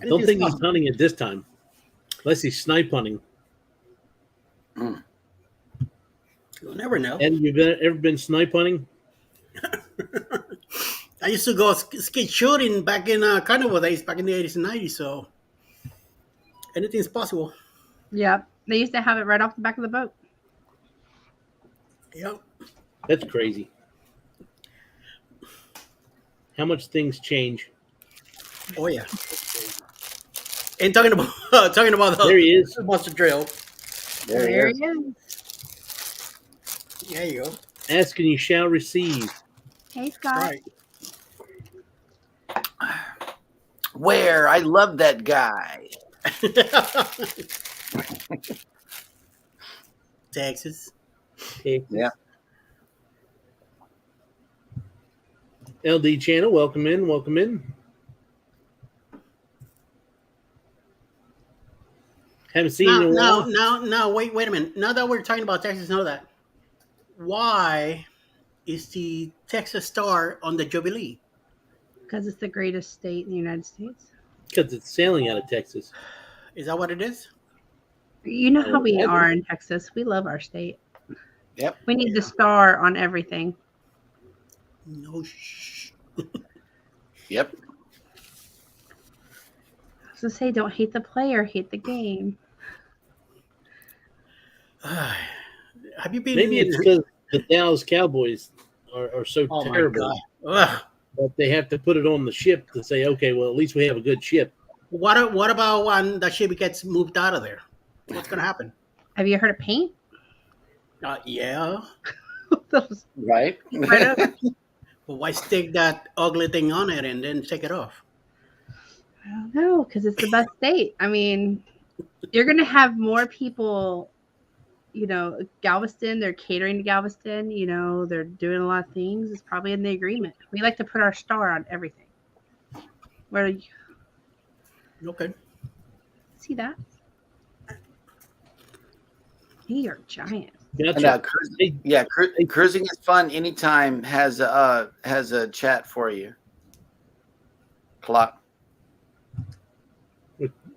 I don't think he's hunting it this time, unless he's snipe hunting. You'll never know. And you've ever been snipe hunting? I used to go skate shooting back in carnival days, back in the 80s and 90s. So anything's possible. Yep. They used to have it right off the back of the boat. Yep. That's crazy. How much things change. Oh yeah. And talking about the There he is. monster drill. There he is. There you go. Ask and you shall receive. Hey, Scott. Right. Where? I love that guy. Texas. Yeah. LD channel, welcome in, welcome in. Haven't seen you in a while. Now, wait a minute. Now that we're talking about Texas, know that. Why is the Texas Star on the Jubilee? Because it's the greatest state in the United States. Because it's sailing out of Texas. Is that what it is? You know how we are in Texas. We love our state. Yep. We need the star on everything. No. Yep. I was going to say, don't hate the player, hate the game. Have you been? Maybe it's because the Dallas Cowboys are so Oh my terrible God. that they have to put it on the ship to say, okay, well, at least we have a good ship. What about when the ship gets moved out of there? What's going to happen? Have you heard of paint? Yeah. Those- Right. right up. But why stick that ugly thing on it and then take it off? I don't know, because it's the best state. I mean, you're going to have more people, Galveston, they're catering to Galveston, they're doing a lot of things. It's probably in the agreement. We like to put our star on everything. Where do you Okay. see that? New York Giants. Gotcha. Cruising is fun. Anytime has a chat for you. Clock.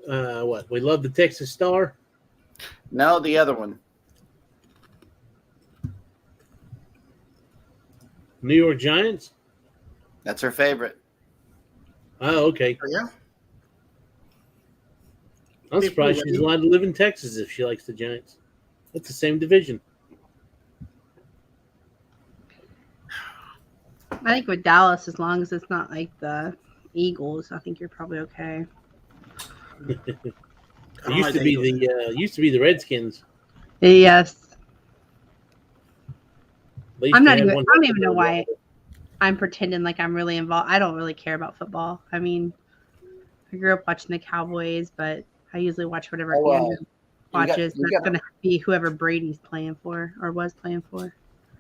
What? We love the Texas Star? No, the other one. New York Giants? That's her favorite. Oh, okay. Yeah. I'm surprised she's allowed to live in Texas if she likes the Giants. That's the same division. I think with Dallas, as long as it's not like the Eagles, I think you're probably okay. It used to be the Redskins. Yes. They used I to don't have even one- know why I'm pretending like I'm really involved. I don't really care about football. I mean, I grew up watching the Cowboys, but I usually watch whatever Andrew watches. That's going to be whoever Brady's playing for or was playing for.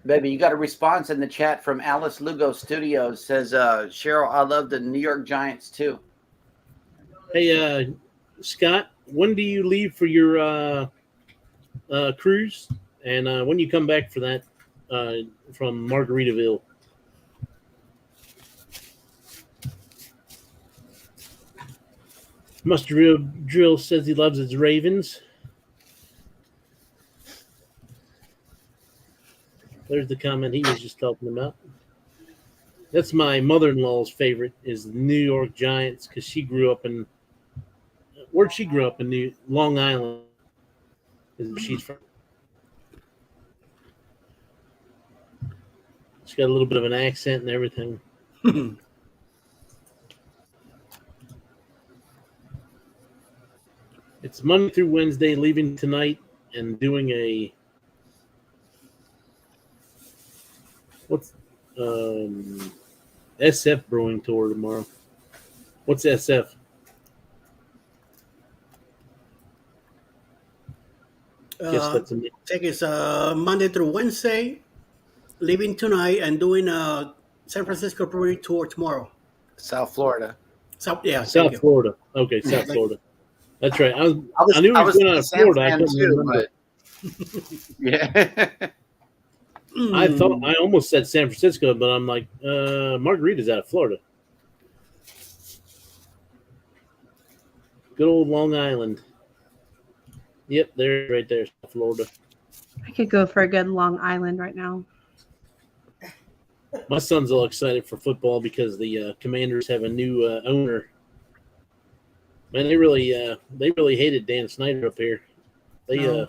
Baby, you got a response in the chat from Alice Lugo Studios. Says, Cheryl, I love the New York Giants too. Hey, Scott, when do you leave for your cruise? And when you come back for that from Margaritaville? Mustard Drill says he loves his Ravens. There's the comment he was just talking about. That's my mother-in-law's favorite is the New York Giants because she grew up in where'd she grow up in Long Island. She's from. She's got a little bit of an accent and everything. It's Monday through Wednesday, leaving tonight and doing a SF Brewing Tour tomorrow. What's SF? I think it's Monday through Wednesday, leaving tonight and doing a San Francisco Brewery Tour tomorrow. South Florida. South Florida. Okay, South Florida. That's right. I knew I he was going out of Florida. I couldn't remember. Yeah. I almost said San Francisco, but I'm like, Margarita's out of Florida. Good old Long Island. Yep, there, right there, Florida. I could go for a good Long Island right now. My son's all excited for football because the Commanders have a new owner. Man, they really hated Dan Snyder up here. They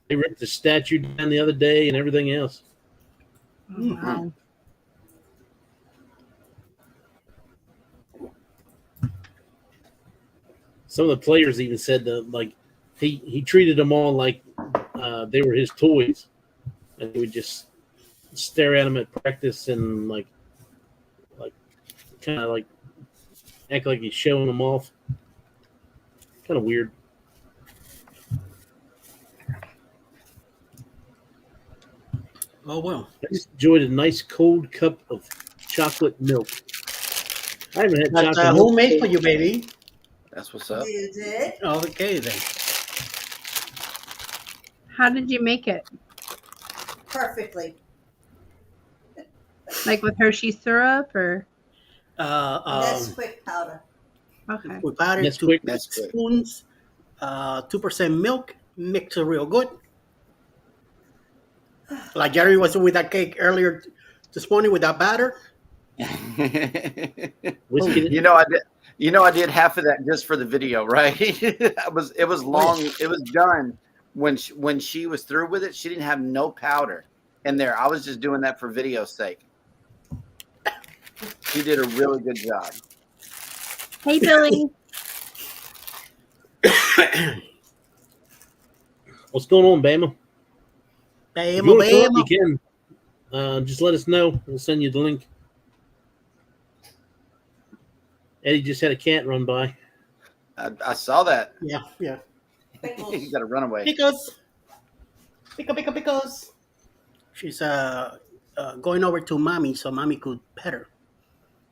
they ripped the statue down the other day and everything else. Oh, wow. Some of the players even said that like he treated them all like they were his toys, and he would just stare at them at practice and like kind of like act like he's showing them off. Kind of weird. Oh, well. I just enjoyed a nice cold cup of chocolate milk. I haven't had That's chocolate milk. homemade for you, baby. That's what's up. You did? Okay, then. How did you make it? Perfectly. Like with Hershey syrup or? Nesquik powder. Okay. We powdered Nesquik. 2 spoons, 2% milk, mix it real good. Like Jeremy was with that cake earlier this morning with that batter. Whiskey. You know, I did half of that just for the video, right? It was long. It was done when she was through with it. She didn't have no powder in there. I was just doing that for video's sake. She did a really good job. Hey, Billy. What's going on, Bama? If you want to talk, you can. Just let us know. We'll send you the link. Eddie just had a cat run by. I saw that. Yeah. You got to run away. Because. She's going over to mommy so mommy could pet her.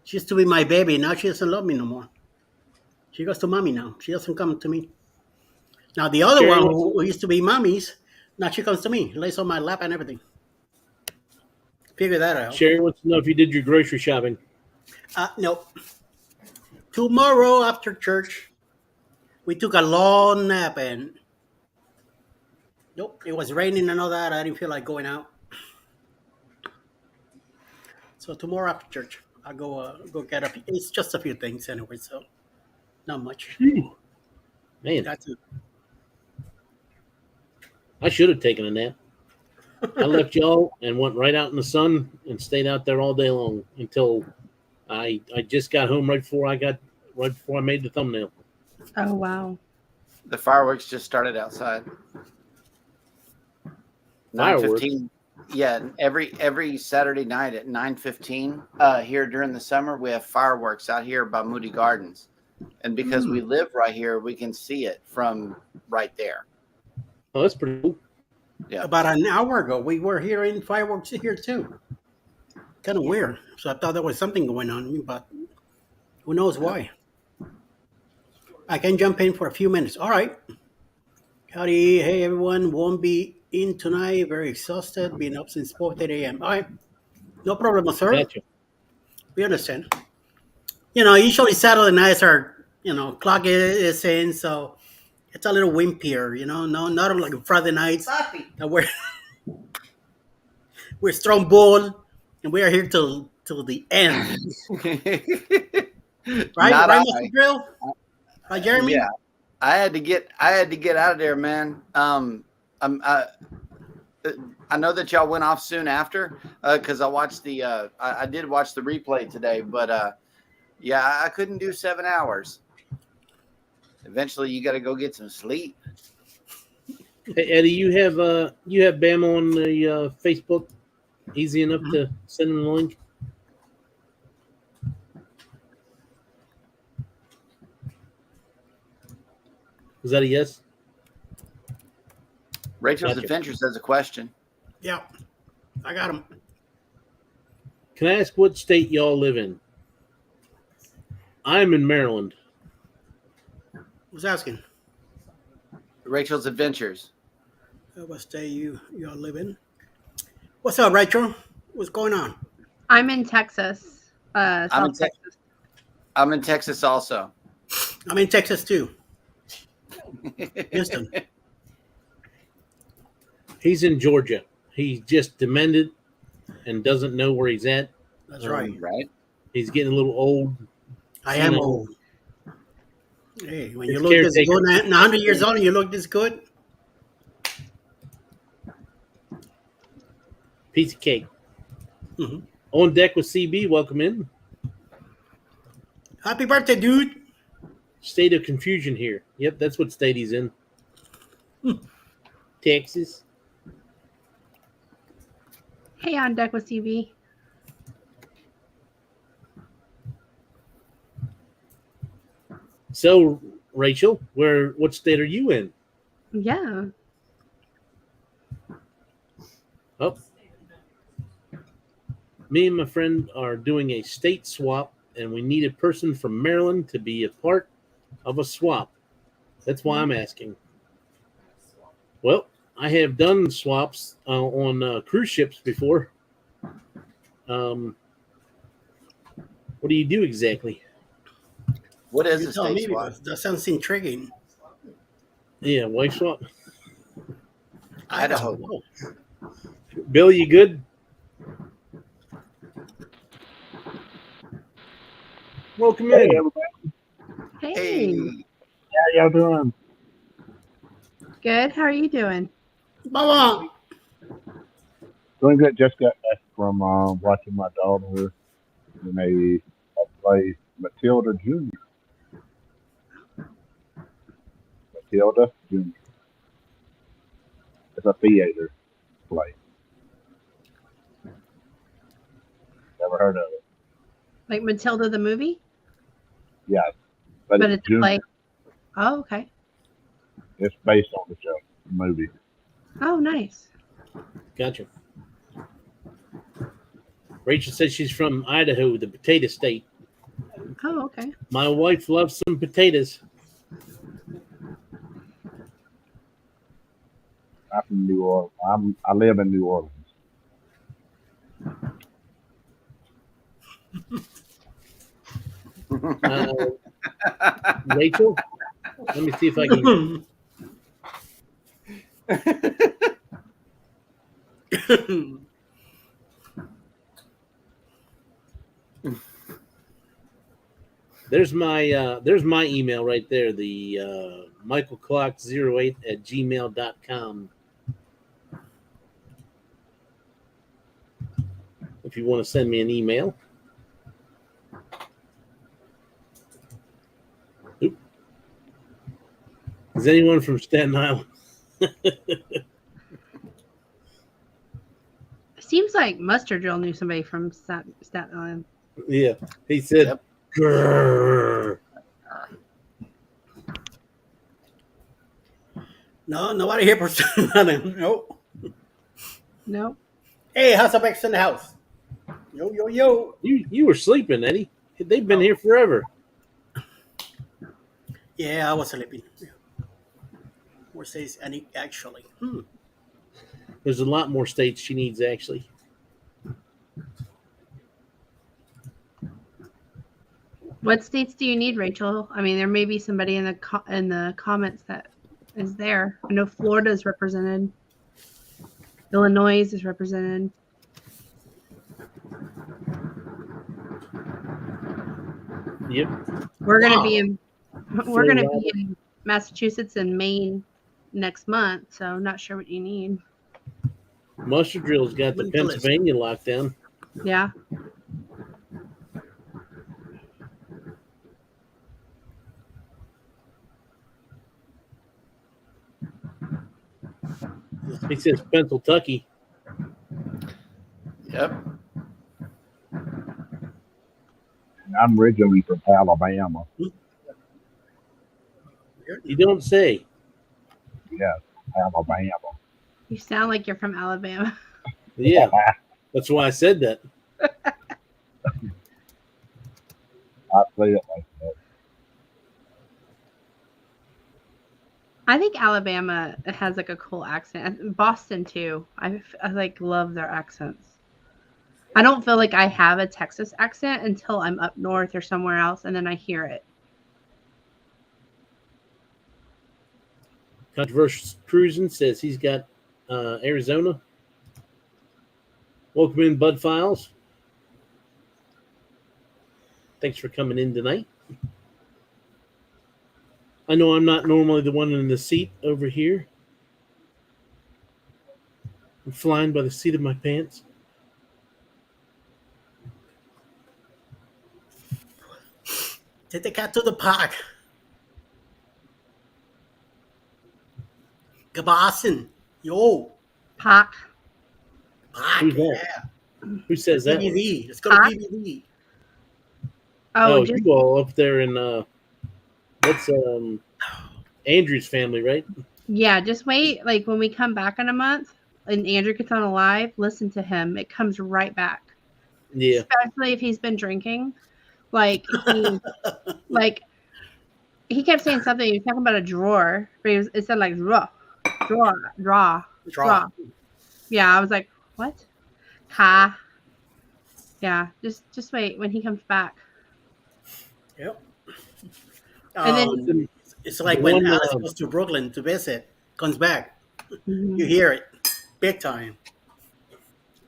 She used to be my baby. Now she doesn't love me no more. She goes to mommy now. She doesn't come to me. Now the other one who used to be mommy's, now she comes to me, lays on my lap and everything. Figure that out. Sherry wants to know if you did your grocery shopping. No. Tomorrow after church, we took a long nap and nope, it was raining and all that. I didn't feel like going out. So tomorrow after church, I'll go get a few. It's just a few things anyway, so not much. Phew. Man, That's it. I should have taken a nap. I left y'all and went right out in the sun and stayed out there all day long until I just got home right before I made the thumbnail. Oh, wow. The fireworks just started outside. Fireworks? 9:15. Yeah, every Saturday night at 9:15 here during the summer, we have fireworks out here by Moody Gardens. And because we live right here, we can see it from right there. Oh, that's pretty cool. Yeah. About an hour ago, we were hearing fireworks here too. Kind of weird. So I thought there was something going on, but who knows why. I can jump in for a few minutes. All right. Howdy. Hey, everyone. Won't be in tonight. Very exhausted. Been up since 4:30 a.m. All right. No problem, sir. Gotcha. We understand. Usually Saturday nights are, clock is in, so it's a little wimpier, no, not like Friday nights. Coffee. That we're strong bull, and we are here till the end. Right, Not right, I. Mr. Drill? Right, Jeremy? Yeah, I had to get out of there, man. I know that y'all went off soon after because I watched I did watch the replay today, but yeah, I couldn't do 7 hours. Eventually, you got to go get some sleep. Hey, Eddie, you have Bama on the Facebook. Easy enough to send him the link. Is that a yes? Rachel's Gotcha. Adventures has a question. Yeah, I got him. Can I ask what state y'all live in? I'm in Maryland. Who's asking? Rachel's Adventures. What state you live in? What's up, Rachel? What's going on? I'm in Texas. I'm in South Texas. I'm in Texas also. I'm in Texas too. Houston. He's in Georgia. He's just demented and doesn't know where he's at. That's right. Right. He's getting a little old. I am You know, old. Hey, when you His look this caretaker. good, 100 years old and you look this good, Piece of cake. Mhm. On deck with CB. Welcome in. happy birthday, dude. State of confusion here. Yep, that's what state he's in. Texas. Hey, on deck with TV. So, Rachel, what state are you in? Yeah. Oh. Me and my friend are doing a state swap, and we need a person from Maryland to be a part of a swap. That's why I'm asking. Well, I have done swaps on cruise ships before. What do you do exactly? What is You a tell state me swap? because that sounds intriguing. Yeah, wife swap. Idaho. know. Bill, you good? Welcome Hey, in. everybody. Hey. Hey, How y'all doing? Good. How are you doing? Baba. Doing good. Just got back from watching my daughter in a play, Matilda Jr. Matilda Jr. It's a theater play. Never heard of it. Like Matilda the movie? Yeah, but, But it's it's Junior. like, oh, okay. It's based on the show, the movie. Oh, nice. Gotcha. Rachel says she's from Idaho, the potato state. Oh, okay. My wife loves some potatoes. I'm from New Orleans. I live in New Orleans. Rachel, let me see if I can. There's my email right there. The michaelclock08@gmail.com. If you want to send me an email. Oop. Is anyone from Staten Island? Seems like Mustard Drill knew somebody from Staten Island. Yeah, he said. Yep. "Grrr." No, nobody here for nothing. Nope. Nope. Hey, how's the Bex in the house? Yo, yo, yo. You were sleeping, Eddie. They've been here forever. Yeah, I was sleeping. Where says Annie actually? There's a lot more states she needs, actually. What states do you need, Rachel? I mean, there may be somebody in the comments that is there. I know Florida is represented. Illinois is represented. Yep. We're gonna Wow. be in Massachusetts and Maine next month, so not sure what you need. Mustard Drill's got the Wouldn't tell us. Pennsylvania lockdown. Yeah. He says Pennsylvania. yep. And I'm originally from Alabama. You don't say. Yes, Alabama. You sound like you're from Alabama. Yeah, that's why I said that. I say it like that. I think Alabama has like a cool accent. Boston too. I like love their accents. I don't feel like I have a Texas accent until I'm up north or somewhere else, and then I hear it. Controversial Cruising says he's got Arizona. Welcome in, Bud Files. Thanks for coming in tonight. I know I'm not normally the one in the seat over here. I'm flying by the seat of my pants. Take the cat to the park. Gabasin. Yo. Pac. Park. Who's that? Yeah. Who says that? one? PBV. Let's go to Park? PBV. Oh, Oh, just you all up there in that's Andrew's family, right? yeah, just wait. Like when we come back in a month and Andrew gets on a live, listen to him. It comes right back. Yeah. Especially if he's been drinking. Like he kept saying something. He was talking about a drawer, but it said like draw. Yeah, I was like, what? Ka. Yeah, just wait when he comes back. Yep. And then- It's like The when one, Alice goes to Brooklyn to visit, comes back, you hear it big time.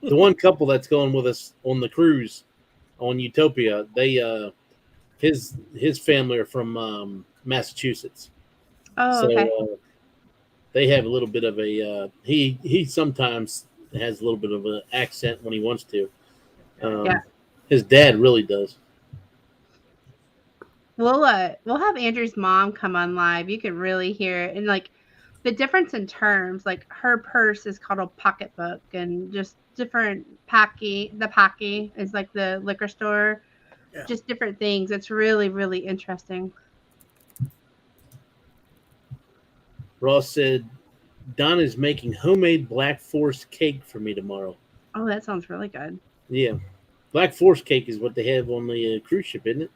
The one couple that's going with us on the cruise on Utopia, they his family are from Massachusetts. Oh, So okay. they have a little bit of a he sometimes has a little bit of an accent when he wants to. Yeah. His dad really does. We'll have Andrew's mom come on live. You can really hear it, and like the difference in terms. Like her purse is called a pocketbook, and just different packy. The packy is like the liquor store. Yeah. Just different things. It's really really interesting. Ross said, Don is making homemade Black Forest cake for me tomorrow. Oh, that sounds really good. Yeah. Black Forest cake is what they have on the cruise ship, isn't it?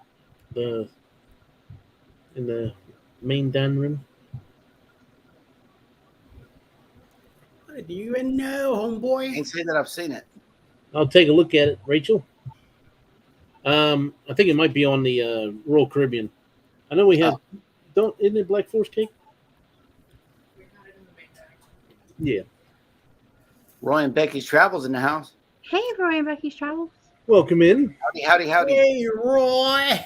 In the main dining room. Do you even know, homeboy? Can't say that I've seen it. I'll take a look at it, Rachel. I think it might be on the Royal Caribbean. I know we have. Isn't it Black Forest cake? Yeah. Roy and Becky's Travels in the house. Hey, Roy and Becky's Travels. Welcome in. Howdy. Hey, Roy.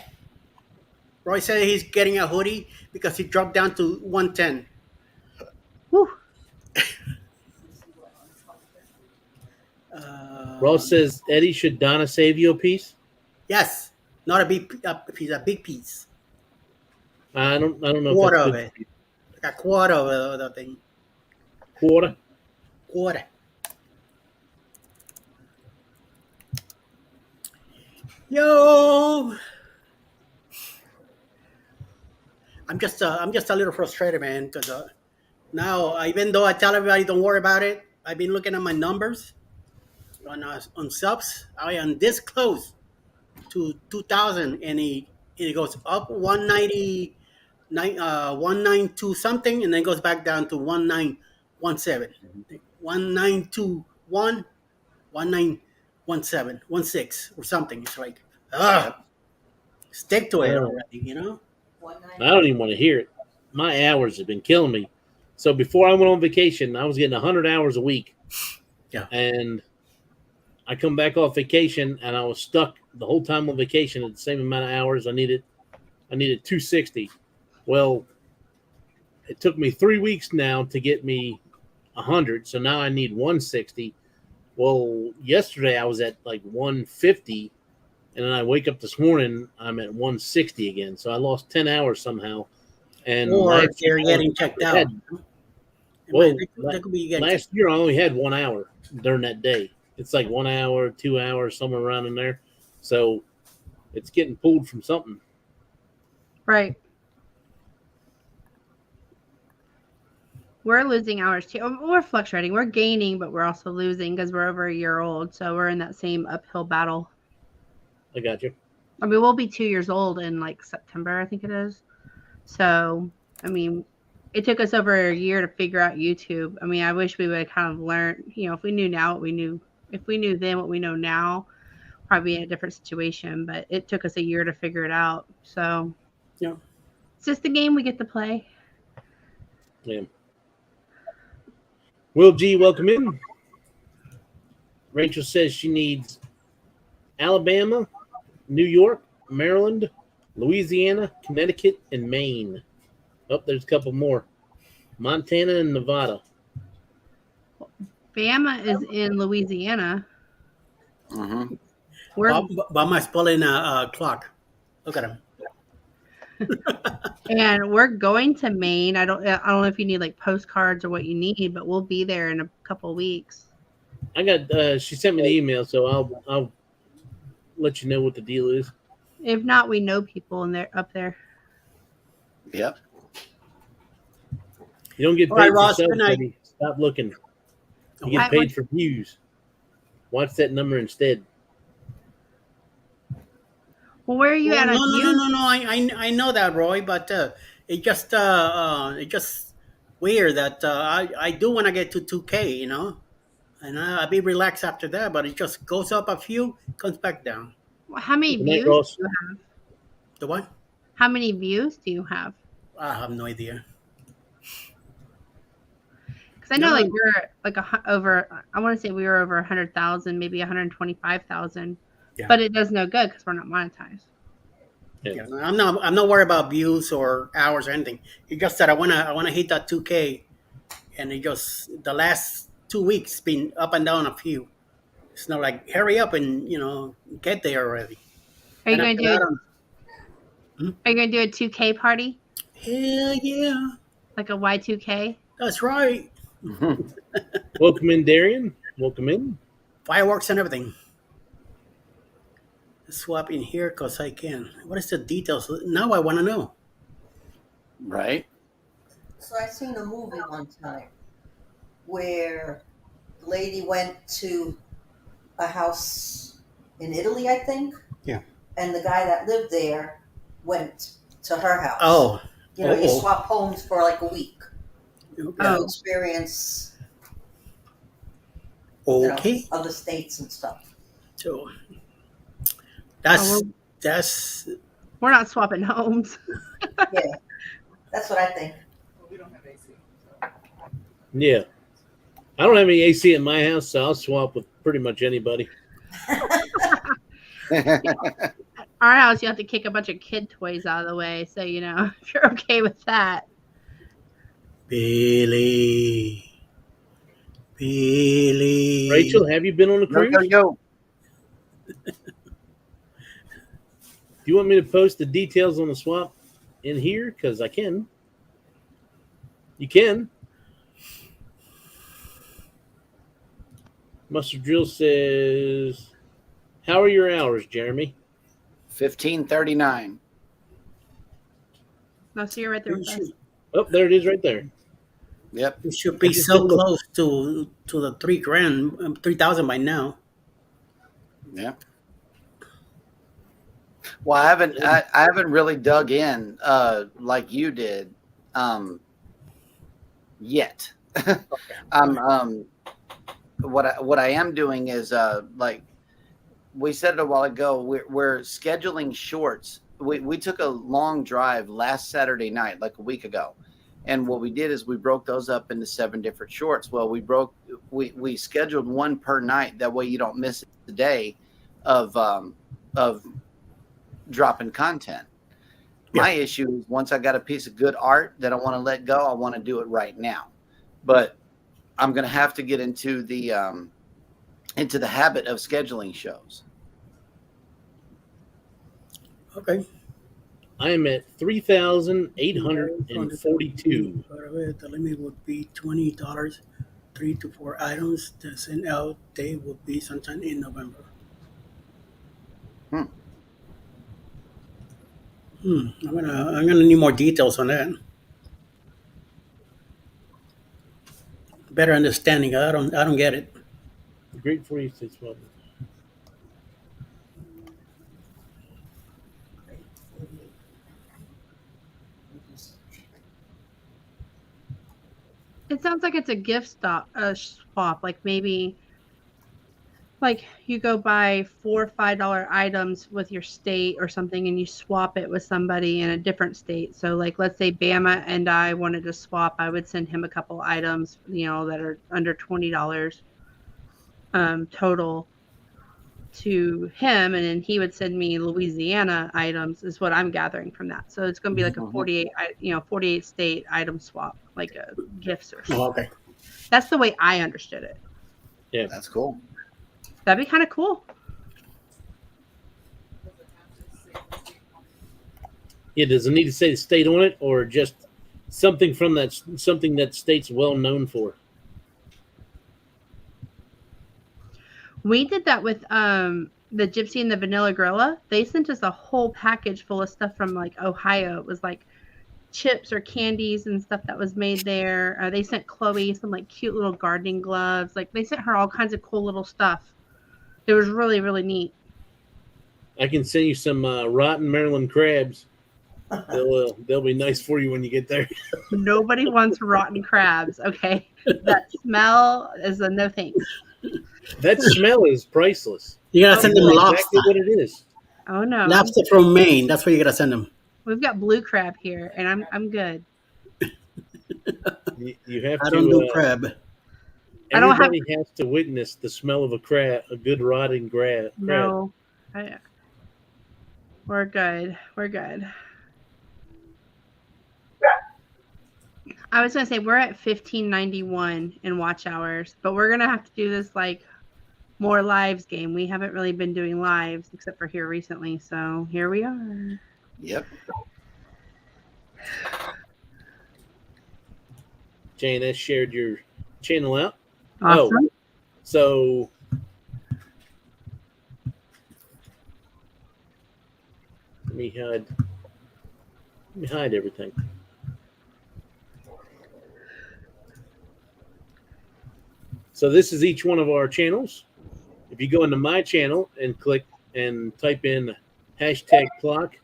Roy said he's getting a hoodie because he dropped down to 110. Woo. Ross says, Eddie, should Donna save you a piece? Yes, not a big piece, a big piece. I don't know. Quarter if of that's it. Like a quarter of the thing. Quarter. Quarter. Yo, I'm just a little frustrated, man, because now even though I tell everybody don't worry about it, I've been looking at my numbers on subs. I am this close to 2,000, and it goes up 192 something, and then goes back down to 1917, 1921, 1917, 16 or something. It's like, stick to it already, you know? I don't even want to hear it. My hours have been killing me. So before I went on vacation, I was getting 100 hours a week. Yeah. And I come back off vacation, and I was stuck the whole time on vacation at the same amount of hours. I needed 260. Well, it took me 3 weeks now to get me 100. So now I need 160. Well, yesterday I was at like 150. And then I wake up this morning, I'm at 160 again. So I lost 10 hours somehow. And Or they're getting checked out. Well, They could be getting last year I only had 1 hour during that day. It's like 1 hour, 2 hours, somewhere around in there. So it's getting pulled from something. Right. We're losing hours too. We're fluctuating. We're gaining, but we're also losing because we're over a year old. So we're in that same uphill battle. I got you. I mean, we'll be 2 years old in like September, I think it is. So, I mean, it took us over a year to figure out YouTube. I mean, I wish we would have kind of learned, if we knew now what we knew, if we knew then what we know now, probably in a different situation. But it took us a year to figure it out. So, Yeah. it's just the game we get to play. Yeah. Will G, welcome in. Rachel says she needs Alabama, New York, Maryland, Louisiana, Connecticut, and Maine. Oh, there's a couple more. Montana and Nevada. Bama is in Louisiana. Mm-hmm. We're Bama's pulling a clock. Look at him. and we're going to Maine. I don't know if you need like postcards or what you need, but we'll be there in a couple weeks. I got. She sent me the email, so I'll let you know what the deal is. If not, we know people in there up there. Yep. You don't get All paid right, for Ross, stuff, good night. buddy. Stop looking. You I- get paid for views. Watch that number instead. Well, where are you at? No, on no, no, views? no, no. I know that, Roy, but it just weird that I do want to get to 2K, you know, and I'll be relaxed after that. But it just goes up a few, comes back down. How many Good night, views Ross. do you have? The what? How many views do you have? I have no idea. Because I know No. like we're like over. I want to say we were over 100,000, maybe 125,000. Yeah. But it does no good because we're not monetized. Yeah, I'm not worried about views or hours or anything. It's just that I wanna hit that 2K, and it just the last 2 weeks been up and down a few. It's not like hurry up and get there already. Are you And going to after do? that, Are you going to do a 2K party, hell yeah, like a Y2K? that's right. Welcome in, Darian. Welcome in. Fireworks and everything. Swap in here because I can. What is the details? Now I want to know. Right. So I seen a movie one time where the lady went to a house in Italy, I think. Yeah. And the guy that lived there went to her house. Oh, You know, you Uh-oh. swap homes for like a week. okay. To experience Okay. other states and stuff. So that's Oh, that's We're not swapping homes. Yeah. That's what I think. Yeah. I don't have any AC in my house, so I'll swap with pretty much anybody. Our house, you have to kick a bunch of kid toys out of the way. So, if you're okay with that. Billy. Rachel, have you been on a Go, cruise? go, go. Do you want me to post the details on the swap in here? Because I can. You can. Mustard Drill says, how are your hours, Jeremy? 1539. No, so you're right there You with us. should, Oh, there it is right there. Yep. you should be so close to the $3,000, 3,000 by now. Yep. Well, I haven't really dug in like you did yet. What I am doing is like we said it a while ago, we're scheduling shorts. We took a long drive last Saturday night, like a week ago. And what we did is we broke those up into 7 different shorts. Well, we scheduled one per night. That way you don't miss the day of dropping content. Yeah. My issue is once I got a piece of good art that I want to let go, I want to do it right now. But I'm going to have to get into the habit of scheduling shows. Okay. I am at 3,842. The limit would be $20. 3 to 4 items. The send out date would be sometime in November. I'm gonna need more details on that. Better understanding. I don't get it. Great for you, says swap. It sounds like it's a gift swap. Like maybe like you go buy $4 or $5 items with your state or something, and you swap it with somebody in a different state. So, like, let's say Bama and I wanted to swap, I would send him a couple items, that are under $20 total to him, and then he would send me Louisiana items. Is what I'm gathering from that. So it's going to be like a 48 state item swap, like a gifts or something. Oh, okay. That's the way I understood it. Yeah. That's cool. That'd be kind of cool. Yeah, does it need to say the state on it, or just something that state's well known for? We did that with the Gypsy and the Vanilla Gorilla. They sent us a whole package full of stuff from like Ohio. It was like chips or candies and stuff that was made there. They sent Chloe some like cute little gardening gloves. Like they sent her all kinds of cool little stuff. It was really, really neat. I can send you some rotten Maryland crabs. They'll be nice for you when you get there. Nobody wants rotten crabs. Okay, that smell is a no thanks. That smell is priceless. You gotta send them That's lobster. exactly what it is. Oh no, Lobster from Maine. That's where you gotta send them. we've got blue crab here, and I'm good. You have I to. don't do crab. I don't have- Everybody has to witness the smell of a good rotting crab. No, we're good. We're good. I was gonna say we're at 1591 in watch hours, but we're gonna have to do this like more lives game. We haven't really been doing lives except for here recently, so here we are. Yep. JNS shared your channel out. Awesome. Oh, so let me hide everything. So this is each one of our channels. If you go into my channel and click and type in #clock,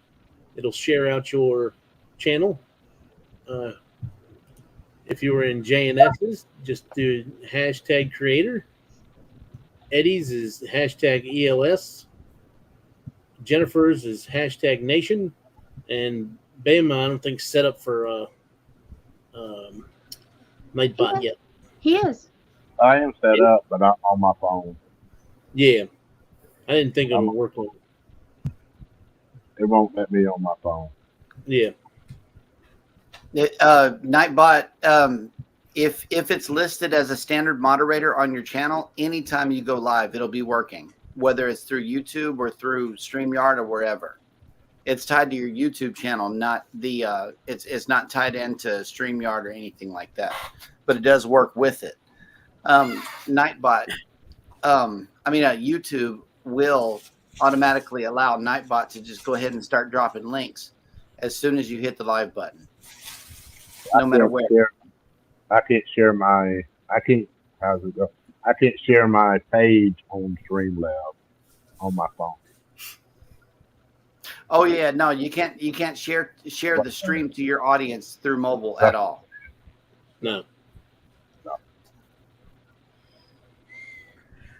it'll share out your channel. If you were in JNS's, just do #creator. Eddie's is #ELS. Jennifer's is #nation. And Bama, I don't think set up for Nightbot yet. He is. I am set up, but not on my phone. Yeah. I didn't think it would work on it. It won't let me on my phone. Yeah. Nightbot, if it's listed as a standard moderator on your channel, anytime you go live, it'll be working, whether it's through YouTube or through StreamYard or wherever. It's tied to your YouTube channel, not the it's not tied into StreamYard or anything like that, but it does work with it. Nightbot, YouTube will automatically allow Nightbot to just go ahead and start dropping links as soon as you hit the live button. No matter where. I can't share my. How's it go? I can't share my page on Streamlabs on my phone. Oh yeah, no, you can't share the stream to your audience through mobile at all. No.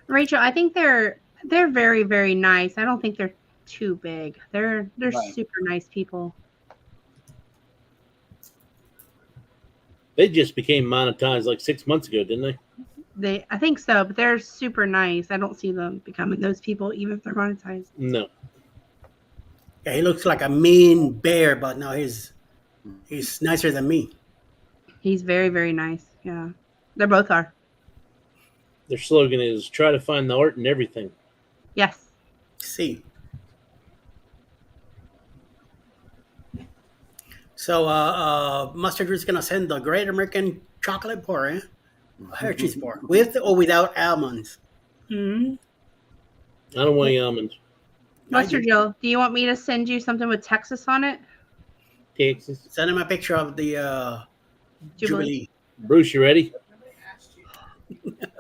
Rachel, I think they're very, very nice. I don't think they're too big. They're Right. super nice people. They just became monetized like 6 months ago, didn't they? I think so, but they're super nice. I don't see them becoming those people, even if they're monetized. No. Yeah, he looks like a mean bear, but no, he's nicer than me. He's very, very nice. Yeah, they both are. Their slogan is try to find the art in everything. Yes. See. So, Mustard is gonna send the Great American Chocolate Bar, Hershey's bar, with or without almonds. Mm-hmm. I don't want any almonds. Mustard Joe, do you want me to send you something with Texas on it? Texas. Send him a picture of the Jubilee. Bruce, you ready?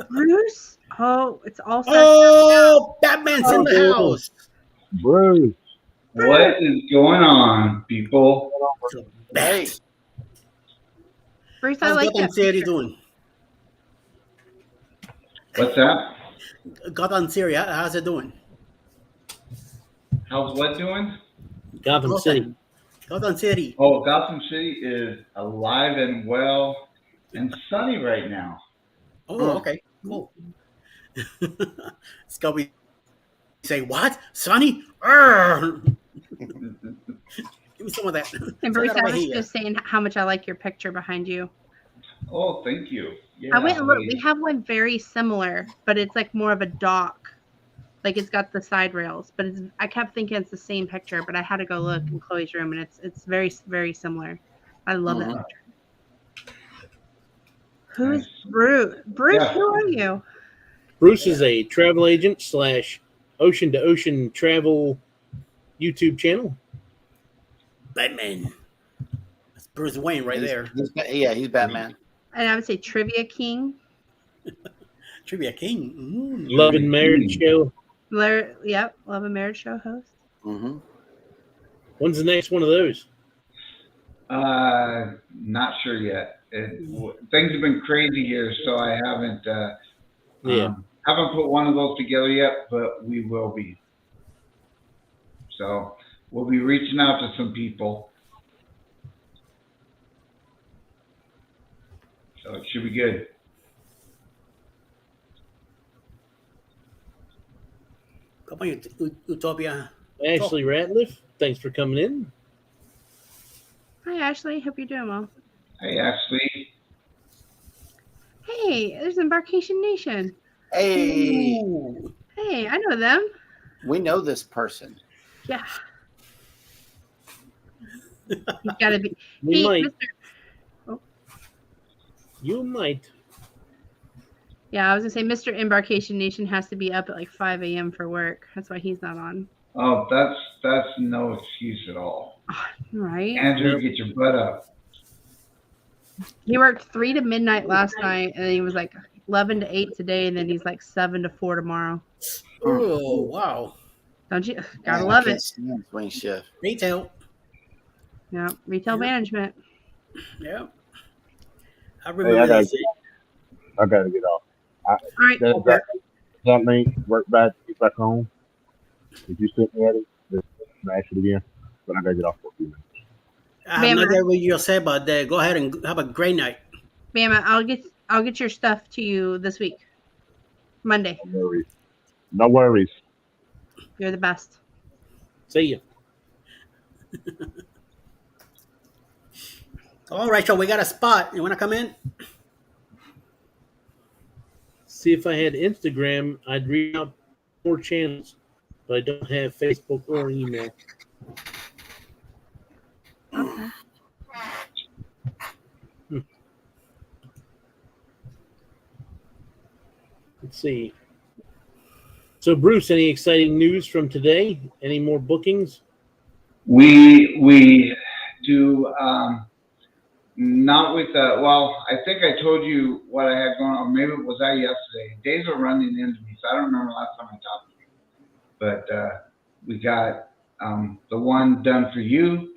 Bruce? Oh, it's all set. Oh, Batman's in the Oh, house. Bruce, What is going on, people? Hey, Bruce, I How's like Gotham that. City picture. doing? What's that? Gotham City, how's it doing? How's what doing? Gotham City. Gotham City. Oh, Gotham City is alive and well and sunny right now. Oh, okay, cool. Scubby say, what? Sonny? Arr! Give me some of that. And Throw Bruce, that I away was here. just saying how much I like your picture behind you. Oh, thank you. Yeah, I went and looked. We have one very similar, but it's like more of a dock. Like it's got the side rails, but it's. I kept thinking it's the same picture, but I had to go look in Chloe's room, and it's very very similar. I love that picture. Who's Nice. Bruce? Bruce, Yeah. who are you? Bruce is a travel agent / ocean to ocean travel YouTube channel. Batman. That's Bruce Wayne right there. He's Batman. And I would say Trivia King. Trivia King. Love and Marriage Show. Yep, Love and Marriage Show host. Mm-hmm. When's the next one of those? Not sure yet. Things have been crazy here, so I haven't haven't put one of those together yet, but we will be. So we'll be reaching out to some people. So it should be good. Come on, Utopia. Ashley Ratliff, thanks for coming in. Hi, Ashley. Hope you're doing well. Hey, Ashley. Hey, there's Embarkation Nation. Hey, Ooh. Hey, I know them. we know this person. Yeah. He's got to be. We Hey, might. Mr. You might. Yeah, I was gonna say Mr. Embarkation Nation has to be up at like 5 a.m. for work. That's why he's not on. Oh, that's no excuse at all. Right? Andrew, get your butt up. He worked 3 to midnight last night, and then he was like 11 to 8 today, and then he's like 7 to 4 tomorrow. Oh, wow. Don't you? Man, Gotta I love can't it. stand swing shift. Retail. Yeah, retail management. Yeah. I Hey, remember this. I gotta get off. All right. That means work back, get back home. If you sit at it, just smash it again. But I gotta get off for a few minutes. I'm not there with you said, but go ahead and have a great night. Bama, I'll get your stuff to you this week. Monday. No worries. No worries. You're the best. See ya. All right, so we got a spot. You want to come in? See, if I had Instagram, I'd read out more channels, but I don't have Facebook or email. Okay. Let's see. So, Bruce, any exciting news from today? Any more bookings? We do not with well, I think I told you what I had going on. Maybe it was that yesterday. Days are running into me, so I don't remember last time I talked to you. But we got the one done for you.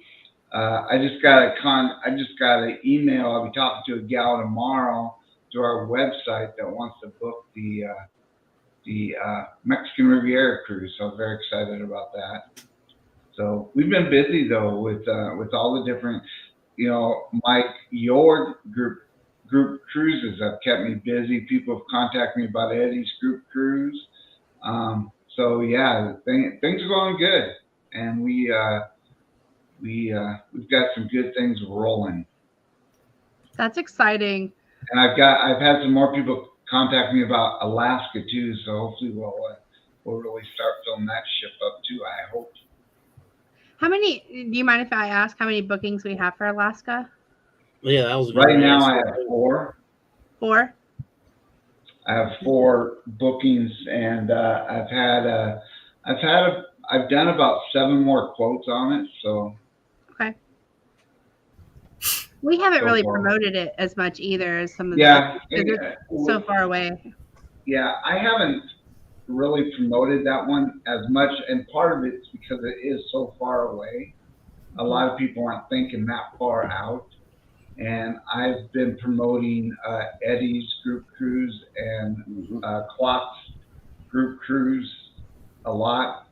I just got an email. I'll be talking to a gal tomorrow through our website that wants to book the Mexican Riviera cruise. So I'm very excited about that. So we've been busy though with all the different, Mike, your group cruises have kept me busy. People have contacted me about Eddie's group cruise. So yeah, things are going good, and we've got some good things rolling. That's exciting. And I've had some more people contact me about Alaska too. So hopefully we'll really start filling that ship up too. I hope. How many? Do you mind if I ask how many bookings we have for Alaska? Yeah, that was Right now I have 4. 4. I have 4 bookings, and I've done about 7 more quotes on it. So Okay. We haven't So really far. promoted it as much either as some of yeah, the. It's so far away. yeah, I haven't really promoted that one as much, and part of it's because it is so far away. A lot of people aren't thinking that far out, and I've been promoting Eddie's group cruise and Clock's group cruise a lot,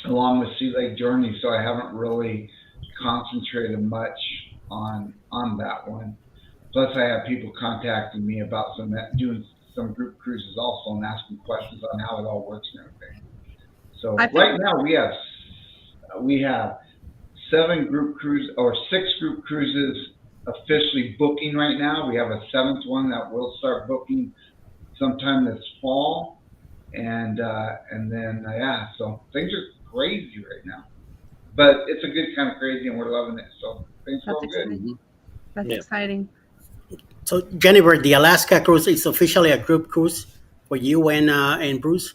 along with Sea Lake Journey. So I haven't really concentrated much on that one. Plus, I have people contacting me about doing some group cruises also and asking questions on how it all works and everything. So right now we have 6 group cruises officially booking right now. We have a 7th one that will start booking sometime this fall, and then so things are crazy right now, but it's a good kind of crazy, and we're loving it. So things are all good. Exciting. That's Yeah. exciting. So Jennifer, the Alaska cruise is officially a group cruise for you and Bruce.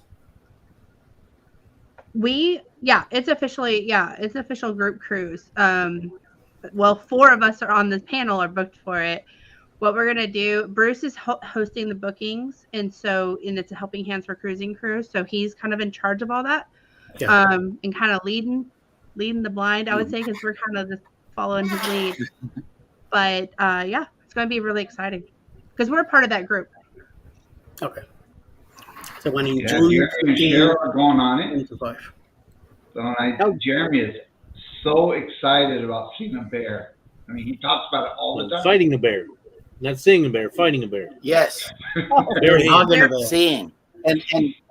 It's official group cruise. Well, 4 of us are on this panel are booked for it. What we're gonna do, Bruce is hosting the bookings, and it's a Helping Hands for Cruising cruise, so he's kind of in charge of all that, Yeah. and kind of leading the blind, I would say, because we're kind of just following his lead. But it's gonna be really exciting because we're a part of that group. Okay. So when in Yeah, June Jeremy and Cheryl are going on it. 25. So Jeremy is so excited about seeing a bear. I mean, he talks about it all the time. Fighting a bear. Not seeing a bear, fighting a bear. Yes, Bare hand. Hugging a bear. seeing and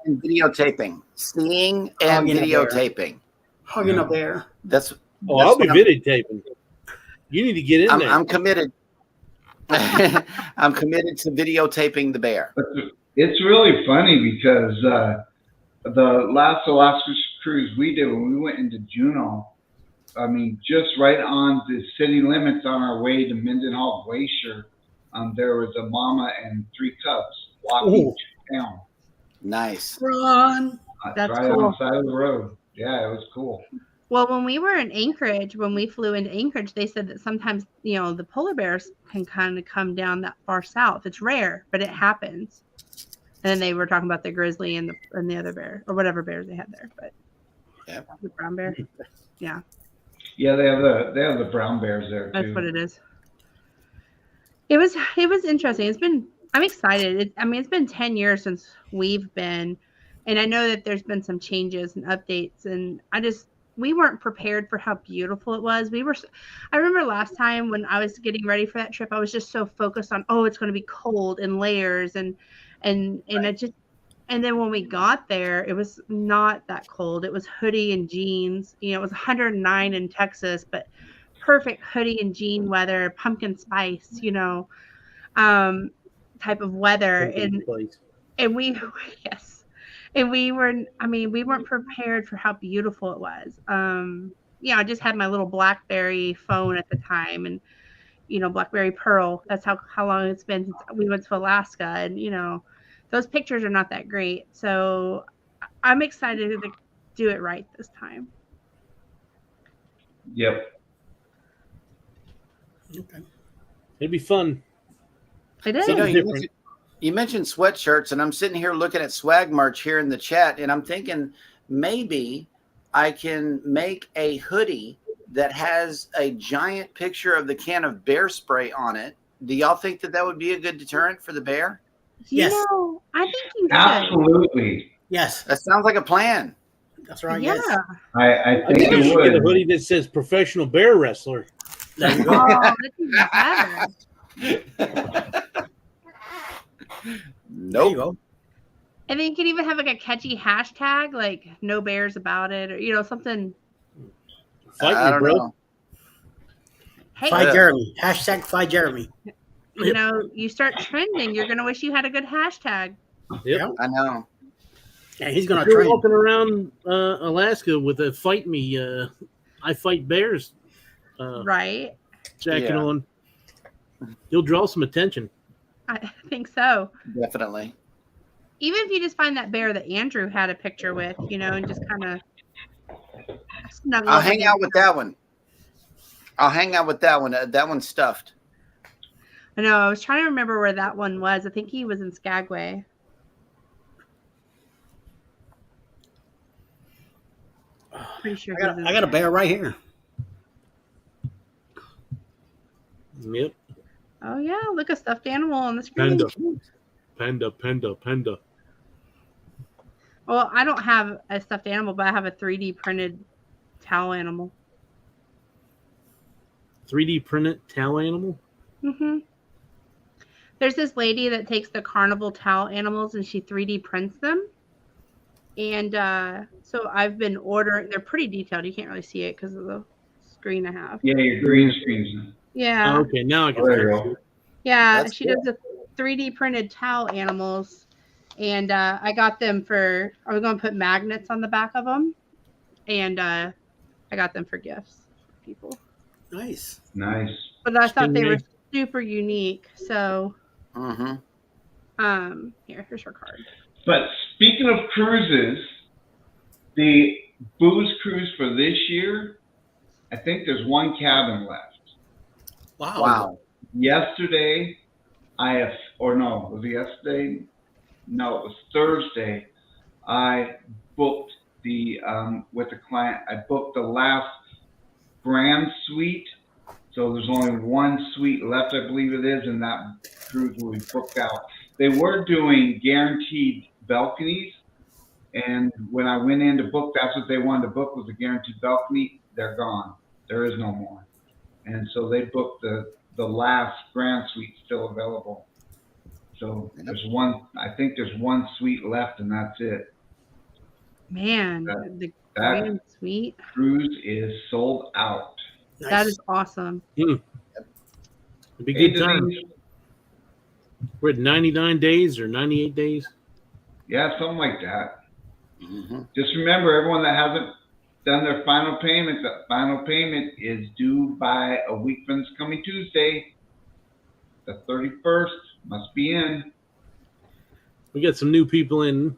videotaping, seeing and Hugging a bear. videotaping. Hugging a bear. That's Oh, I'll be what I'm- videotaping. You need to get in there. I'm committed. I'm committed to videotaping the bear. It's really funny because the last Alaska cruise we did when we went into Juneau, I mean, just right on the city limits on our way to Mendenhall Glacier, there was a mama and 3 cubs walking Ooh. to town. Nice. Run. That's right cool. on the side of the road. Yeah, it was cool. Well, when we were in Anchorage, when we flew into Anchorage, they said that sometimes, the polar bears can kind of come down that far south. It's rare, but it happens. And then they were talking about the grizzly and the other bear, or whatever bears they had there. But Yep. the brown bear, Yeah, they have the brown bears there that's too. what it is. It was interesting. I'm excited. It's been 10 years since we've been, and I know that there's been some changes and updates, and we weren't prepared for how beautiful it was. I remember last time when I was getting ready for that trip, I was just so focused on, it's going to be cold and layers and then when we got there, it was not that cold. It was hoodie and jeans. It was 109 in Texas, but perfect hoodie and jean weather, pumpkin spice, type of weather. And we weren't prepared for how beautiful it was. I just had my little BlackBerry phone at the time, and BlackBerry Pearl. That's how long it's been since we went to Alaska, and those pictures are not that great. So I'm excited to do it right this time. Yep. Okay. It'd be fun. It is. You mentioned sweatshirts, and I'm sitting here looking at swag merch here in the chat, and I'm thinking maybe I can make a hoodie that has a giant picture of the can of bear spray on it. Do y'all think that would be a good deterrent for the bear? Yes. I think you should. Absolutely. Yes, That sounds like a plan. that's right. Yeah. Yes. I I think think you it should get a would. hoodie that says professional bear wrestler. There you go. Oh, that's even better. There you Nope. go. And then you can even have like a catchy hashtag, like "No Bears About It," or something. Fight I me, don't bro. know. Hey, Fight Jeremy. Hashtag fight Jeremy. you start trending, you're gonna wish you had a good hashtag. Yep. I know. Yeah, he's gonna If you're train. walking around Alaska with a "Fight Me, I Fight Bears" Right? jacket Yeah. on, you'll draw some attention. I think so. Definitely. Even if you just find that bear that Andrew had a picture with, and just kind of snuggle. I'll up hang against out with that one. That one's stuffed. I know. I was trying to remember where that one was. I think he was in Skagway. Pretty sure. he was in I got a bear right here. Yep. Oh yeah, look, a stuffed animal on the screen. Panda. Well, I don't have a stuffed animal, but I have a 3D printed towel animal. 3D printed towel animal. Mm-hmm. There's this lady that takes the carnival towel animals and she 3D prints them. And so I've been ordering. They're pretty detailed. You can't really see it because of the screen I have. Yeah, your green screens. Yeah. Oh, okay, now I can. Oh, there you start go. to- Yeah, That's she does the 3D printed towel animals, and I got them for. I was going to put magnets on the back of them, and I got them for gifts for people. Nice. Nice. But I thought they were Stingray. super unique. So, Mm-hmm. here's her card. But speaking of cruises, the booze cruise for this year, I think there's one cabin left. Wow. Wow. Yesterday, was it yesterday? No, it was Thursday. I booked with the client, I booked the last grand suite. So there's only one suite left, I believe it is, and that cruise will be booked out. They were doing guaranteed balconies, and when I went in to book, that's what they wanted to book was a guaranteed balcony. They're gone. There is no more. And so they booked the last grand suite still available. So there's one, I think there's one suite left, and that's it. Man, That- the That grand suite. cruise is sold out. Nice. That is awesome. It'd be Hey, good time. Denise. We're at 99 days or 98 days. Yeah, something like that. Mm-hmm. Just remember, everyone that hasn't done their final payment, the final payment is due by a week from this coming Tuesday. The 31st must be in. We got some new people in.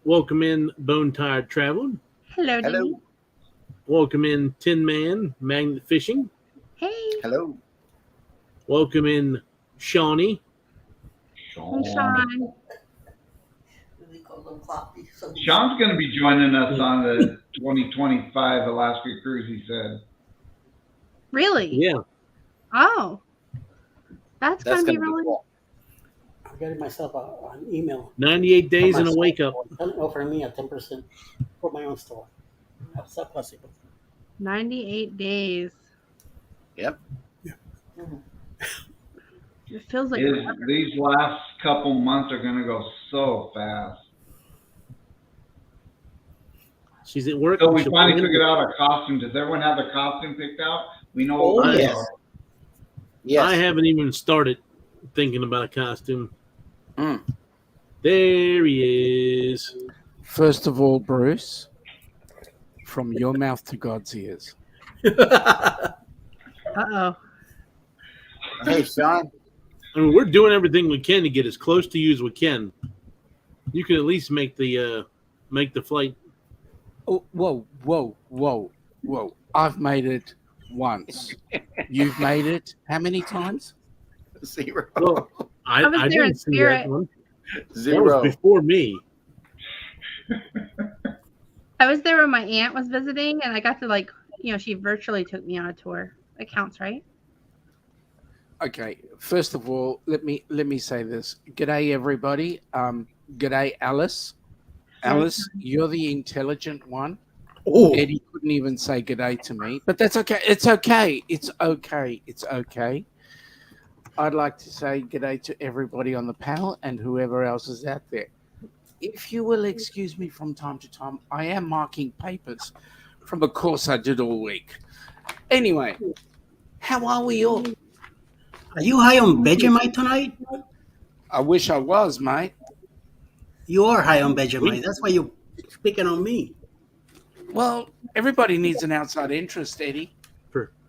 Welcome in Bone Tired Traveling. Hello, Hello. Denise. Welcome in Tin Man Magnet Fishing. Hey, Hello. Welcome in Shawnee. I'm Sean. We call them Cloppy. So Sean's going to be joining us on the 2025 Alaska cruise, he said. Really? Yeah. Oh, that's That's gonna be gonna be really. cool. I'm getting myself an email. 98 days and a Myself, wake up. offering me a 10% for my own store. How's that possible? 98 days. Yep. It feels like These last couple months are going to go so fast. She's at work. So we She'll finally come in. figured out a costume. Does everyone have their costume picked out? We know Oh, what ours yes. are. Yes. I haven't even started thinking about a costume. Mm. There he is. First of all, Bruce, from your mouth to God's ears. Uh-oh. Hey, Sean. I mean, we're doing everything we can to get as close to you as we can. You can at least make the flight. Oh, whoa. I've made it once. You've made it how many times? 0. Well, I was I there in didn't see that spirit. one. That 0. was before me. I was there when my aunt was visiting, and I got to she virtually took me on a tour. It counts, right? Okay. First of all, let me say this. G'day, everybody. G'day, Alice. Alice, you're the intelligent one. Oh, Eddie couldn't even say g'day to me, but that's okay. It's okay. It's okay. It's okay. I'd like to say g'day to everybody on the panel and whoever else is out there. If you will excuse me from time to time, I am marking papers from a course I did all week. Anyway, how are we all? are you high on Vegemite tonight? I wish I was, mate. You are high on Vegemite. That's why you're speaking on me. Well, everybody needs an outside interest, Eddie.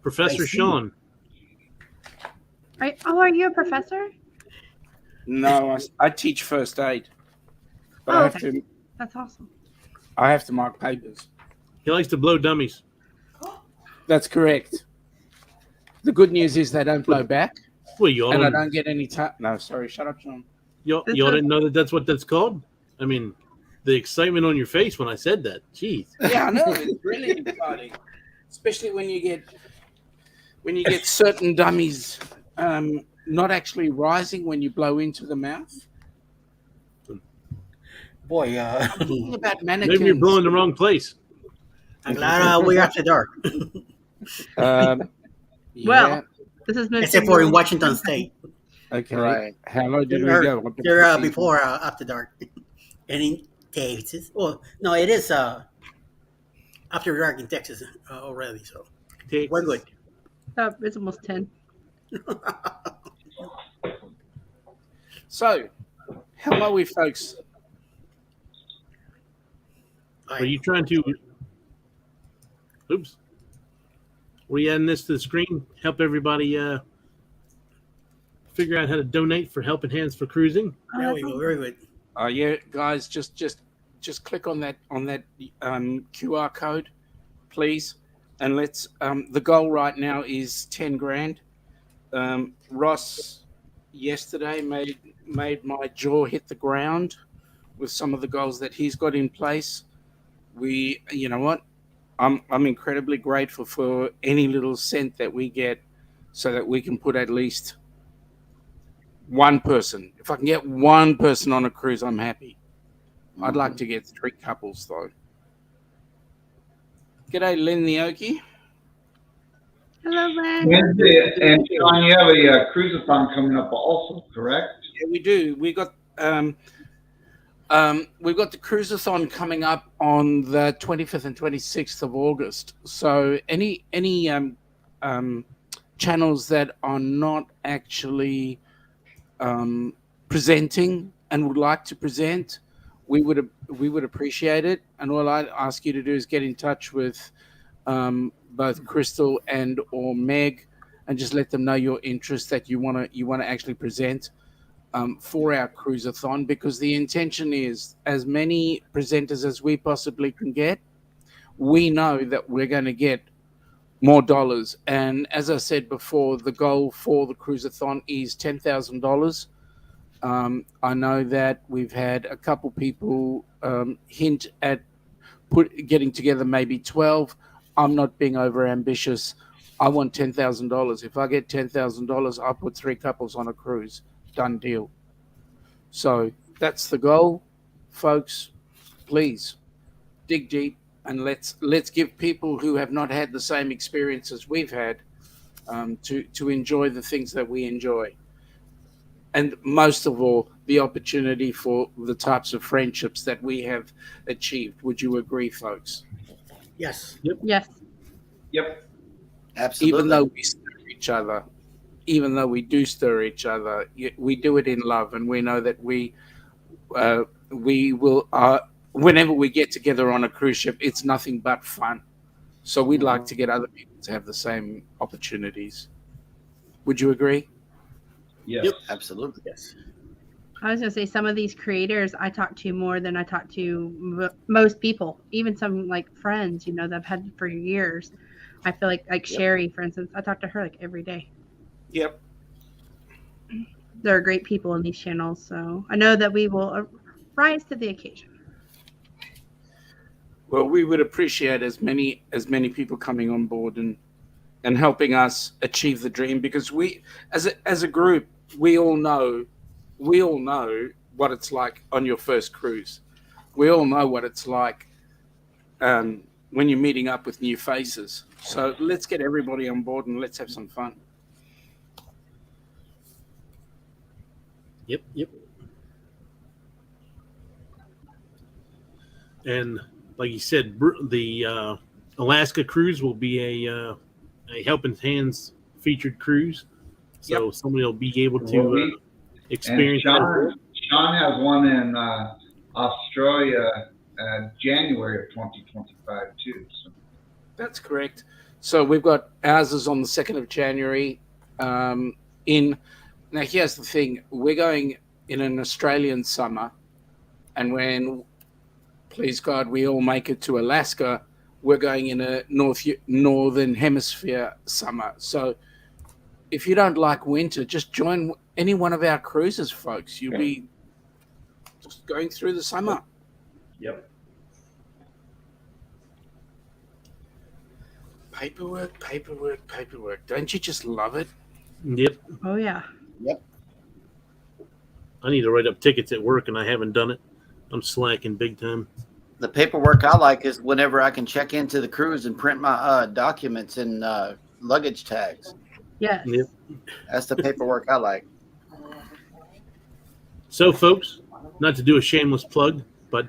Professor I see. Sean. Are you a professor? No, I teach first aid, but Oh, okay. That's awesome. I have to mark papers. He likes to blow dummies. That's correct. The good news is they don't blow back, Well, you all and I don't, don't get any time. No, sorry, shut up, John. you This all is- didn't know that that's what that's called? I mean, the excitement on your face when I said that. Jeez. Yeah, I know. It's really exciting, especially when you get certain dummies not actually rising when you blow into the mouth. Boy, Talking about Maybe you're mannequins. blowing the wrong place. I'm glad we're after dark, Um, Well, yeah. this is meant except to for in be- Washington State. Okay. Right. How low did we They're, go? What the they're fuck is- before after dark, and in Texas. Well, no, it is after dark in Texas already. So Texas. we're good. Oh, it's almost 10. So, how are we, folks? Are you trying to? Oops. Were you adding this to the screen? Help everybody figure out how to donate for Helping Hands for Cruising. There we go. Very good. Yeah, guys, just click on that QR code, please, and let's. The goal right now is 10 grand. Ross yesterday made my jaw hit the ground with some of the goals that he's got in place. You know what? I'm incredibly grateful for any little cent that we get, so that we can put at least one person. If I can get one person on a cruise, I'm happy. I'd like to get 3 couples though. G'day, Lynn the Okie. Hello, Len. Wednesday, and Sean, you have a cruisathon coming up also, correct? Yeah, we do. We've got the cruisathon coming up on the 25th and 26th of August. So any channels that are not actually presenting and would like to present, we would appreciate it. And all I'd ask you to do is get in touch with both Crystal and or Meg, and just let them know your interest, that you want to actually present for our cruisathon, because the intention is as many presenters as we possibly can get. We know that we're going to get more dollars, and as I said before, the goal for the cruisathon is $10,000. I know that we've had a couple people hint at getting together maybe 12. I'm not being over ambitious. I want $10,000. If I get $10,000, I'll put 3 couples on a cruise. Done deal. So that's the goal, folks. Please dig deep, and let's give people who have not had the same experience as we've had to enjoy the things that we enjoy, and most of all, the opportunity for the types of friendships that we have achieved. Would you agree, folks? Yes. Yes. Yep. Absolutely. Even though we stir each other, even though we do stir each other, we do it in love, and we know that we will. Whenever we get together on a cruise ship, it's nothing but fun. So we'd like to get other people to have the same opportunities. Would you agree? Yes. Yep. Absolutely. Yes. I was going to say, some of these creators I talk to more than I talk to most people, even some like friends, that I've had for years. I feel like Sherry, for instance, I talk to her like every day. Yep. There are great people in these channels, so I know that we will rise to the occasion. Well, we would appreciate as many people coming on board and helping us achieve the dream, because we, as a group, we all know what it's like on your first cruise. We all know what it's like when you're meeting up with new faces. So let's get everybody on board and let's have some fun. Yep. And like you said, the Alaska cruise will be a Helping Hands featured cruise. So somebody will be able to experience that. Sean has one in Australia January of 2025 too. So. That's correct. So we've got ours is on the 2nd of January. Now here's the thing: we're going in an Australian summer, and when, please God, we all make it to Alaska, we're going in a northern hemisphere summer. So if you don't like winter, just join any one of our cruises, folks. You'll be just going through the summer. Yep. Paperwork. Don't you just love it? Yep. Oh yeah. I need to write up tickets at work, and I haven't done it. I'm slacking big time. The paperwork I like is whenever I can check into the cruise and print my documents and luggage tags. Yes. Yep. That's the paperwork I like. So, folks, not to do a shameless plug, but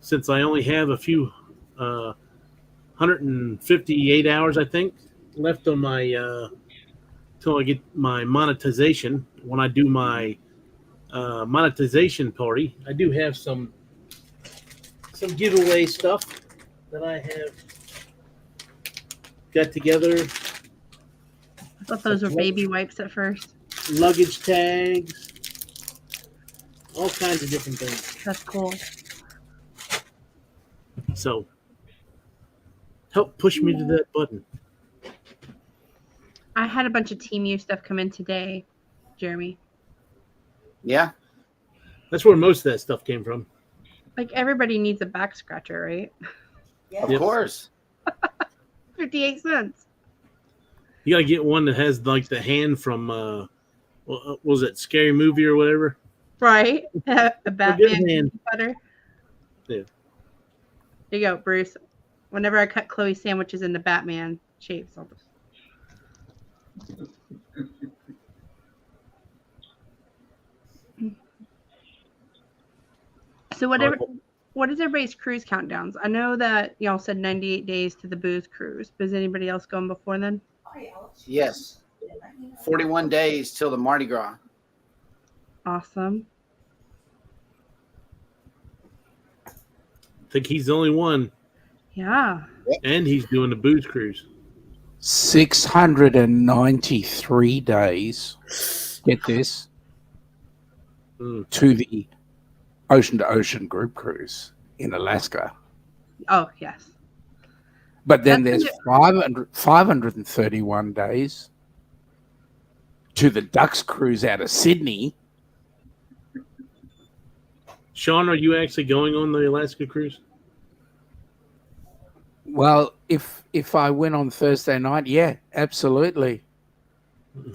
since I only have a few 158 hours, I think, left on my till I get my monetization. When I do my monetization party, I do have some giveaway stuff that I have got together. I thought those were baby wipes at first. Luggage tags, all kinds of different things. That's cool. So help push me to that button. I had a bunch of Team U stuff come in today, Jeremy. Yeah. That's where most of that stuff came from. Like everybody needs a back scratcher, right? Of Yep. course. 58 cents. You got to get one that has like the hand from what was it, Scary Movie or whatever? Right? A Batman hand. butter. Yeah. There you go, Bruce. Whenever I cut Chloe sandwiches into Batman shapes, I'll just... So what is everybody's cruise countdowns? I know that y'all said 98 days to the booze cruise, but is anybody else going before then? Yes. 41 days till the Mardi Gras. Awesome. I think he's the only one, Yeah. and he's doing the booze cruise. 693 days. Get this. Mm. To the ocean to ocean group cruise in Alaska. Oh, yes. But then That's there's 531 days to the Ducks cruise out of Sydney. Sean, are you actually going on the Alaska cruise? Well, if I win on Thursday night, yeah, absolutely.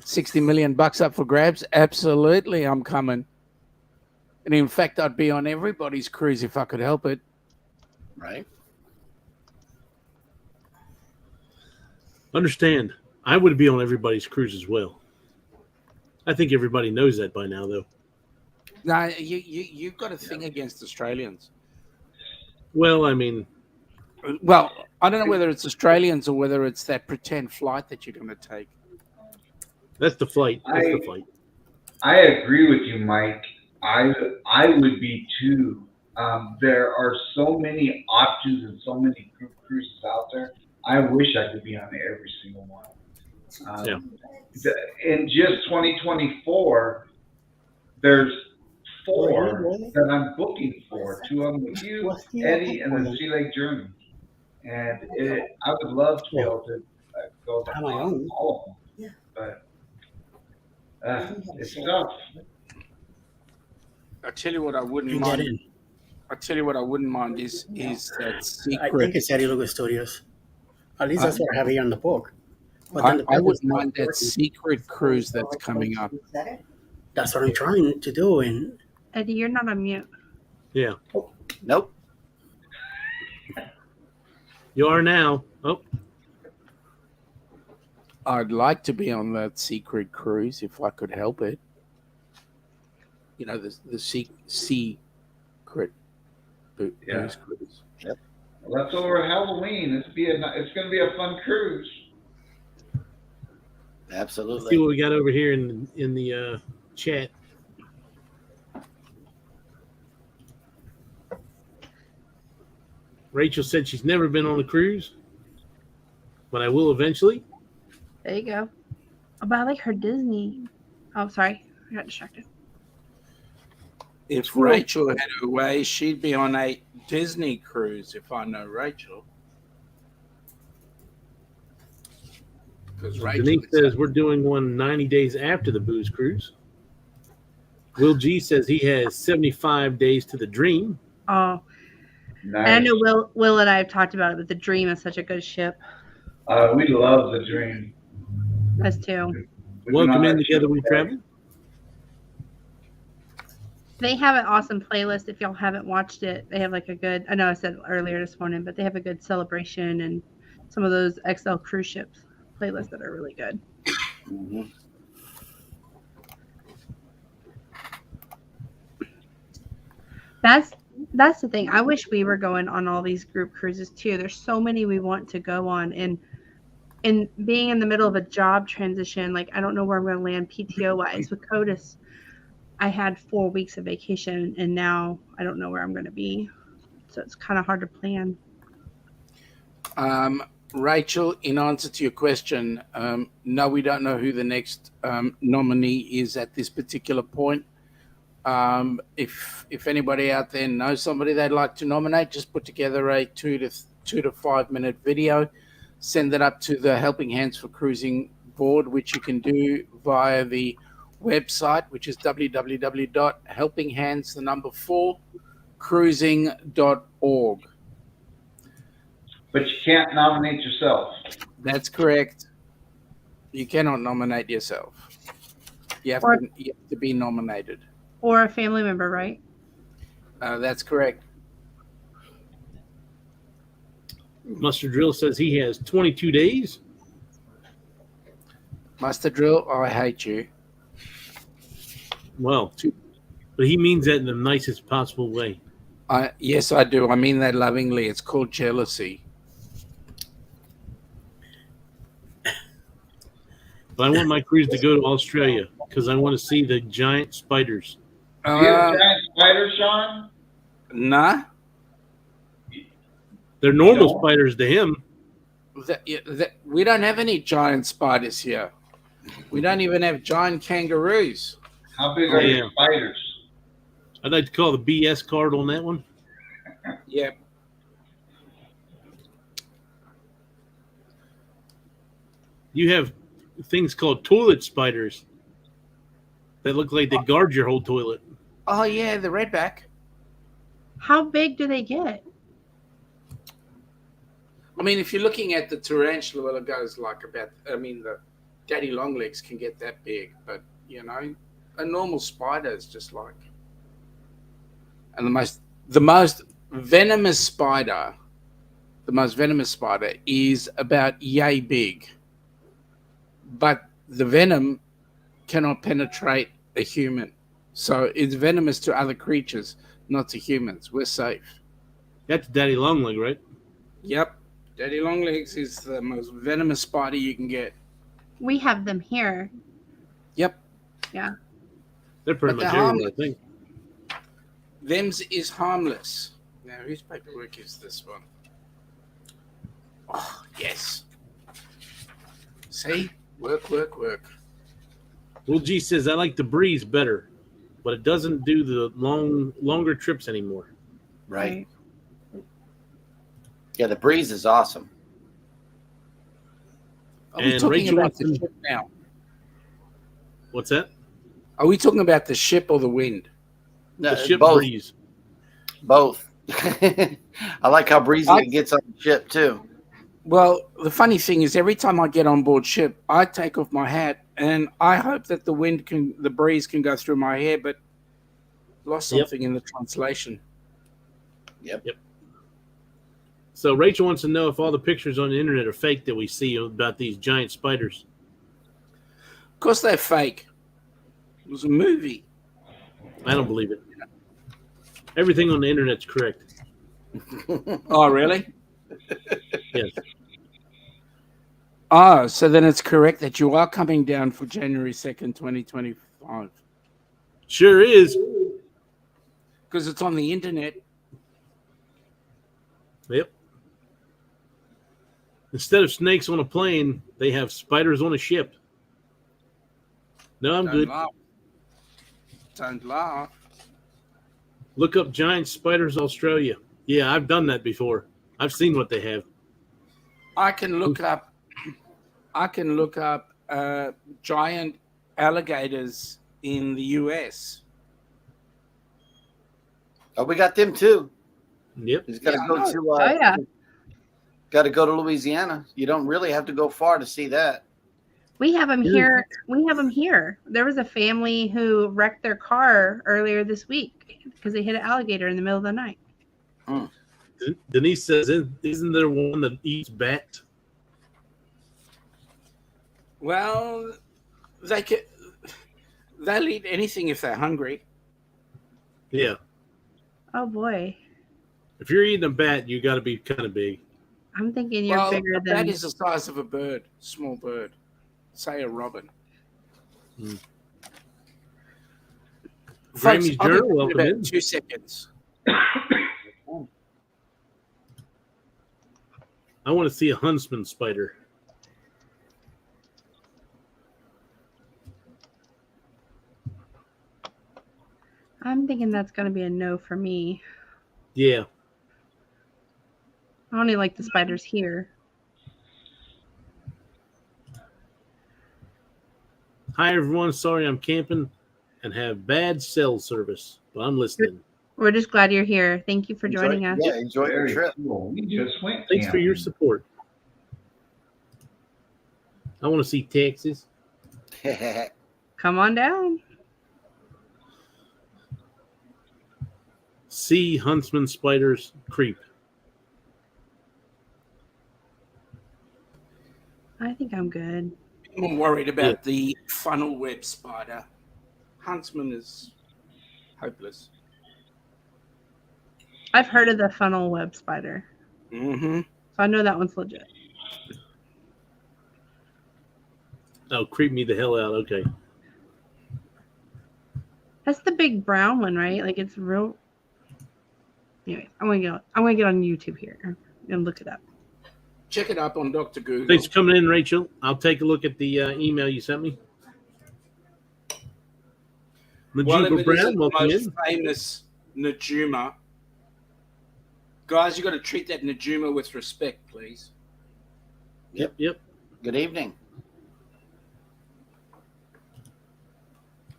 60 million bucks up for grabs, absolutely, I'm coming. And in fact, I'd be on everybody's cruise if I could help it. Right. Understand, I would be on everybody's cruise as well. I think everybody knows that by now, though. No, you've got a thing against Australians. Well, I mean, Well, I don't know whether it's Australians or whether it's that pretend flight that you're going to take. that's the flight. That's the flight. I agree with you, Mike. I would be too. There are so many options and so many group cruises out there. I wish I could be on every single one. Yeah. In just 2024, there's 4 that I'm booking for. 2 of them with you, Eddie, and the Sea Lake Journey. And I would love to be able to go to On my own. all of them. Yeah. But it's tough. I tell you what, I wouldn't You get mind. in. I tell you what, I wouldn't mind is that I secret. think it's Eddie Lucas Studios. At least that's what I have here on the book. But then the I wouldn't paper's not mind that working. secret cruise that's coming up. Is that it? That's what I'm trying to do. And Eddie, you're not on mute. Yeah, Nope. you are now. Oh, I'd like to be on that secret cruise if I could help it. You know, the secret booze Yeah. cruise. Well, that's over Halloween. It's going to be a fun cruise. let's see Absolutely. what we got over here in the chat. Rachel said she's never been on a cruise, but I will eventually. There you go. Oh, but I like her Disney. Oh, sorry. I got distracted. If Rachel had her way, she'd be on a Disney cruise. If I know Rachel, because Denise says we're doing one 90 days after the booze cruise. Will G says he has 75 days to the dream. Oh, Nice. and I know Will and I have talked about it, but the Dream is such a good ship. We love the Dream. Us too. We've been Welcome on in that together ship we together. travel. They have an awesome playlist. If y'all haven't watched it, they have like a good. I know I said earlier this morning, but they have a good celebration and some of those XL cruise ships playlists that are really good. Mhm. That's the thing. I wish we were going on all these group cruises too. There's so many we want to go on, and being in the middle of a job transition, like I don't know where I'm going to land PTO wise. With CODIS, I had 4 weeks of vacation, and now I don't know where I'm going to be, so it's kind of hard to plan. Rachel, in answer to your question, no, we don't know who the next nominee is at this particular point. If anybody out there knows somebody they'd like to nominate, just put together a 2 to 5 minute video, send that up to the Helping Hands for Cruising board, which you can do via the website, which is www.helpinghands4cruising.org. But you can't nominate yourself. That's correct. You cannot nominate yourself. You have to be nominated. Or a family member, right? That's correct. Mustard Drill says he has 22 days. Mustard Drill, I hate you. Well, but he means that in the nicest possible way. Yes, I do. I mean that lovingly. It's called jealousy. But I want my cruise to go to Australia because I want to see the giant spiders. Do you have giant spiders, Sean? Nah. They're normal No. spiders to him. We don't have any giant spiders here. We don't even have giant kangaroos. How big are Yeah. your spiders? I'd like to call the BS card on that one. Yep. You have things called toilet spiders that look like they guard your whole toilet. Oh, yeah, the redback. How big do they get? I mean, if you're looking at the tarantula, well, it goes like about, the daddy longlegs can get that big, but, a normal spider is just like, and the most venomous spider is about yay big, but the venom cannot penetrate a human. So it's venomous to other creatures, not to humans. We're safe. That's daddy longleg, right? Yep. Daddy longlegs is the most venomous spider you can get. We have them here. Yep. Yeah. They're pretty But much they're everywhere, I think. Them's is harmless. Now, whose paperwork is this one? Oh, yes. See? Work. Well, G says I like the breeze better, but it doesn't do the longer trips anymore. Right. Yeah, the breeze is awesome. Are we And talking Rachel about the wants to- ship now? What's that? Are we talking about the ship or the wind? No, The ship both. breeze. Both. I like how breezy it gets on the ship too. Well, the funny thing is, every time I get on board ship, I take off my hat, and I hope that the breeze can go through my hair, but lost Yep. something in the translation. Yep. So Rachel wants to know if all the pictures on the internet are fake that we see about these giant spiders. Of course, they're fake. It was a movie. I don't believe it. Everything on the internet's correct. Oh, really? Yes. Oh, so then it's correct that you are coming down for January 2nd, 2025. Sure is. Because it's on the internet. Yep. Instead of snakes on a plane, they have spiders on a ship. No, I'm Don't good. laugh. Don't laugh. Look up Giant Spiders Australia. Yeah, I've done that before. I've seen what they have. I can look up giant alligators in the US. Oh, we got them too. Yep. You just got to Yeah, I go know. to. Oh yeah. Got to go to Louisiana. You don't really have to go far to see that. We have them Yeah. here. We have them here. There was a family who wrecked their car earlier this week because they hit an alligator in the middle of the night. Denise says, "Isn't there one that eats bat?" Well, they'll eat anything if they're hungry. Yeah. Oh boy, If you're eating a bat, you got to be kind of big. I'm thinking you're Well, bigger that than. is the size of a bird, small bird. Say a robin. Hmm. Folks, Grammy's I'll be Journal, back in welcome about in. 2 seconds. I want to see a huntsman spider. I'm thinking that's going to be a no for me. Yeah. I only like the spiders here. Hi, everyone. Sorry I'm camping and have bad cell service, but I'm listening. We're just glad you're here. Thank you for joining us. Yeah, enjoy your Very trip. cool. We just went. Thanks for your camping. support. I want to see Texas. Come on down. See huntsman spiders creep. I think I'm good. I'm more worried about the funnel web spider. Huntsman is hopeless. I've heard of the funnel web spider, Mm-hmm. so I know that one's legit. Oh, creep me the hell out. Okay. That's the big brown one, right? Like it's real. Anyway, I'm gonna get on YouTube here and look it up. Check it up on Dr. Google. Thanks for coming in, Rachel. I'll take a look at the email you sent me. Well, if Majuba it Brown, isn't the welcome most in. famous Najuma, guys, you got to treat that Najuma with respect, please. Yep. Good evening.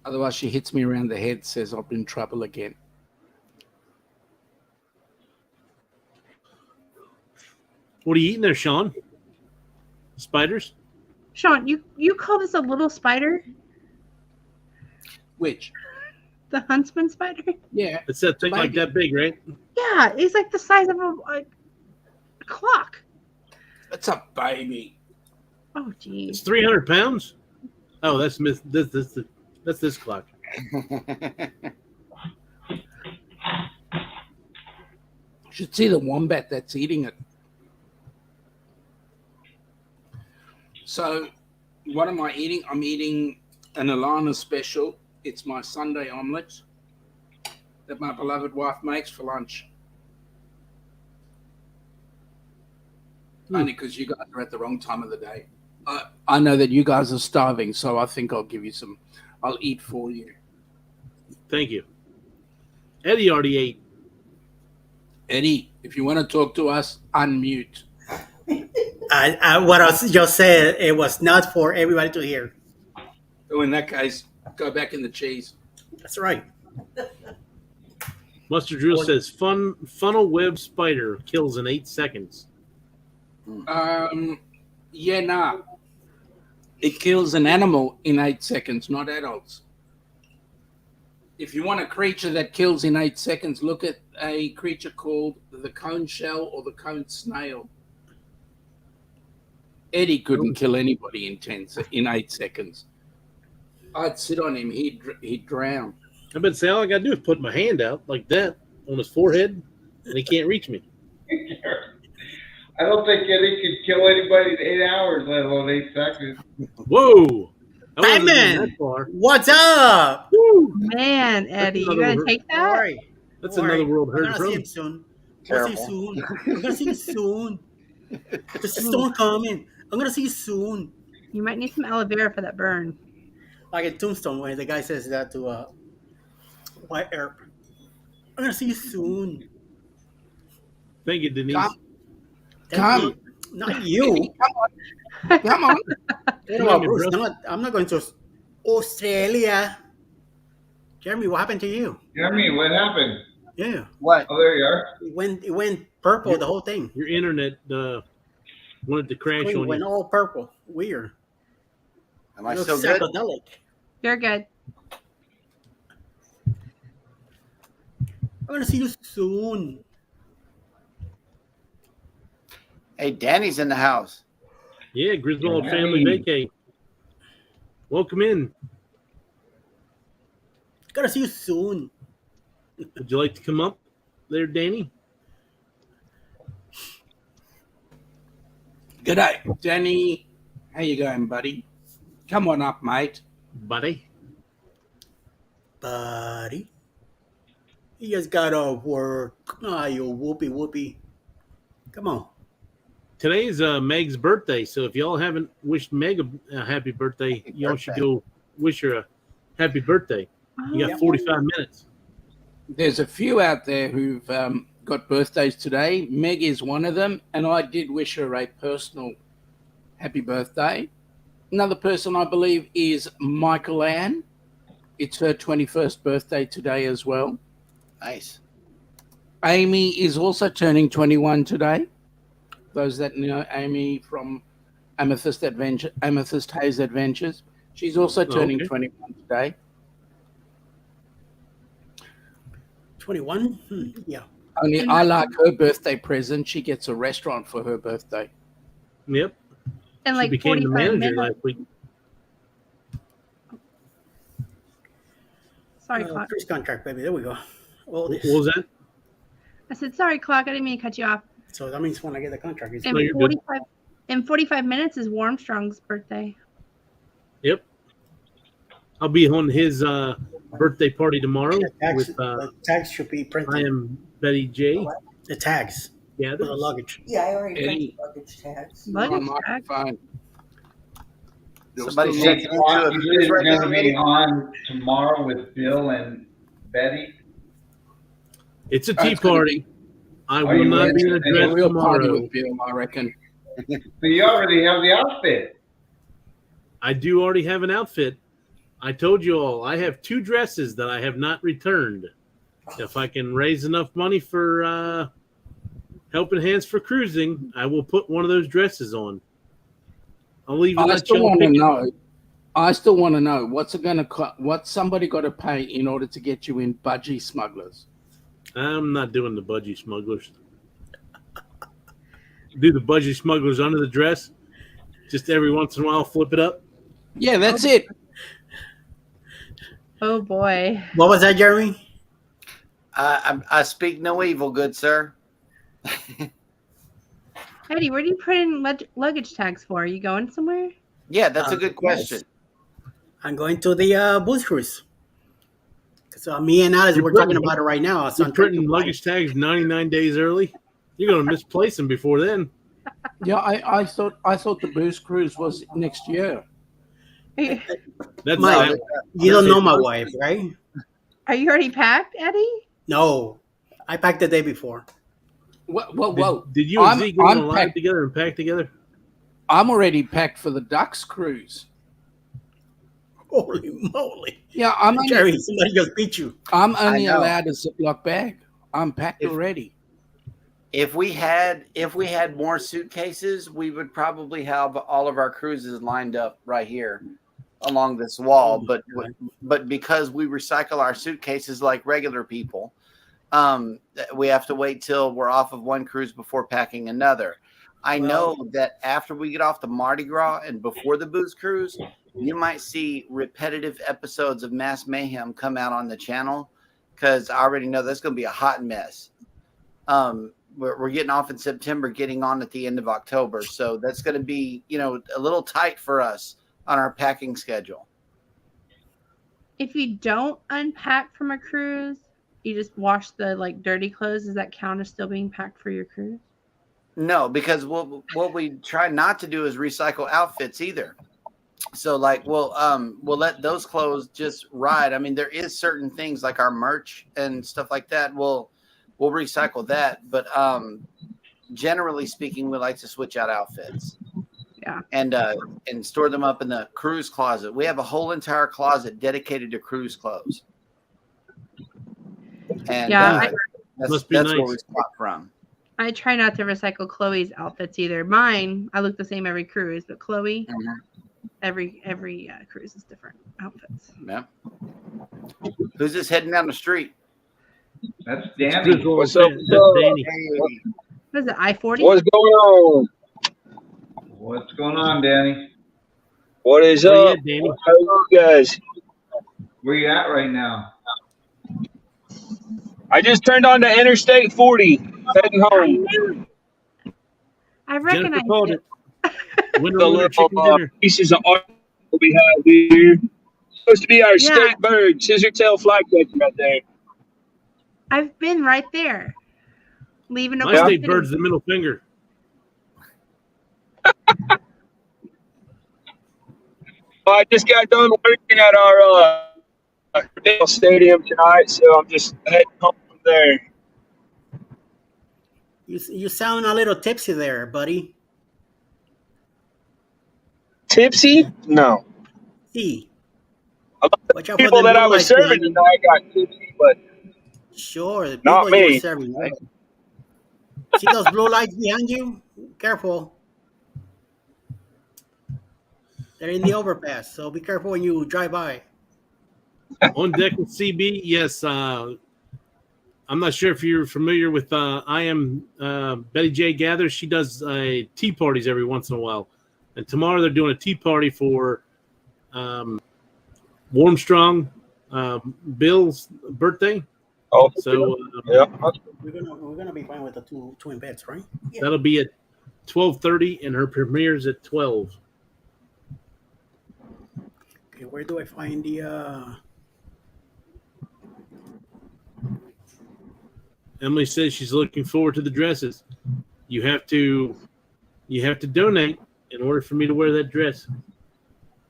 Otherwise, she hits me around the head, says I'm in trouble again. What are you eating there, Sean? Spiders? Sean, you call this a little spider? Which? The huntsman spider? Yeah. It's that thing like Baby. that big, right? Yeah, it's like the size of a clock. It's a baby. Oh, It's geez. 300 pounds? Oh, that's this clock. You should see the wombat that's eating it. So, what am I eating? I'm eating an Alana special. It's my Sunday omelette that my beloved wife makes for lunch. Only because you guys are at the wrong time of the day. I know that you guys are starving, so I think I'll give you some. I'll eat for you. Thank you. Eddie already ate. Eddie, if you want to talk to us, unmute. What I just said, it was not for everybody to hear. So in that case, go back in the cheese. That's right. Mustard Drill says funnel web spider kills in 8 seconds. Yeah, nah. It kills an animal in 8 seconds, not adults. If you want a creature that kills in 8 seconds, look at a creature called the cone shell or the cone snail. Eddie couldn't kill anybody in 8 seconds. I'd sit on him, he'd drown. I bet say all I gotta do is put my hand out like that on his forehead, and he can't reach me. I don't think Eddie could kill anybody in 8 hours, let alone 8 seconds. Whoa! I wasn't Batman! going that far. What's up? Woo! Man, Eddie, you another gonna word. take All that? right. That's All another right. world I'm heard gonna see from. him soon. We'll see you soon. I'm gonna see you soon. There's a storm coming. I'm gonna see you soon. You might need some aloe vera for that burn. Like a tombstone when the guy says that to White Earp. I'm gonna see you soon. Thank you, Denise. Come. Thank Come. you. Not you. Eddie, come on. Come on. What about me, Bruce? bro. I'm not going to Australia. Jeremy, what happened to you? Jeremy, what happened? Yeah, What? Oh, there you are. it went purple, the whole thing. Your internet wanted to crash It on went you. all purple. Weird. Am I It still looks good? psychedelic. You're good. I'm gonna see you soon. Hey, Danny's in the house. Yeah, Griswold family Danny. vacay. Welcome in. Gotta see you soon. Would you like to come up there, Danny? G'day, Danny. How you going, buddy? Come on up, mate. Buddy. Buddy. He just got off work. Ah, you whoopee. Come on. Today's Meg's birthday, so if y'all haven't wished Meg a happy birthday, y'all should go wish her a happy birthday. You got 45 minutes. There's a few out there who've got birthdays today. Meg is one of them, and I did wish her a personal happy birthday. Another person I believe is Michael Ann. It's her 21st birthday today as well. Nice. Amy is also turning 21 today. Those that know Amy from Amethyst Haze Adventures. She's also turning 21 today. 21? Yeah. Only I like her birthday present. She gets a restaurant for her birthday. Yep. And She like became the 45 manager minutes. last week. Sorry, Clock. First contract, baby. There we go. All What this. was that? I said, sorry, Clock. I didn't mean to cut you off. So that means when I get the contract, it's In No, you're good. 45 minutes is Warmstrong's birthday. Yep. I'll be on his birthday party tomorrow the tags, with the tags should be printed. I am Betty J. The tags Yeah, for the luggage. Yeah, I already Eddie. printed luggage tags. Luggage On tag. microphone. Somebody Hey, checking into a you booth said right you're now, going to be Eddie? on tomorrow with Bill and Betty. it's a Oh, tea it's gonna party. I Are will you not be in a ready? dress A real party tomorrow. with Bill, I reckon. So you already have the outfit. I do already have an outfit. I told you all I have 2 dresses that I have not returned. If I can raise enough money for Helping Hands for Cruising, I will put one of those dresses on. I'll leave it. I let still y'all want to pick it. know. I still want to know what's it going to cost. What's somebody got to pay in order to get you in Budgie Smugglers? I'm not doing the budgie smugglers. Do the budgie smugglers under the dress. Just every once in a while, flip it up. Yeah, that's it. Oh, boy. What was that, Jeremy? I speak no evil, good sir. Eddie, where do you put in luggage tags for? Are you going somewhere? Yeah, that's a good question. Yes. I'm going to the booth cruise. So me and Alice, You're we're talking printing- about it right now. So You're printing luggage tags 99 days early. You're going to misplace them before then. Yeah, I thought the Booze Cruise was next year. That's Mike, that. You don't know my wife, right? Are you already packed, Eddie? No, I packed the day before. Whoa. Did you and I'm- Zeke go on I'm a live packed- together and pack together? I'm already packed for the Ducks Cruise. Holy moly! Yeah, I'm Jerry, somebody just beat you. only know. allowed a Ziploc bag. I'm packed already. If we had more suitcases, we would probably have all of our cruises lined up right here along this wall. But because we recycle our suitcases like regular people, we have to wait till we're off of one cruise before packing another. I know that after we get off the Mardi Gras and before the Booze Cruise, you might see repetitive episodes of Mass Mayhem come out on the channel because I already know that's going to be a hot mess. We're getting off in September, getting on at the end of October. So that's going to be, a little tight for us on our packing schedule. If you don't unpack from a cruise, you just wash the dirty clothes. Does that count as still being packed for your cruise? No, because what we try not to do is recycle outfits either. So we'll let those clothes just ride. I mean, there is certain things like our merch and stuff like that. We'll recycle that, but generally speaking, we like to switch out outfits. Yeah. And store them up in the cruise closet. We have a whole entire closet dedicated to cruise clothes. And Yeah, that's Must be where nice. we start from. I try not to recycle Chloe's outfits either. Mine, I look the same every cruise, but Chloe, Every cruise is different outfits. Yeah. Who's this heading down the street? That's It's Danny. Griswold. What's up? That's Danny. What is it? I-40. What's going on? What's going on, Danny? What is Where you up? at, Danny? How are you guys? Where you at right now? I just turned on to Interstate 40, heading I home. knew it. I Jennifer recognize called it. it. Winter The Wonder little Chicken Dinner. pieces of art we have here. Supposed to be our Yeah. state bird, scissortail flycatcher right there. I've been right there. Leaving My Oklahoma state City. bird's the middle finger. I just got done working at our Dale Stadium tonight, so I'm just heading home from there. You sound a little tipsy there, buddy. Tipsy? No. See, A lot watch out of for people the that I blue was lights serving behind you. tonight got tipsy, but Sure, the Not people you were me. serving. Right? See those blue lights behind you? Careful. They're in the overpass, so be careful when you drive by. On deck with CB, yes. I'm not sure if you're familiar with I am Betty J Gathers. She does tea parties every once in a while. And tomorrow they're doing a tea party for Warmstrong, Bill's birthday. oh, So yeah. We're gonna be fine with the two twin beds, right? that'll be at 12:30, and her premiere's at 12. Okay, where do I find the? Emily says she's looking forward to the dresses. You have to donate in order for me to wear that dress.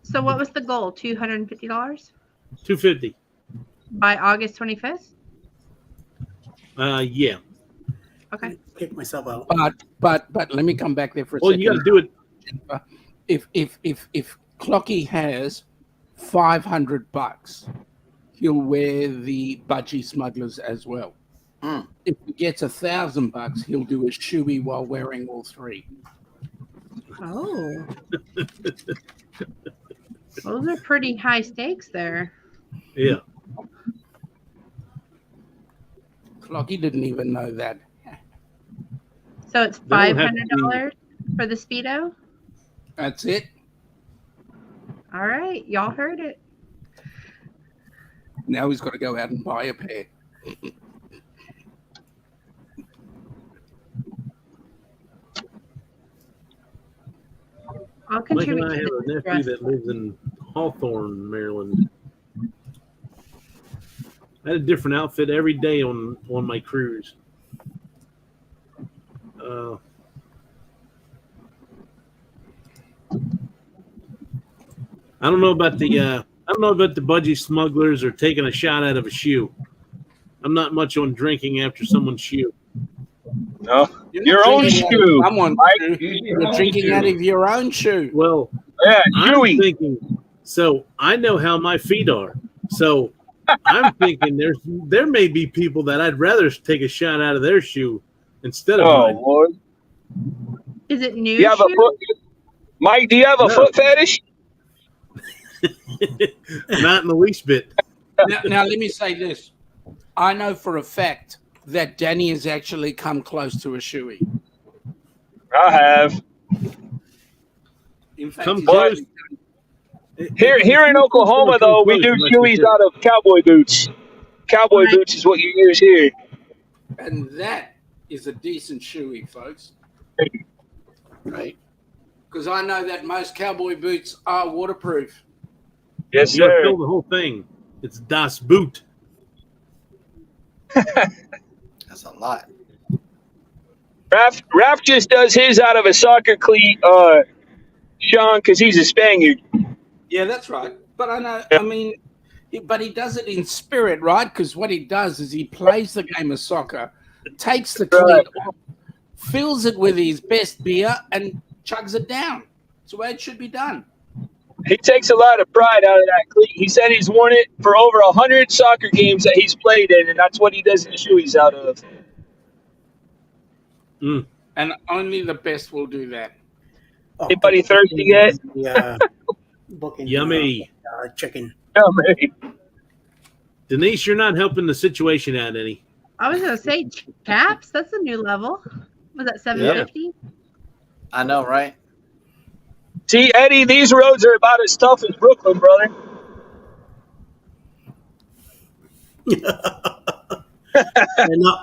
So what was the goal? $250 $250. by August 25th? Yeah. Okay. Kick myself out. But let me come back there for a Well, second. you got to do it. If Clocky has $500, he'll wear the Budgie Smugglers as well. Mm. If he gets $1,000, he'll do a shoey while wearing all three. Oh. Those are pretty high stakes there. Yeah. Clocky didn't even know that. So it's They don't have to $500 for the Speedo? That's it. All right. Y'all heard it. Now he's got to go out and buy a pair. I'll Mike contribute and I to have the a nephew dress. that lives in Hawthorne, Maryland. I had a different outfit every day on my cruise. I don't know about the budgie smugglers or taking a shot out of a shoe. I'm not much on drinking after someone's shoe. No. You're Your not own drinking out of shoe, someone's Mike. shoe. Use your You're own drinking shoe. out of your own shoe. Well, Yeah, I'm Chewy. thinking. So I know how my feet are. So I'm thinking there may be people that I'd rather take a shot out of their shoe instead of Oh, mine. Lord. Is it new? Do you have a shoe? foot? Mike, do you have a No. foot fetish? Not in the least bit. Now, let me say this. I know for a fact that Danny has actually come close to a shoey. I have. In fact, Come he's close. Here in Oklahoma, though, we do shoeys out of cowboy boots. Cowboy Right. boots is what you use here. And that is a decent shoey, folks. Right? Because I know that most cowboy boots are waterproof. Yes, You got to sir. fill the whole thing. It's Das Boot. That's a lot. Raph just does his out of a soccer cleat, Sean, because he's a Spaniard. Yeah, that's right. But I know, Yeah. I mean, but he does it in spirit, right? Because what he does is he plays the game of soccer, takes the cleat off, fills it with his best beer, and chugs it down. It's the way it should be done. He takes a lot of pride out of that cleat. He said he's worn it for over 100 soccer games that he's played in, and that's what he does his shoeys out of. And only the best will do that. Oh, Anybody thirsty yet? booking Yummy. chicken. Yeah, man. Denise, you're not helping the situation out any. I was gonna say chaps. That's a new level. Was that 750? I know, right? See, Eddie, these roads are about as tough as Brooklyn, brother.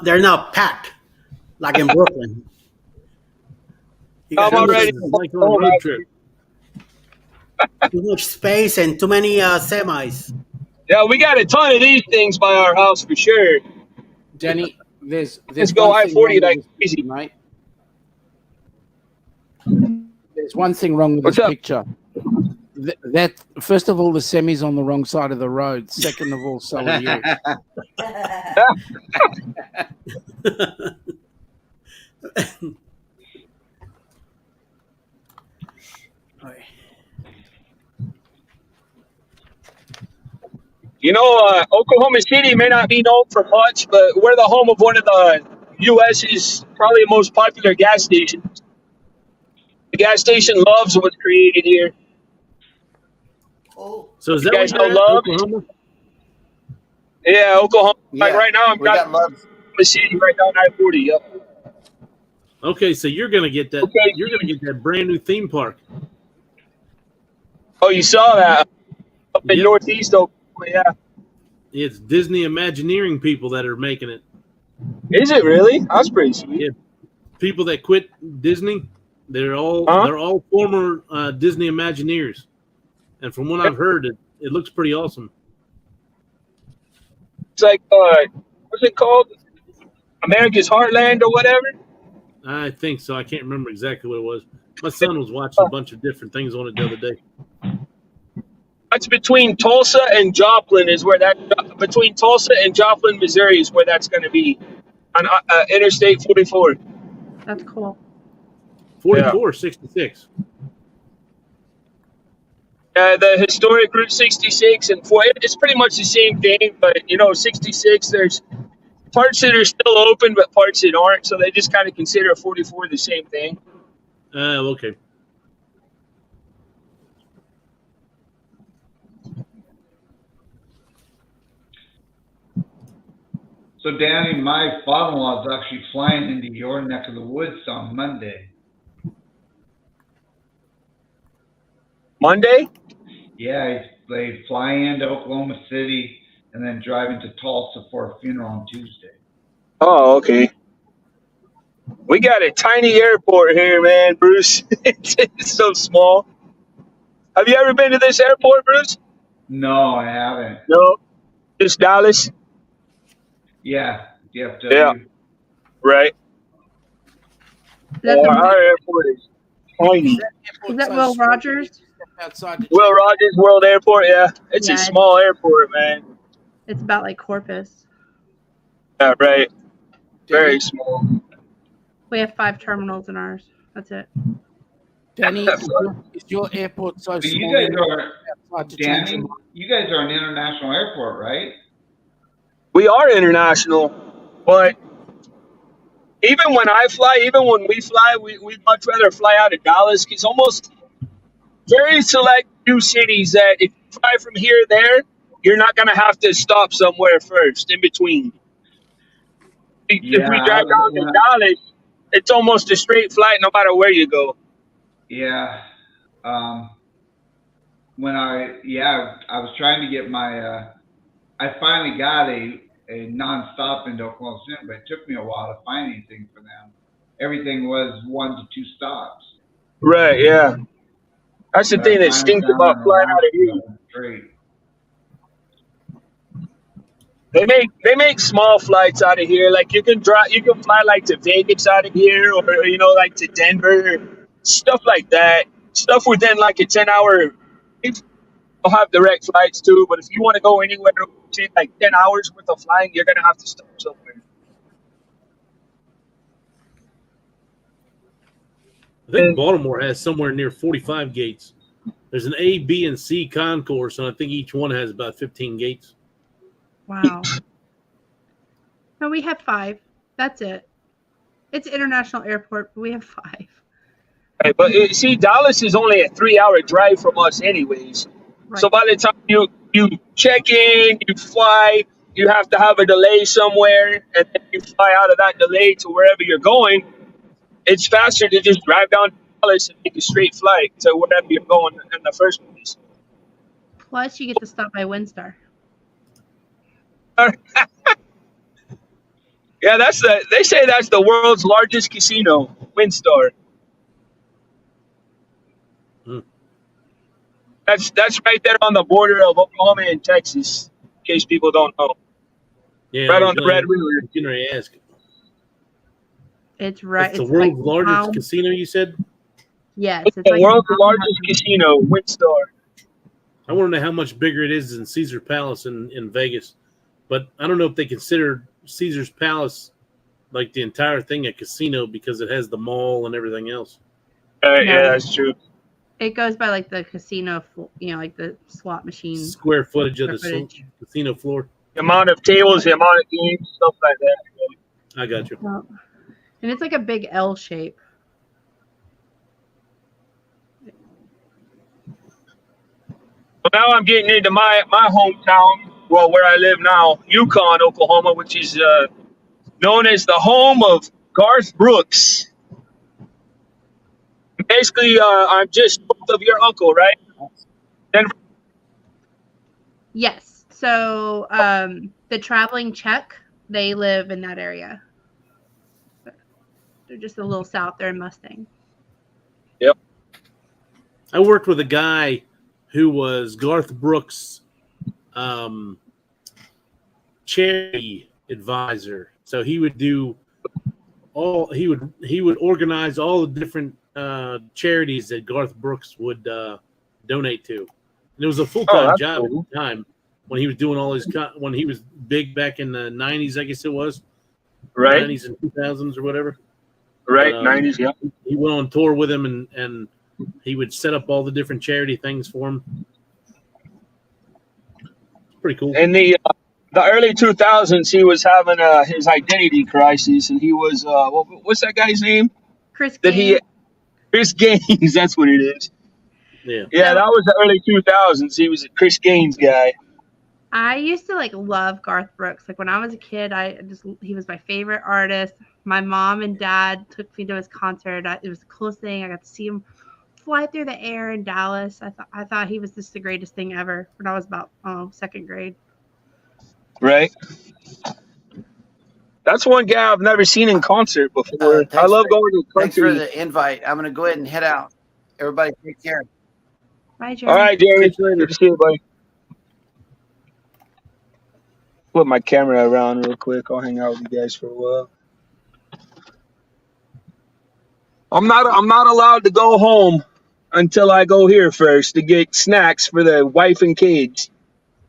They're not packed like in Brooklyn. You I'm got already. Like on a road trip. too much space and too many semis. Yeah, we got a ton of these things by our house for sure. Danny, there's Let's go one thing I-40 wrong with like this crazy. picture, mate. There's one thing wrong with What's this up? picture. That first of all, the semi's on the wrong side of the road. Second of all, so are you. You know, Oklahoma City may not be known for much, but we're the home of one of the U.S.'s probably most popular gas stations. The gas station Love's was created here. Oh, So is You that guys where you're know at, Love's? Oklahoma? Yeah, Oklahoma. Like Yeah, right now, I'm we got driving love. Oklahoma City right down I-40. Yep. Okay, so you're gonna get that. Okay. You're gonna get that brand new theme park. Oh, you saw that up in Yep. Northeast Oklahoma? Yeah. It's Disney Imagineering people that are making it. Is it really? That's pretty sweet. Yeah. People that quit Disney, they're all Huh? former Disney Imagineers, and from what I've heard, it looks pretty awesome. It's like what's it called? America's Heartland or whatever. I think so. I can't remember exactly what it was. My son was watching a bunch of different things on it the other day. That's between Tulsa and Joplin is where that between Tulsa and Joplin, Missouri is where that's going to be on Interstate 44. That's cool. 44, 66. The historic Route 66 and 4, it's pretty much the same thing, but 66, there's parts that are still open, but parts that aren't, so they just kind of consider 44 the same thing. Okay. So, Danny, my father-in-law is actually flying into your neck of the woods on Monday. Monday? Yeah, they fly into Oklahoma City and then drive into Tulsa for a funeral on Tuesday. Oh, okay. We got a tiny airport here, man, Bruce. It's so small. Have you ever been to this airport, Bruce? No, I haven't. No. Just Dallas? Yeah, DFW. Yeah. Right. Is that, Our airport is tiny. is that Will Rogers? Outside the Will Rogers World Airport, yeah. It's Yeah, a small airport, man. It's about like Corpus. Yeah, right. Very small. We have 5 terminals in ours. That's it. Danny, is your airport so But you small? guys are, outside to change Danny, them? you guys are an international airport, right? We are international, but even when I fly, even when we fly, we'd much rather fly out of Dallas because almost very select new cities that if you fly from here there, you're not going to have to stop somewhere first in between. If we Yeah, drive down to Dallas, it's almost a straight flight no matter where you go. Yeah. When I was trying to get my, I finally got a nonstop into Oklahoma City, but it took me a while to find anything for them. Everything was 1 to 2 stops. Right, yeah. That's the But thing I that finally stinks found about an flying out of here. Alaska straight. They make small flights out of here. Like you can fly like to Vegas out of here, or like to Denver, stuff like that. Stuff within like a 10-hour. They'll have direct flights too, but if you want to go anywhere within like 10 hours worth of flying, you're gonna have to stop somewhere. I think Baltimore has somewhere near 45 gates. There's an A, B, and C concourse, and I think each one has about 15 gates. Wow. No, we have 5. That's it. It's an international airport, but we have 5. Right, but see, Dallas is only a 3 hour drive from us, anyways. Right. So by the time you check in, you fly, you have to have a delay somewhere, and then you fly out of that delay to wherever you're going. It's faster to just drive down to Dallas and make a straight flight to wherever you're going in the first place. Plus, you get to stop by WinStar. Yeah, they say that's the world's largest casino, WinStar. Hmm. That's right there on the border of Oklahoma and Texas, in case people don't know. Yeah, Right I was on the gonna- Red River. gonna ask. It's right. It's the it's world's like largest pound- casino, you said? Yes, It's it's the like world's pound- largest casino, WinStar. I want to know how much bigger it is than Caesar Palace in Vegas. But I don't know if they consider Caesar's Palace like the entire thing a casino because it has the mall and everything else. Yeah, that's true. It goes by like the casino, like the slot machine. Square footage of the Square footage. casino floor. The amount of tables, the amount of games, stuff like that. I got you. Well, and it's like a big L shape. Well, now I'm getting into my hometown, well, where I live now, Yukon, Oklahoma, which is known as the home of Garth Brooks. Basically, I'm just north of your uncle, right? Denver. Yes. So the traveling Czech, they live in that area. They're just a little south. They're in Mustang. I worked with a guy who was Garth Brooks' charity advisor. So he would do he would organize all the different charities that Garth Brooks would donate to. And it was a full-time that's job cool. at the time when he was doing all his when he was big back in the 90s, I guess it was. Right, 90s and 2000s or whatever. right, Um, 90s, yeah. He went on tour with him and he would set up all the different charity things for him. Pretty cool. In the early 2000s, he was having his identity crisis, and he was what's that guy's name? Chris That he Gaines, Chris Gaines. That's what it is. Yeah. Yeah, that was the early 2000s. He was a Chris Gaines guy. I used to love Garth Brooks. Like when I was a kid, he was my favorite artist. My mom and dad took me to his concert. It was the coolest thing. I got to see him fly through the air in Dallas. I thought he was just the greatest thing ever when I was about second grade. Right. That's one guy I've never seen in concert before. I love going to Thanks for country. the invite. I'm going to go ahead and head out. Everybody take care. Bye, Jeremy. All right, Jerry. Catch you later. Good to see you, buddy. Put my camera around real quick. I'll hang out with you guys for a while. I'm not allowed to go home until I go here first to get snacks for the wife and kids.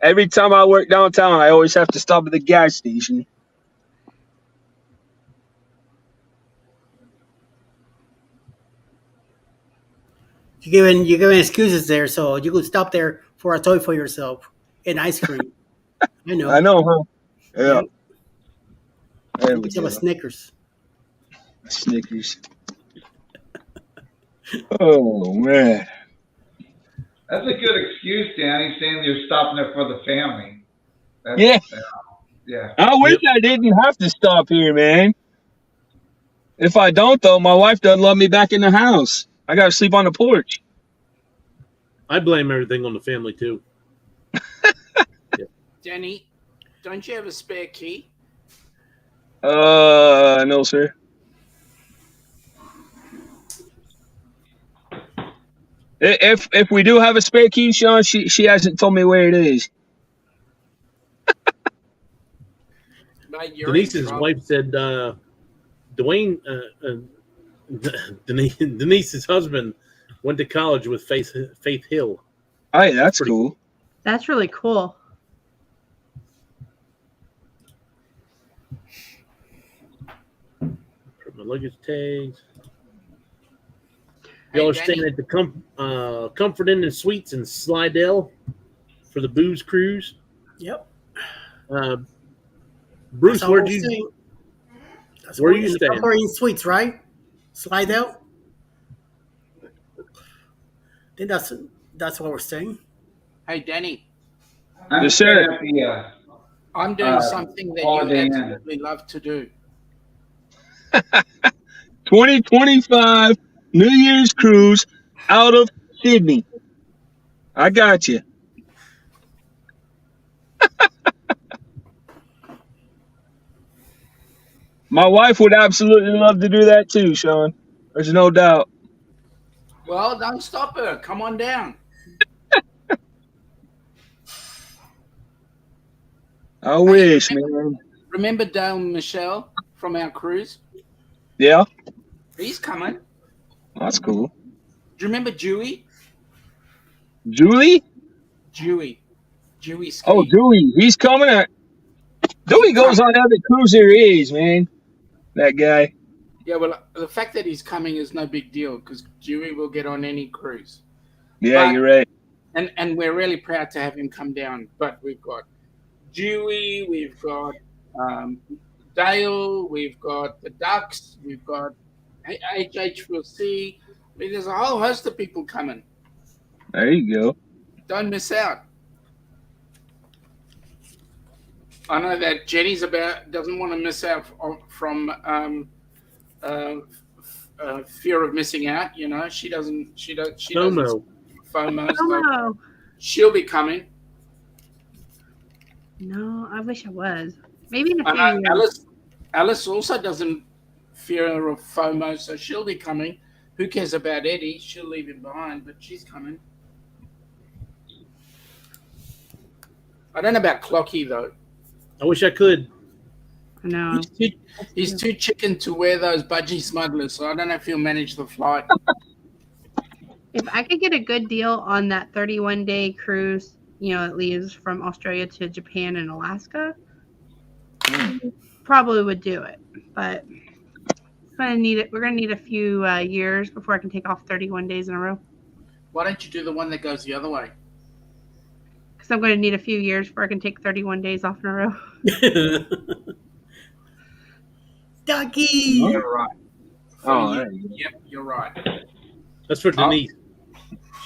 Every time I work downtown, I always have to stop at the gas station. You're giving excuses there, so you could stop there for a toy for yourself and ice cream. I know. I know, huh? Yeah. There You we could have go. a Snickers. Snickers. Oh man. That's a good excuse, Danny, saying you're stopping there for the family. That's, Yeah. Yeah. I wish I didn't have to stop here, man. If I don't, though, my wife doesn't love me back in the house. I gotta sleep on the porch. I blame everything on the family too. Danny, don't you have a spare key? No, sir. If we do have a spare key, Sean, she hasn't told me where it is. Mate, you're in Denise's trouble. wife said Dwayne Denise's husband went to college with Faith Hill. Hey, that's Pretty cool. That's really cool. Put my luggage tags. Hey, Y'all are Danny. staying at the Comfort Inn and Suites in Slidell for the booze cruise. Yep. Bruce, That's all where'd we're you? saying. That's where where you in staying? Comfort Inn Suites, right? Slidell. think that's what we're saying. Hey, Danny, I'm Yes, staying sir. at the I'm doing something that you Holiday Inn. absolutely love to do. 2025 New Year's cruise out of Sydney. I got you. My wife would absolutely love to do that too, Sean. There's no doubt. Well, don't stop her. Come on down. I wish, man. Remember Dale Michelle from our cruise? Yeah, He's coming. that's cool. Do you remember Dewey? Julie? Dewey Ski. Oh, Dewey. He's coming. Dewey goes on every cruise there is, man. That guy. Yeah, well, the fact that he's coming is no big deal because Dewey will get on any cruise. Yeah, But- you're right. And we're really proud to have him come down. But we've got Dewey, we've got Dale, we've got the Ducks, we've got HH4C. I mean, there's a whole host of people coming. There you go. Don't miss out. I know that Jenny's doesn't want to miss out from fear of missing out. You know, she doesn't. FOMO. FOMO. So Oh, she'll be coming. no, I wish I was. Maybe in a I few know years. Alice also doesn't fear of FOMO, so she'll be coming. Who cares about Eddie? She'll leave him behind, but she's coming. I don't know about Clocky though. I wish I could. I know. He's too chicken to wear those budgie smugglers, so I don't know if he'll manage the flight. If I could get a good deal on that 31-day cruise, you know, it leaves from Australia to Japan and Alaska, probably would do it. But we're gonna need a few years before I can take off 31 days in a row. Why don't you do the one that goes the other way? Because I'm going to need a few years before I can take 31 days off in a row. Ducky. You're right. Oh, there you go. Yep, you're right. That's for Denise.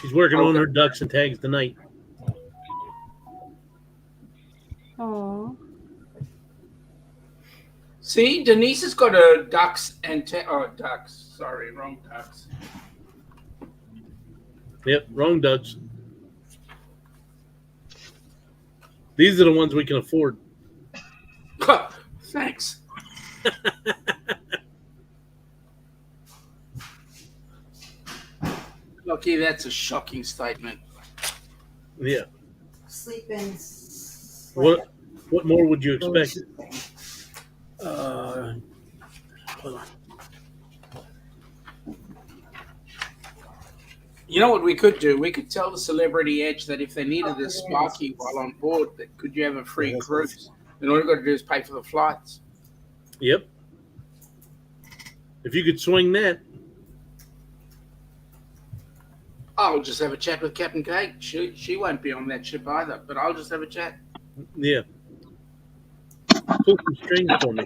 She's working on her ducks and tags tonight. Oh, See, Denise has got a ducks and ducks. Sorry, wrong ducks. Yep, wrong ducks. These are the ones we can afford. Thanks. Lucky, that's a shocking statement. Yeah. Sleep in. What more would you expect? Hold on. You know what we could do? We could tell the Celebrity Edge that if they needed a Sparky while on board, that could you have a free cruise? And all you've got to do is pay for the flights. Yep. If you could swing that, I'll just have a chat with Captain Kate. She won't be on that ship either, but I'll just have a chat. yeah. Pull some strings for me.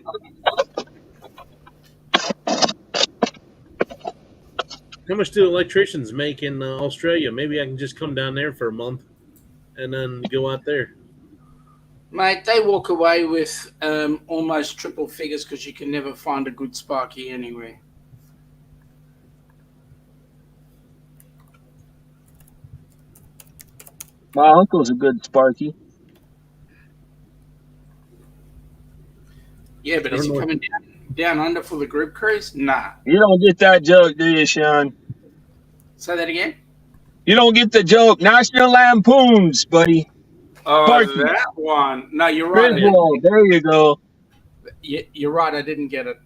How much do electricians make in Australia? Maybe I can just come down there for a month and then go out there. Mate, they walk away with almost triple figures because you can never find a good Sparky anywhere. My uncle's a good Sparky. Yeah, but is he coming down under for the group cruise? Nah. You don't get that joke, do you, Sean? Say that again? You don't get the joke. National Lampoons, buddy. Oh, Sparky. that one. No, you're right. Griswold, there you go. You're right. I didn't get it.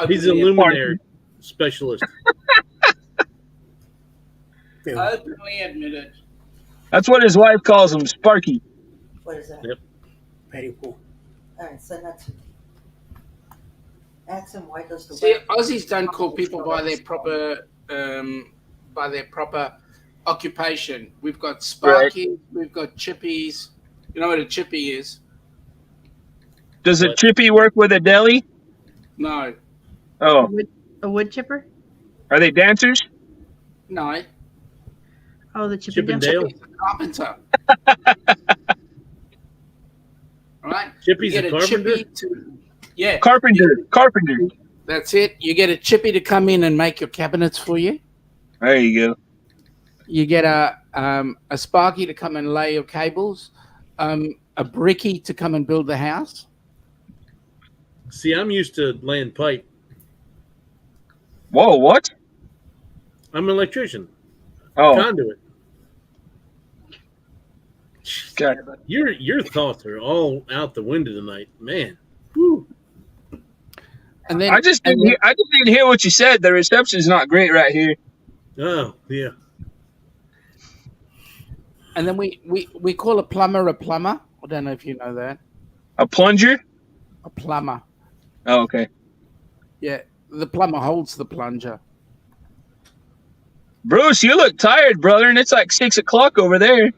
He's a luminary specialist. Openly admitted. That's what his wife calls him, Sparky. What is that? Yep. Very cool. All right, send that to me. Ask him why does the See, web- Aussies don't call people by their proper occupation. We've got Sparkies, we've got Chippies. You know what a Chippy is? Does a chippy work with a deli? No, Oh, a wood chipper? are they dancers? no. Oh, the Chip and Chippendale. Dale. Carpenter. All right. Chippy's You a get carpenter. chippy to, yeah, Carpenter. that's it. You get a chippy to come in and make your cabinets for you. There you go. You get a Sparky to come and lay your cables, a Bricky to come and build the house. See, I'm used to laying pipe. Whoa, what? I'm an electrician. Oh, Conduit. God. Your thoughts are all out the window tonight, man. Whew. And then I just didn't hear what you said. The reception's not great right here. Oh yeah. And then we call a plumber a plumber. I don't know if you know that. A plunger? A plumber. Oh, okay. Yeah, the plumber holds the plunger. Bruce, you look tired, brother, and it's like 6 o'clock over there.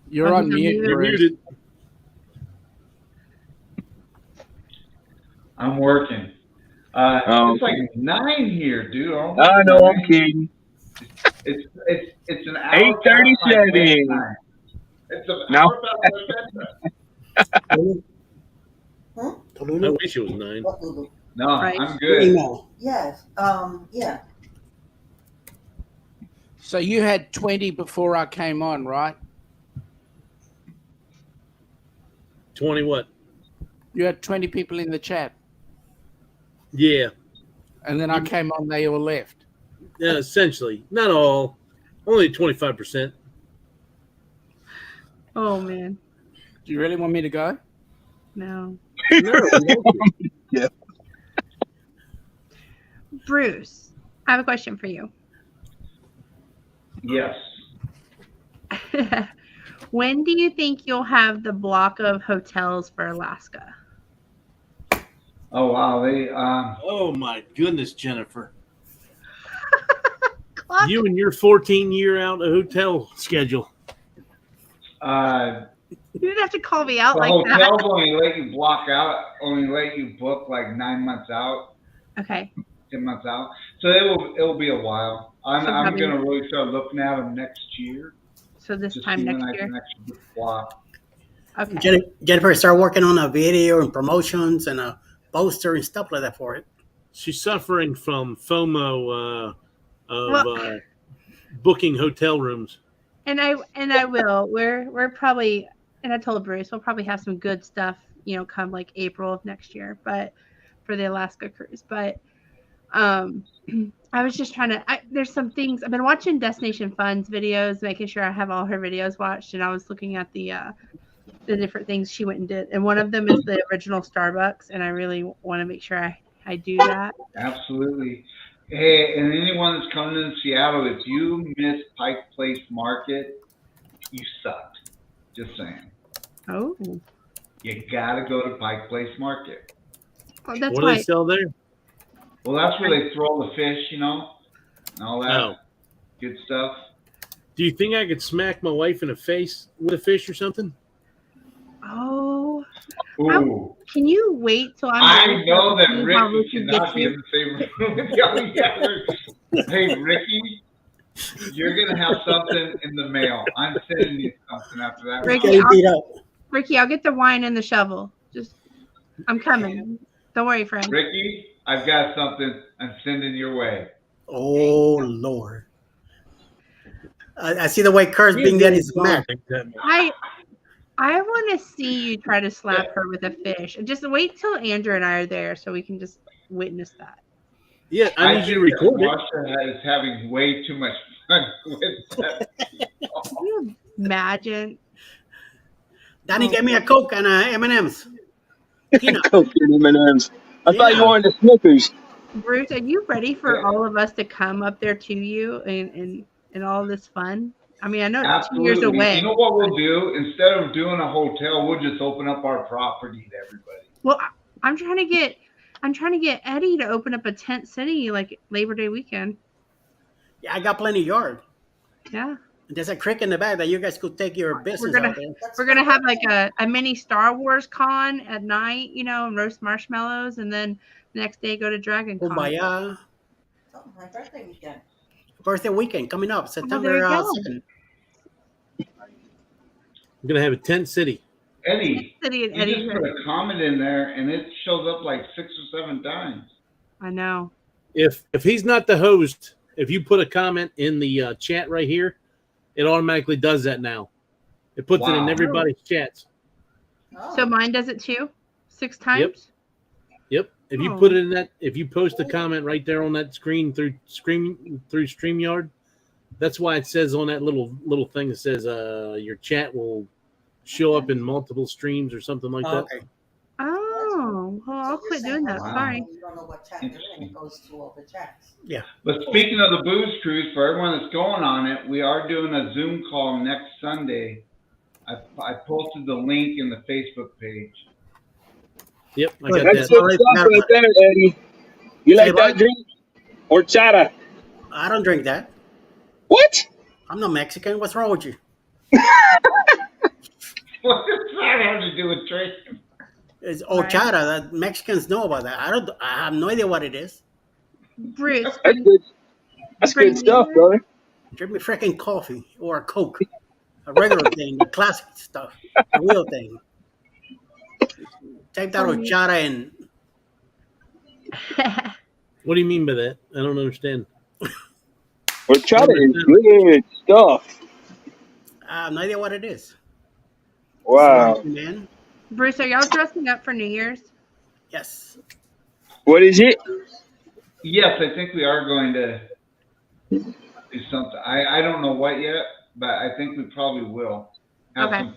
You're on mute. You're Bruce. muted. I'm working. Oh, It's like 9 here, dude. Almost I know, I'm 9. kidding. It's an hour. 8:37. past my bedtime. It's an No. hour past my bedtime. Huh? I wish it was 9. What, Lulu? No, Right. I'm good. Email. Yes. Yeah. So you had 20 before I came on, right? 20 what? You had 20 people in the chat, Yeah. and then I came on. They all left. Yeah, essentially. Not all. Only 25%. Oh man, Do you really want me to go? no. No, Bruce, I have a question for you. Yes. When do you think you'll have the block of hotels for Alaska? Oh wow. oh my goodness, Jennifer. Clock. You and your 14-year out hotel schedule. You didn't have to call me out The like hotels that. only let you block out, only let you book like 9 months out, Okay. 10 months out. So it'll be a while. I'm So probably- gonna really start looking at them next year. So this Just time see when next I year. can actually block. Okay. Jennifer start working on a video and promotions and a poster and stuff like that for it. She's suffering from FOMO of Well- booking hotel rooms. And I will. We're probably, and I told Bruce we'll probably have some good stuff, come like April of next year, but for the Alaska cruise. But I was just trying to. There's some things I've been watching Destination Fun's videos, making sure I have all her videos watched, and I was looking at the different things she went and did, and one of them is the original Starbucks, and I really want to make sure I do that. Absolutely. Hey, and anyone that's coming to Seattle, if you miss Pike Place Market, you sucked. Just saying. Oh, You gotta go to Pike Place Market. that's What do why. they sell there? Well, that's where they throw all the fish, and all that Oh. good stuff. Do you think I could smack my wife in the face with a fish or something? Oh, Ooh. can you wait till I know that see how Ricky Ricky cannot gets be you? in the same room with y'all together. Hey, Ricky, you're going to have something in the mail. I'm sending you something after that. Ricky, Getting beat up. Ricky, I'll get the wine and the shovel. I'm coming. Don't worry, friend. Ricky, I've got something I'm sending your way. Oh Lord. I see the way Kurt's being getting smacked. I want to see you try to slap her with a fish. And just wait till Andrew and I are there so we can just witness that. Yeah, I need you to think that record it. Marsha is having way too much fun with that. Can you imagine? Danny, get me a Coke and M&M's. Peanut. Coke and M&Ms. I thought you Yeah. wanted the Snickers. Bruce, are you ready for all of us to come up there to you and all this fun? I mean, I know it's 2 years Absolutely. away. You know what we'll do? Instead of doing a hotel, we'll just open up our property to everybody. Well, I'm trying to get Eddie to open up a tent city like Labor Day weekend. Yeah, I got plenty of yard. Yeah. There's a creek in the back that you guys could take your business gonna- out there. That's We're gonna have fine. like a mini Star Wars con at night, and roast marshmallows, and then the next day go to Dragon Con. Kumbaya. Oh, my birthday weekend. Birthday weekend coming up, there September you go. 2nd. I'm gonna have a tent city. Eddie, City and you Eddie. just put a comment in there, and it shows up like 6 or 7 times. I know. If he's not the host, if you put a comment in the chat right here, it automatically does that now. It puts it in Wow. everybody's chats. Oh. So mine does it too? 6 times? Yep. If you Oh. put it in that, if you post a comment right there on that screen through StreamYard, that's why it says on that little thing that says your chat will show up in multiple streams or something like that. Okay. Oh, well, I'll quit doing that. Wow. Sorry. You don't know what chat you're in. It goes to all the chats. But speaking of the booze cruise, for everyone that's going on it, we are doing a Zoom call next Sunday. I posted the link in the Facebook page. Yep, I Good. got That's that. good stuff right there, Eddie. You Say like what? that drink? Horchata. I don't drink that. What? I'm not Mexican. What's wrong with you? What does that have to do with drinking? It's horchata. That Mexicans know about that. I have no idea what it is. Bruce, That's good. That's good stuff, brother. Drink me freaking coffee or a Coke. A regular thing, the classic stuff. The real thing. Take that horchata and What do you mean by that? I don't understand. Horchata is good stuff. I have no idea what it is. Wow. Man. Bruce, are y'all dressing up for New Year's? Yes. What is it? Yes, I think we are going to do something. I don't know what yet, but I think we probably will have Okay. some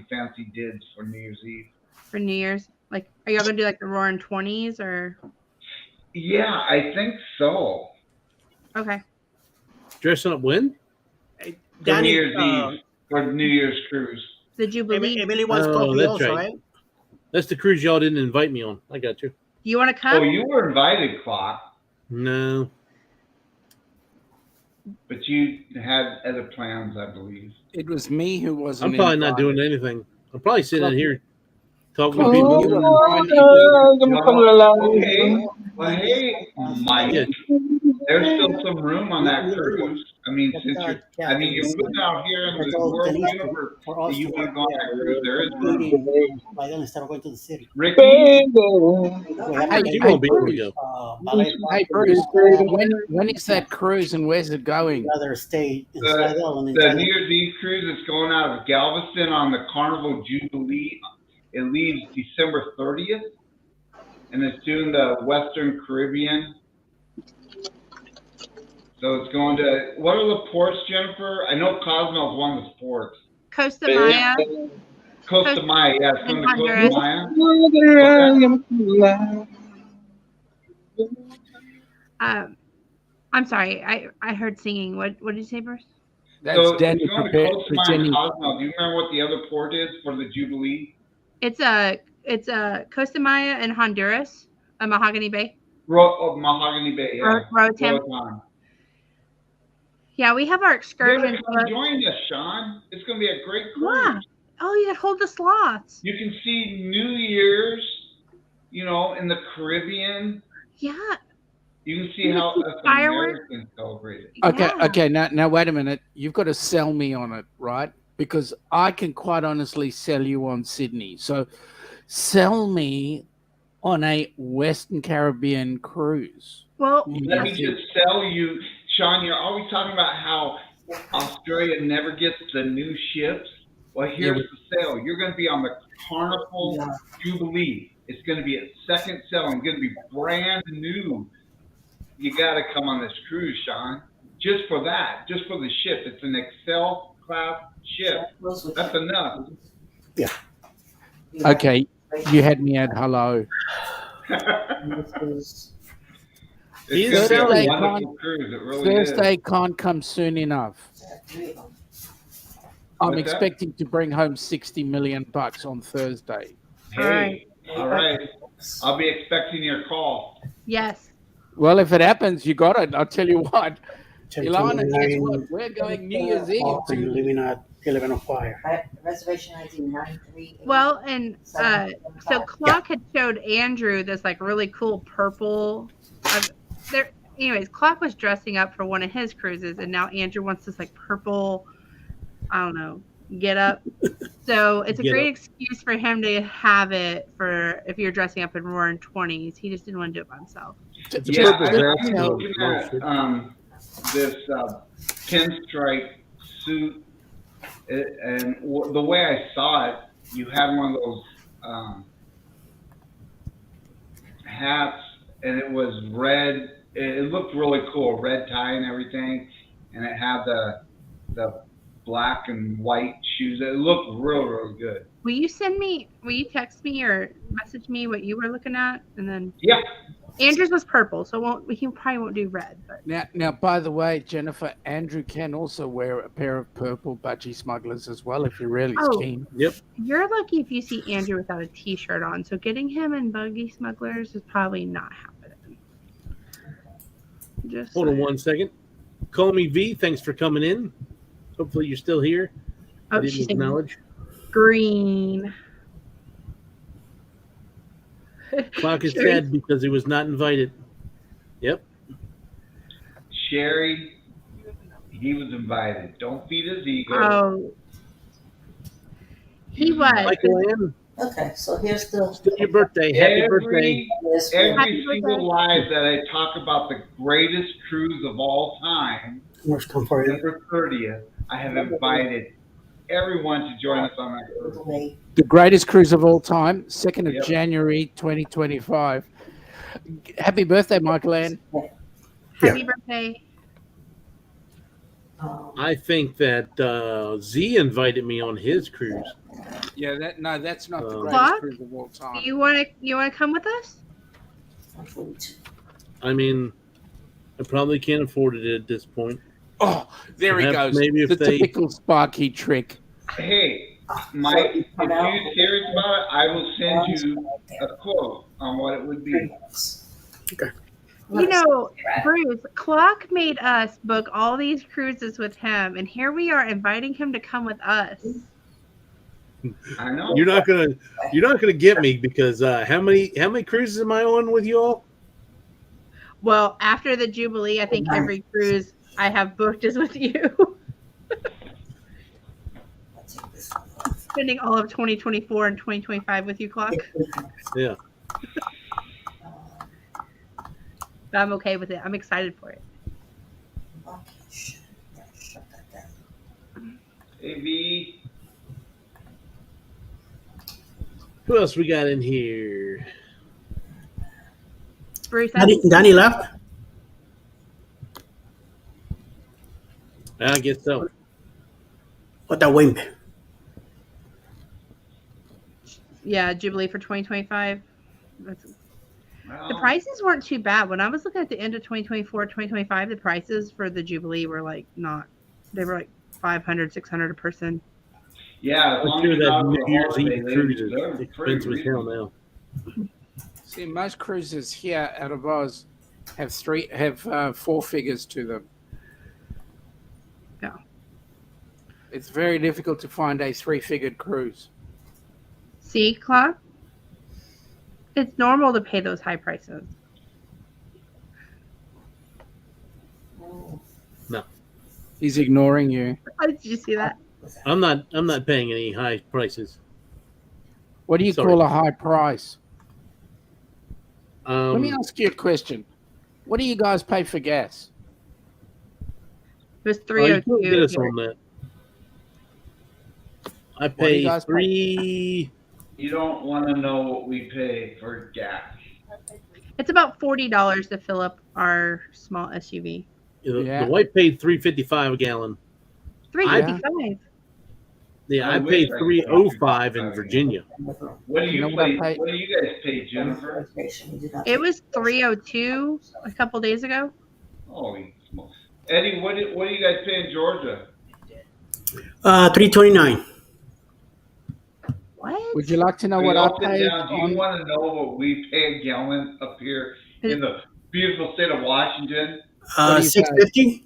fancy dids for New Year's Eve. For New Year's? Like, are y'all gonna do like the Roaring 20s or? Yeah, I think so. Okay. Dressing up when? For Danny, New Year's Eve, for New Year's cruise. The Jubilee. Emily wants Oh, coffee that's also, right. right? That's the cruise y'all didn't invite me on. I got you. Do you want to Oh, come? you were invited, Clock, No. but you had other plans, I believe. It was me who wasn't. I'm probably not invited. doing anything. I'm probably sitting in here talking to Oh, people. you were invited. Okay. Well, hey, Mike, Yeah. there's still some room on that cruise. I mean, since you're putting out here in the world universe, For us you to want to work go on there. that cruise, there is room. Meeting by then instead of going to the city. Ricky, Hey, You won't be able to go. Hey, Bruce, when is that cruise and where's it going? Another state in the Slidell and the then New Year's Eve cruise is going out of Galveston on the Carnival Jubilee. It leaves December 30th, and it's doing the Western Caribbean. So it's going to, what are the ports, Jennifer? I know Cozumel is one of the ports. Costa Maya. Costa Maya, yeah, it's going to Costa Honduras. Maya. I'm sorry. I heard singing. What did you say, Bruce? That's So Danny it's going to prepared Costa for Maya Jenny. and Cozumel. Do you remember what the other port is for the Jubilee? It's Costa Maya and Honduras, Mahogany Bay. Mahogany Bay, yeah. Roatan. Roatan. Yeah, we have our You excursion. better come join us, Sean. It's going to be a great cruise. Yeah. Oh, you hold the slots. You can see New Year's, in the Caribbean. Yeah. You can see You how can see us fireworks. Americans celebrate it. Okay, Yeah. okay. Now wait a minute. You've got to sell me on it, right? Because I can quite honestly sell you on Sydney. So sell me on a Western Caribbean cruise. Well, Let me just tell you, Sean, you're always talking about how Australia never gets the new ships. Well, here's the sale. You're going to be on the Carnival Jubilee. It's going to be a second sailing. It's going to be brand new. You got to come on this cruise, Sean. Just for that, just for the ship. It's an Excel class ship. That's enough. Okay, you had me at hello. It's going to Thursday be a wonderful cruise. It really Thursday is. can't come soon enough. I'm What's that? expecting to bring home $60 million on Thursday. Hey, all right. I'll be expecting your call. yes. Well, if it happens, you got it. I'll tell you what. Ten Ilana, guess 29, what? We're going New Year's Eve. Are you living at 11 on fire? Reservation ID 93. Well, and so Clock had showed Andrew this like really cool purple. anyways, Clock was dressing up for one of his cruises, and now Andrew wants this like purple, I don't know, get up. So it's a Get great up. excuse for him to have it for if you're dressing up in Roaring 20s. He just didn't want to do it by himself. It's a Yeah, purple I'm vest, so looking at this pinstripe suit, and the way I saw it, you had one of those hats, and it was red. It looked really cool, red tie and everything, and it had the black and white shoes. It looked real good. Will you text me or message me what you were looking at? And then Yeah. Andrew's was purple, so he probably won't do red. But Now, by the way, Jennifer, Andrew can also wear a pair of purple budgie smugglers as well if you're really Oh. keen. Yep. you're lucky if you see Andrew without a t-shirt on. So getting him in buggy smugglers is probably not happening. Just Hold on saying. 1 second. Call me V. Thanks for coming in. Hopefully you're still here. I Oh, didn't she's acknowledge. green. Clock is Sherry. sad because he was not invited. Yep. Sherry, he was invited. Don't feed his ego. Oh, he was. Michael Ann, Okay, so here's the. still your birthday. Happy birthday. This one. Happy Every single birthday. live that I talk about the greatest cruise of all time, Worst come for you. November 30th, I have invited everyone to join us on that cruise. Little me. The greatest cruise of all time, 2nd of Yep. January 2025. Happy birthday, Michael Ann. Happy birthday. I think that Z invited me on his cruise. Yeah, that's not the Uh, greatest Clock? cruise of all time. You wanna come with us? I mean, I probably can't afford it at this point. Oh, there he Perhaps goes. maybe if The they- typical Sparky trick. Hey, Mike, if you're serious about it, I will send you a quote on what it would be. You know, Bruce, Clock made us book all these cruises with him, and here we are inviting him to come with us. I know. You're not gonna get me because how many cruises am I on with you all? Well, after the Jubilee, I think every cruise I have booked is with you. Spending all of 2024 and 2025 with you, Clock. Yeah. But I'm okay with it. I'm excited for it. Okay, shut that down. Hey, V, Who else we got in here? Bruce, Danny left. I guess so. What that wimp? yeah, Jubilee for 2025. The well, prices weren't too bad. When I was looking at the end of 2024, 2025, the prices for the Jubilee were like they were like 500, 600 a person. yeah, as I'm long sure as you're that not New on a Year's holiday, Eve they cruise is deserve pretty expensive as hell reasonable. now. See, most cruises here out of Oz have 4 figures to them. Yeah. It's very difficult to find a 3-figured cruise. See, Clock? It's normal to pay those high prices. He's ignoring you. Did you see that? I'm not paying any high prices. What do you Sorry. call a high price? Let me Um, ask you a question. What do you guys pay for gas? It was you 302. can't get us on that. I do you pay guys pay? 3. You don't want to know what we pay for gas. It's about $40 to fill up our small SUV. Yeah. The white paid $3.55 a gallon. $3.55. Yeah, I I wish paid I could $3.05 in afford Virginia. What do You you know what I pay? pay? What do you guys pay, Jennifer? It was $302 a couple days ago. Holy smokes. Eddie, what do you guys pay in Georgia? 329. What? Would you like to know We what I all sit paid down. Do you on? want to know what we pay a gallon up here in the beautiful state of Washington? What do you 650.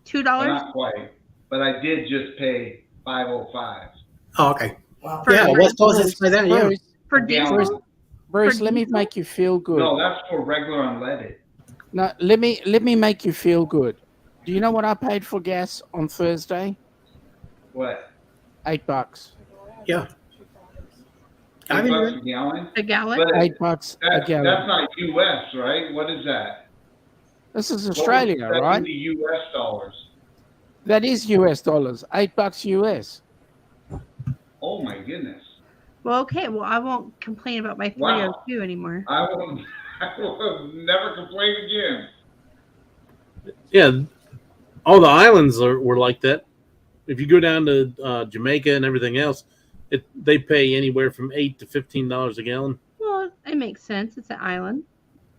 $2? Well, not quite, but I did just pay $5.05. Oh, okay. Wow. For- Yeah, West Coast is like that. Yeah. Bruce, For Yeah. diesel? Bruce, let me diesel? make you feel good. No, that's for regular unleaded. No, let me make you feel good. Do you know what I paid for gas on Thursday? What? $8. Yeah. I mean, $8 a gallon? A gallon? But $8 a that's gallon. not U.S., right? What is that? This is What Australia, would that right? be U.S. dollars? That is US dollars. $8 US. Oh my goodness! Well, okay. Well, I won't complain about my Wow. 302 anymore. I will never complain again. Yeah, all the islands were like that. If you go down to Jamaica and everything else, they pay anywhere from $8 to $15 a gallon Well, it makes sense. It's an island.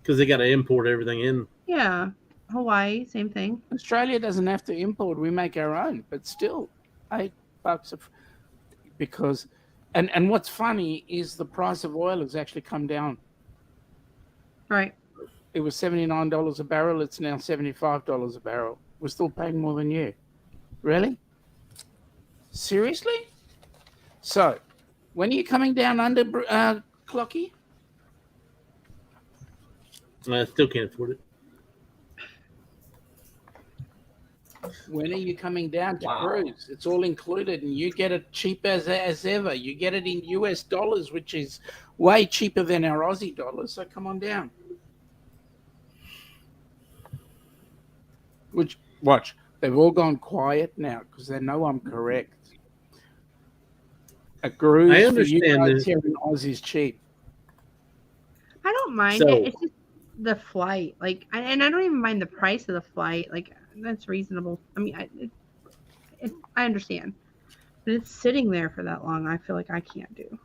because they got to import everything in. Yeah. Hawaii, same thing. Australia doesn't have to import. We make our own, but still $8 because and what's funny is the price of oil has actually come down. Right. It was $79 a barrel. It's now $75 a barrel. We're still paying more than you. Really? Seriously? So, when are you coming down under, Clocky? I still can't afford it. When are you coming down to Wow. cruise? It's all included, and you get it cheap as ever. You get it in US dollars, which is way cheaper than our Aussie dollars. So come on down. Which watch, they've all gone quiet now because they know I'm correct. A cruise I for you understand guys this. here in Aussie's cheap. I don't mind So- it. It's just the flight. Like, and I don't even mind the price of the flight. Like, that's reasonable. I mean, I understand. But it's sitting there for that long. I feel like I can't do.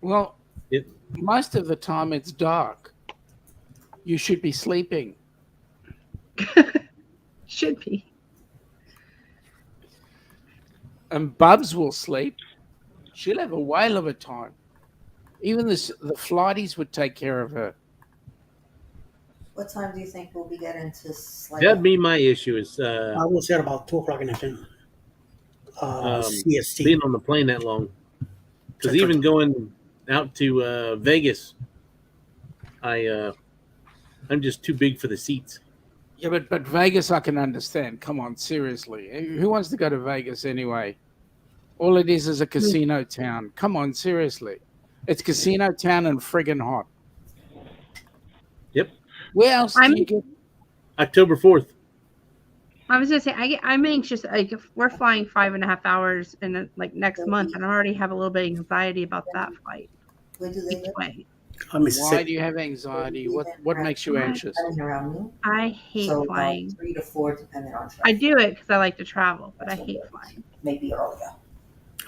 Well, It- most of the time it's dark. You should be sleeping. Should be. And Bubs will sleep. She'll have a whale of a time. Even the flighties would take care of her. What time do you think we'll be getting to sleep? That'd be my issue is I was there about 2 o'clock in the afternoon. CST. being on the plane that long. Because Central even going out to Vegas, I'm just too big for the seats. Yeah, but Vegas, I can understand. Come on, seriously. Who wants to go to Vegas anyway? All it is a casino town. Come on, seriously. It's casino town and friggin' hot. Yep. Where else do you get? October 4th. I was gonna say I'm anxious. Like, if we're flying 5.5 hours in like next month, and I already have a little bit of anxiety about that flight Where do they each live? way. Why Mississippi. do you have anxiety? What makes you anxious? Around noon. I hate So flying. 3 to 4, depending on traffic. I do it because I like to travel, but I hate flying. Maybe earlier.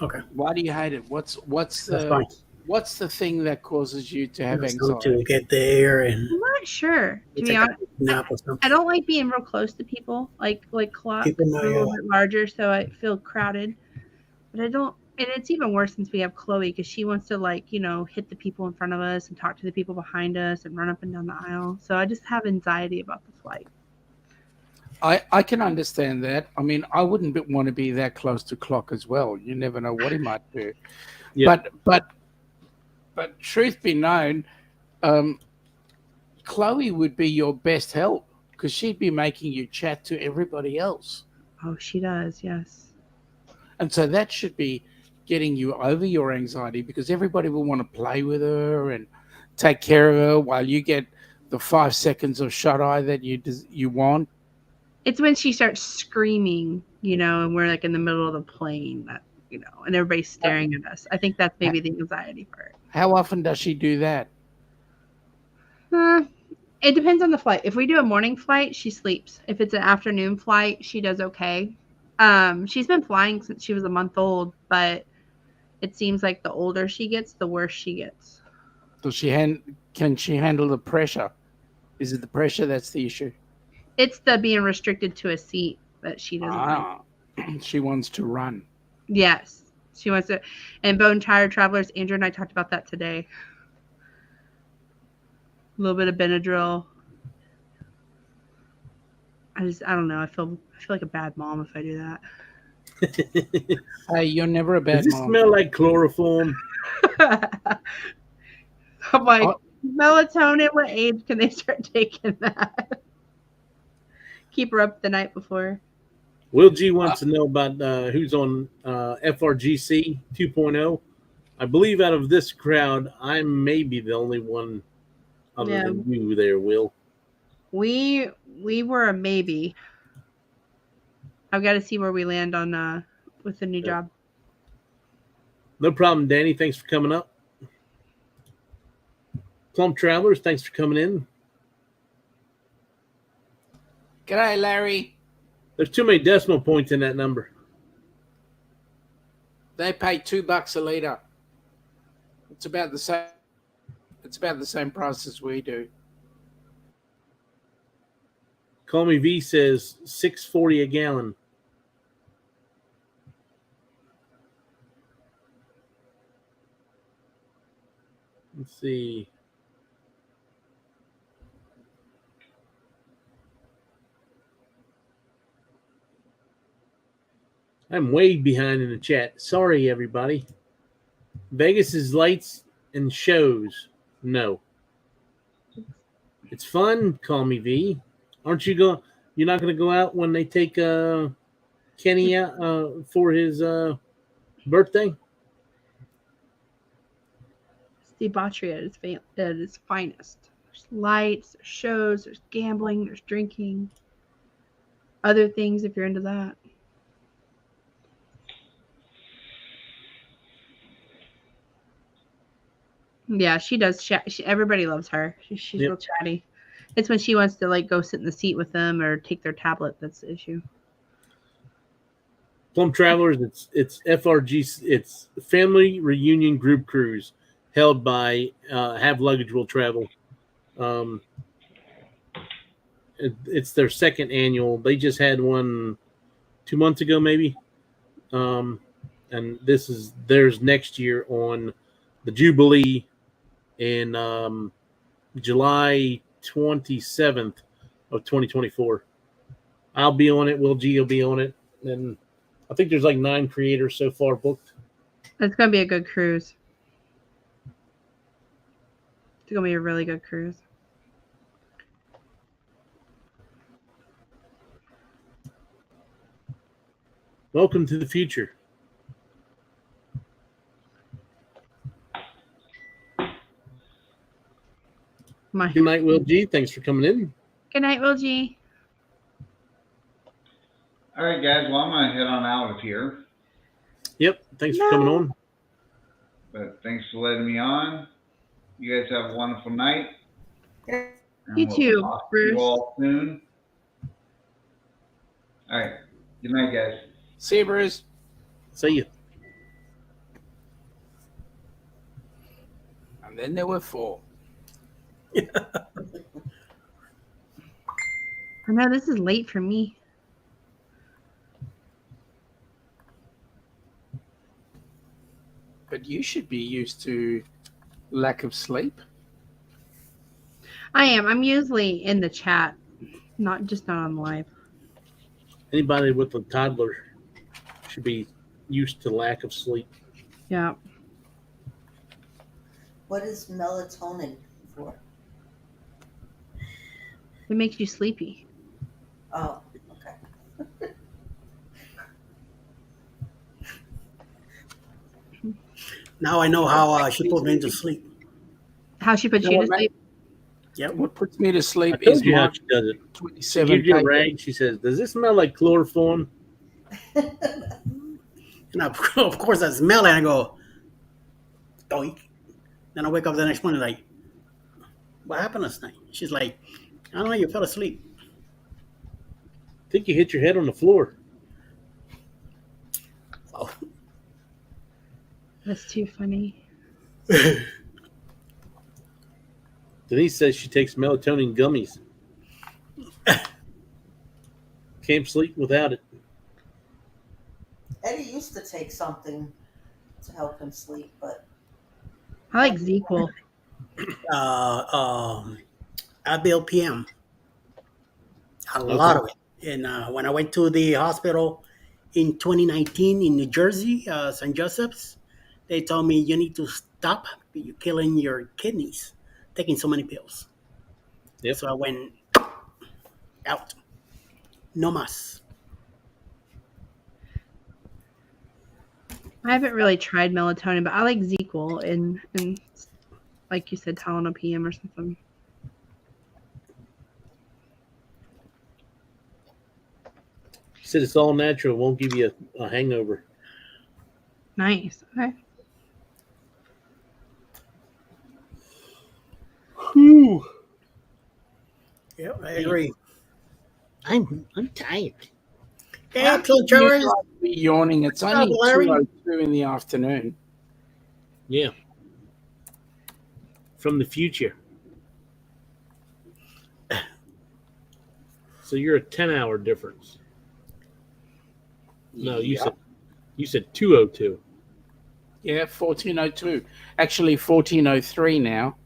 Okay, Why do you hate it? What's that's fine. what's the thing that causes you to have Just go anxiety? to get there and I'm not sure. To take be a honest, nap or something. I don't like being real close to people. Like Clock, Keep in a mind, little bit larger, so I feel crowded. But I don't. And it's even worse since we have Chloe because she wants to hit the people in front of us and talk to the people behind us and run up and down the aisle. So I just have anxiety about the flight. I can understand that. I mean, I wouldn't want to be that close to Clock as well. You never know what he might do. Yeah. But truth be known, Chloe would be your best help because she'd be making you chat to everybody else. Oh, she does. Yes. And so that should be getting you over your anxiety because everybody will want to play with her and take care of her while you get the 5 seconds of shut eye that you want. It's when she starts screaming, and we're like in the middle of the plane, and everybody's staring at us. I think that's maybe the anxiety part. How often does she do that? It depends on the flight. If we do a morning flight, she sleeps. If it's an afternoon flight, she does okay. She's been flying since she was a month old, but it seems like the older she gets, the worse she gets. Does can she handle the pressure? Is it the pressure that's the issue? It's the being restricted to a seat that she doesn't like. She wants to run. Yes, she wants to. And Bone Tired Travelers, Andrew and I talked about that today. A little bit of Benadryl. I don't know. I feel like a bad mom if I do that. Hey, you're never a bad Does it mom. smell like chloroform? I'm like, Melatonin. What age can they start taking that? Keep her up the night before. Will G wants to know about who's on FRGC 2.0. I believe out of this crowd, I may be the only one other Yeah. than you there, Will. We were a maybe. I've got to see where we land on with the new Yeah. job. No problem, Danny. Thanks for coming up. Plum Travelers, thanks for coming in. G'day, Larry. There's too many decimal points in that number. They pay $2 a liter. It's about the same. It's about the same price as we do. Call Me V says $6.40 a gallon. Let's see. I'm way behind in the chat. Sorry, everybody. Vegas's lights and shows. No. It's fun. Call Me V. Aren't you going? You're not going to go out when they take Kenny out for his birthday? It's debauchery at its finest. There's lights, there's shows, there's gambling, there's drinking, other things if you're into that. Yeah, she does chat. Everybody loves her. She's Yep. real chatty. It's when she wants to like go sit in the seat with them or take their tablet that's the issue. Plum Travelers, it's FRG, it's Family Reunion Group Cruise held by Have Luggage Will Travel. It's their second annual. They just had one 2 months ago, maybe. And this is theirs next year on the Jubilee in July 27th of 2024. I'll be on it. Will G will be on it. And I think there's like 9 creators so far booked. It's gonna be a good cruise. It's gonna be a really good cruise. Welcome to the future. Good night, Will G. Thanks for coming in. Good night, Will G. All right, guys. Well, I'm going to head on out of here. Yep. Thanks for coming on. But thanks for letting me on. You guys have a wonderful night. And You we'll too, talk to Bruce. you all soon. All right. Good night, guys. See you, Bruce. See you. And then there were 4. I know this is late for me. But you should be used to lack of sleep. I am. I'm usually in the chat, not on live. Anybody with a toddler should be used to lack of sleep. Yeah. What is melatonin for? It makes you sleepy. Oh, okay. Now I know how she put me to sleep. How she puts You you know to what, sleep? Yep. What puts me to I sleep told is you how Mark she does it. She 27 gives you a paper. rag. She says, "Does this smell like chloroform?" And of course I smell it and I go, doink. Then I wake up the next morning like, what happened last night? She's like, I don't know, you fell asleep. I think you hit your head on the floor. Oh. That's too funny. Denise says she takes melatonin gummies. Can't sleep without it. Eddie used to take something to help him sleep, but I like ZQL. Advil PM. A lot of it. And when I went to the hospital in 2019 in New Jersey, St. Joseph's, they told me you need to stop. You're killing your kidneys. taking so many pills. Yep. So I went out. No mas. I haven't really tried melatonin, but I like ZQL and like you said, Tylenol PM or something. Said it's all natural. Won't give you a hangover. Nice. Okay. Whew. Yeah, I agree. I'm tired. Yeah, so Charles. Yawning. It's What's only up, Larry? 2:02 in the afternoon. Yeah. From the future. So you're a 10-hour difference. No, you said 2:02. Yeah, 14:02. Actually, 14:03 now.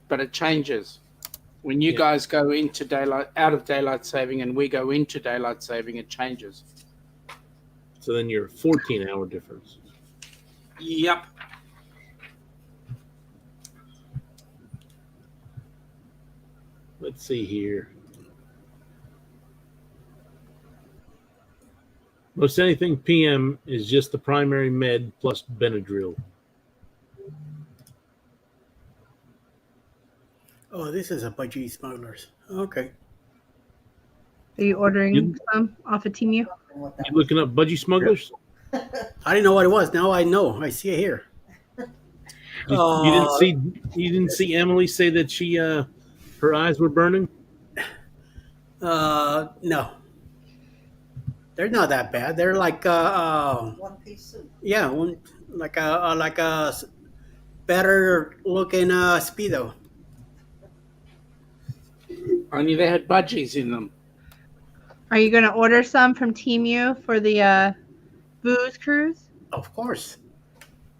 But it changes. When you guys go into out of daylight saving and we go into daylight saving, it changes. So then you're a 14-hour difference. Yep. Let's see here. Most anything PM is just the primary med plus Benadryl. Oh, this is a budgie smugglers. Okay. Are you ordering some off of Temu? You looking up budgie smugglers? I didn't know what it was. Now I know. I see it here. You didn't see Emily say that she her eyes were burning? No. They're not that bad. They're like One-piece suit. yeah, like a better looking Speedo. Only they had budgies in them. Are you going to order some from Temu for the booze cruise? Of course.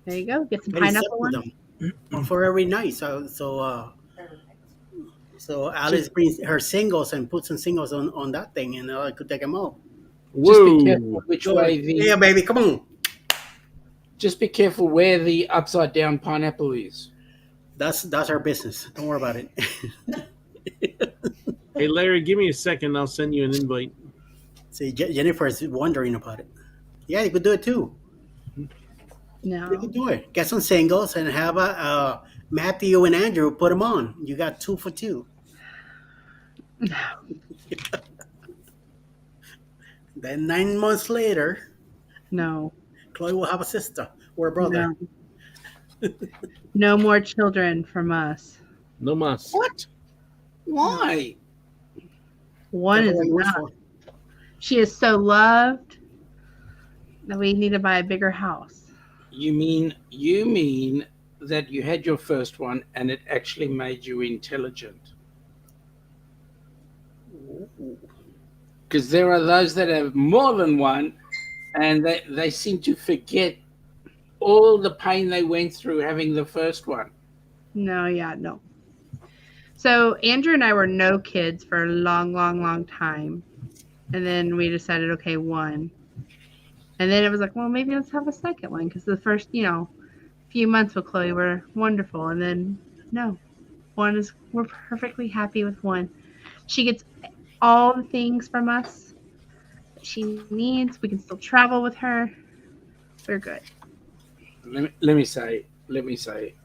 There you go. Get some Very pineapple simple ones. them. For every night. So Alice brings her singles and puts some singles on that thing, and I could take them out. Just be Whoa. careful which way Yeah, baby, come on. Just be careful where the upside down pineapple is. That's our business. Don't worry about it. Hey, Larry, give me a second. I'll send you an invite. See, Jennifer is wondering about it. Yeah, you could do it too. You No. could do it. Get some singles and have Matthew and Andrew put them on. You got 2 for 2. Then 9 months later, No. Chloe will have a sister or a brother. No. No more children from us. No mas. What? Why? One is Everyone works enough. for- She is so loved that we need to buy a bigger house. You mean that you had your first one and it actually made you intelligent? Because there are those that have more than one and they seem to forget all the pain they went through having the first one. No. So Andrew and I were no kids for a long time. And then we decided, okay, one. And then it was like, well, maybe let's have a second one. Because the first, few months with Chloe were wonderful. And then, no. We're perfectly happy with one. She gets all the things from us that she needs. We can still travel with her. We're good. Let me say,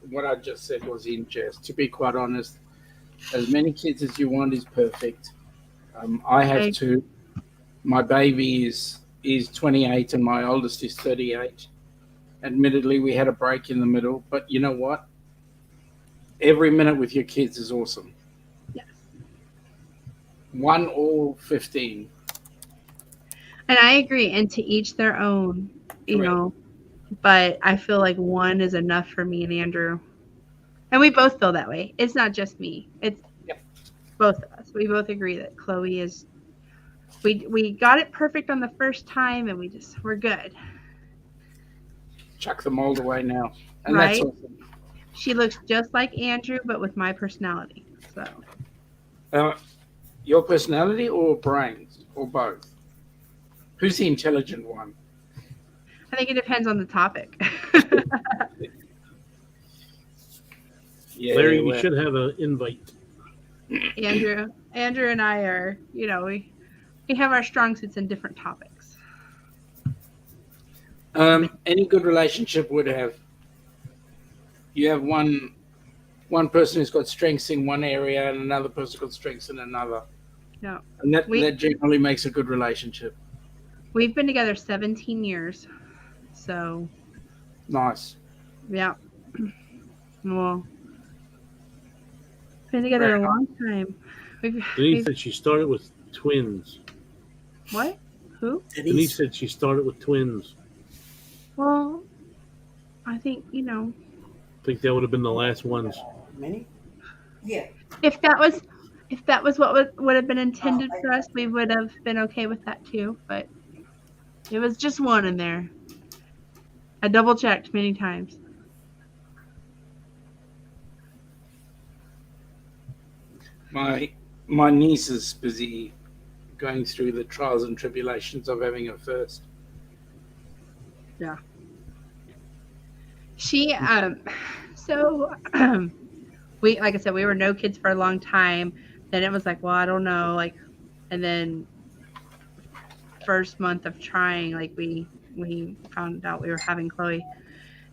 what I just said was in jest. To be quite honest, as many kids as you want is perfect. I have Okay. two. My baby is 28 and my oldest is 38. Admittedly, we had a break in the middle, but you know what? Every minute with your kids is awesome. Yes. 1 or 15. And I agree. And to each their own, Correct. But I feel like one is enough for me and Andrew. And we both feel that way. It's not just me. It's both of us. We both agree that Chloe is. We got it perfect on the first time, and we're good. Chuck the mold away now. And Right. that's awesome. She looks just like Andrew, but with my personality. So Your personality or brains or both? Who's the intelligent one? I think it depends on the topic. Yeah, Larry, we well, should have an invite. Andrew and I are, we have our strong suits in different topics. any good relationship would have. You have one person who's got strengths in one area and another person got strengths in another. No. And that We- generally makes a good relationship. We've been together 17 years. So, Nice. yeah. Well, been together a long time. Denise We've said she started with twins. what? Who? Denise Denise, said she started with twins. Well, I think, I think that would have been the last ones. many? Yeah. if that was what would have been intended for us, we would have been okay with that too. But it was just one in there. I double checked many times. My niece is busy going through the trials and tribulations of having a first. She so we, like I said, we were no kids for a long time. Then it was like, well, I don't know, and then first month of trying, we found out we were having Chloe,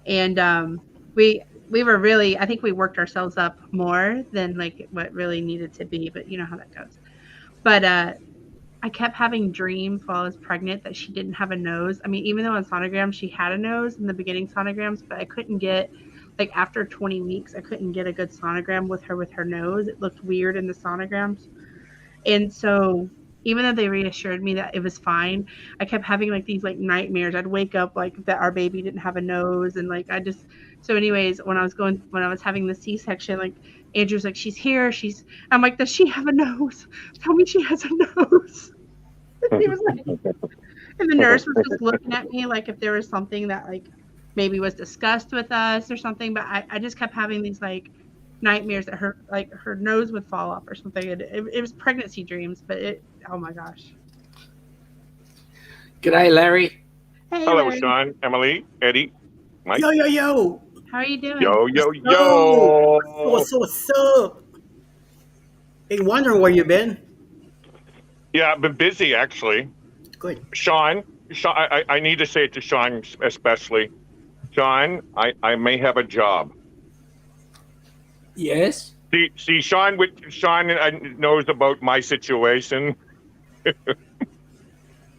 and we were really, I think we worked ourselves up more than what really needed to be, but you know how that goes. But I kept having dreams while I was pregnant that she didn't have a nose. I mean, even though on sonograms she had a nose in the beginning sonograms, but I couldn't get, after 20 weeks, I couldn't get a good sonogram with her nose. It looked weird in the sonograms. And so even though they reassured me that it was fine, I kept having these nightmares. I'd wake up that our baby didn't have a nose, and so anyways, when I was having the C-section, Andrew's like, she's here, I'm like, does she have a nose? Tell me she has a nose. He was like, and the nurse was just looking at me if there was something that maybe was discussed with us or something, but I just kept having these nightmares that her nose would fall off or something. It was pregnancy dreams, but oh my gosh. G'day, Larry. Hey, Hello, Larry. Sean, Emily, Eddie, Mike. Yo. How are you doing? Yo. What's up? Been wondering where you been. Yeah, I've been busy actually. Good. Sean, I need to say it to Sean especially. Sean, I may have a job. Yes. See, Sean knows about my situation,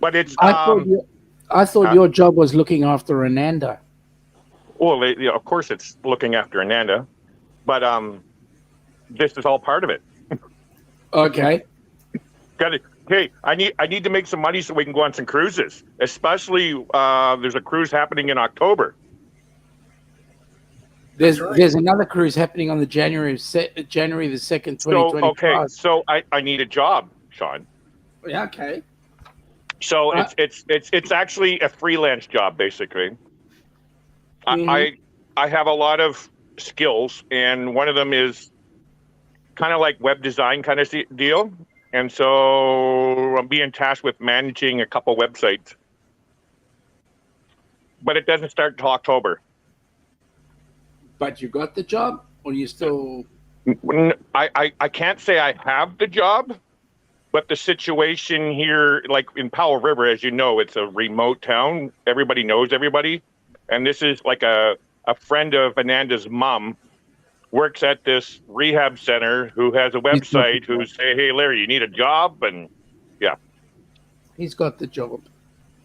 but it's I thought your job was looking after Ananda. well, of course it's looking after Ananda, but this is all part of it. Okay. Got it. Hey, I need to make some money so we can go on some cruises. Especially, there's a cruise happening in October. There's another cruise happening on the January the 2nd, 2025. So I need a job, Sean. Yeah, okay. So it's actually a freelance job basically. I have a lot of skills, and one of them is kind of like web design kind of deal. And so I'm being tasked with managing a couple websites, but it doesn't start till October. But you got the job, or you still? I can't say I have the job, but the situation here, like in Powell River, as you know, it's a remote town. Everybody knows everybody. And this is like a friend of Ananda's mom works at this rehab center who has a website who say, hey, Larry, you need a job? And yeah. He's got the job.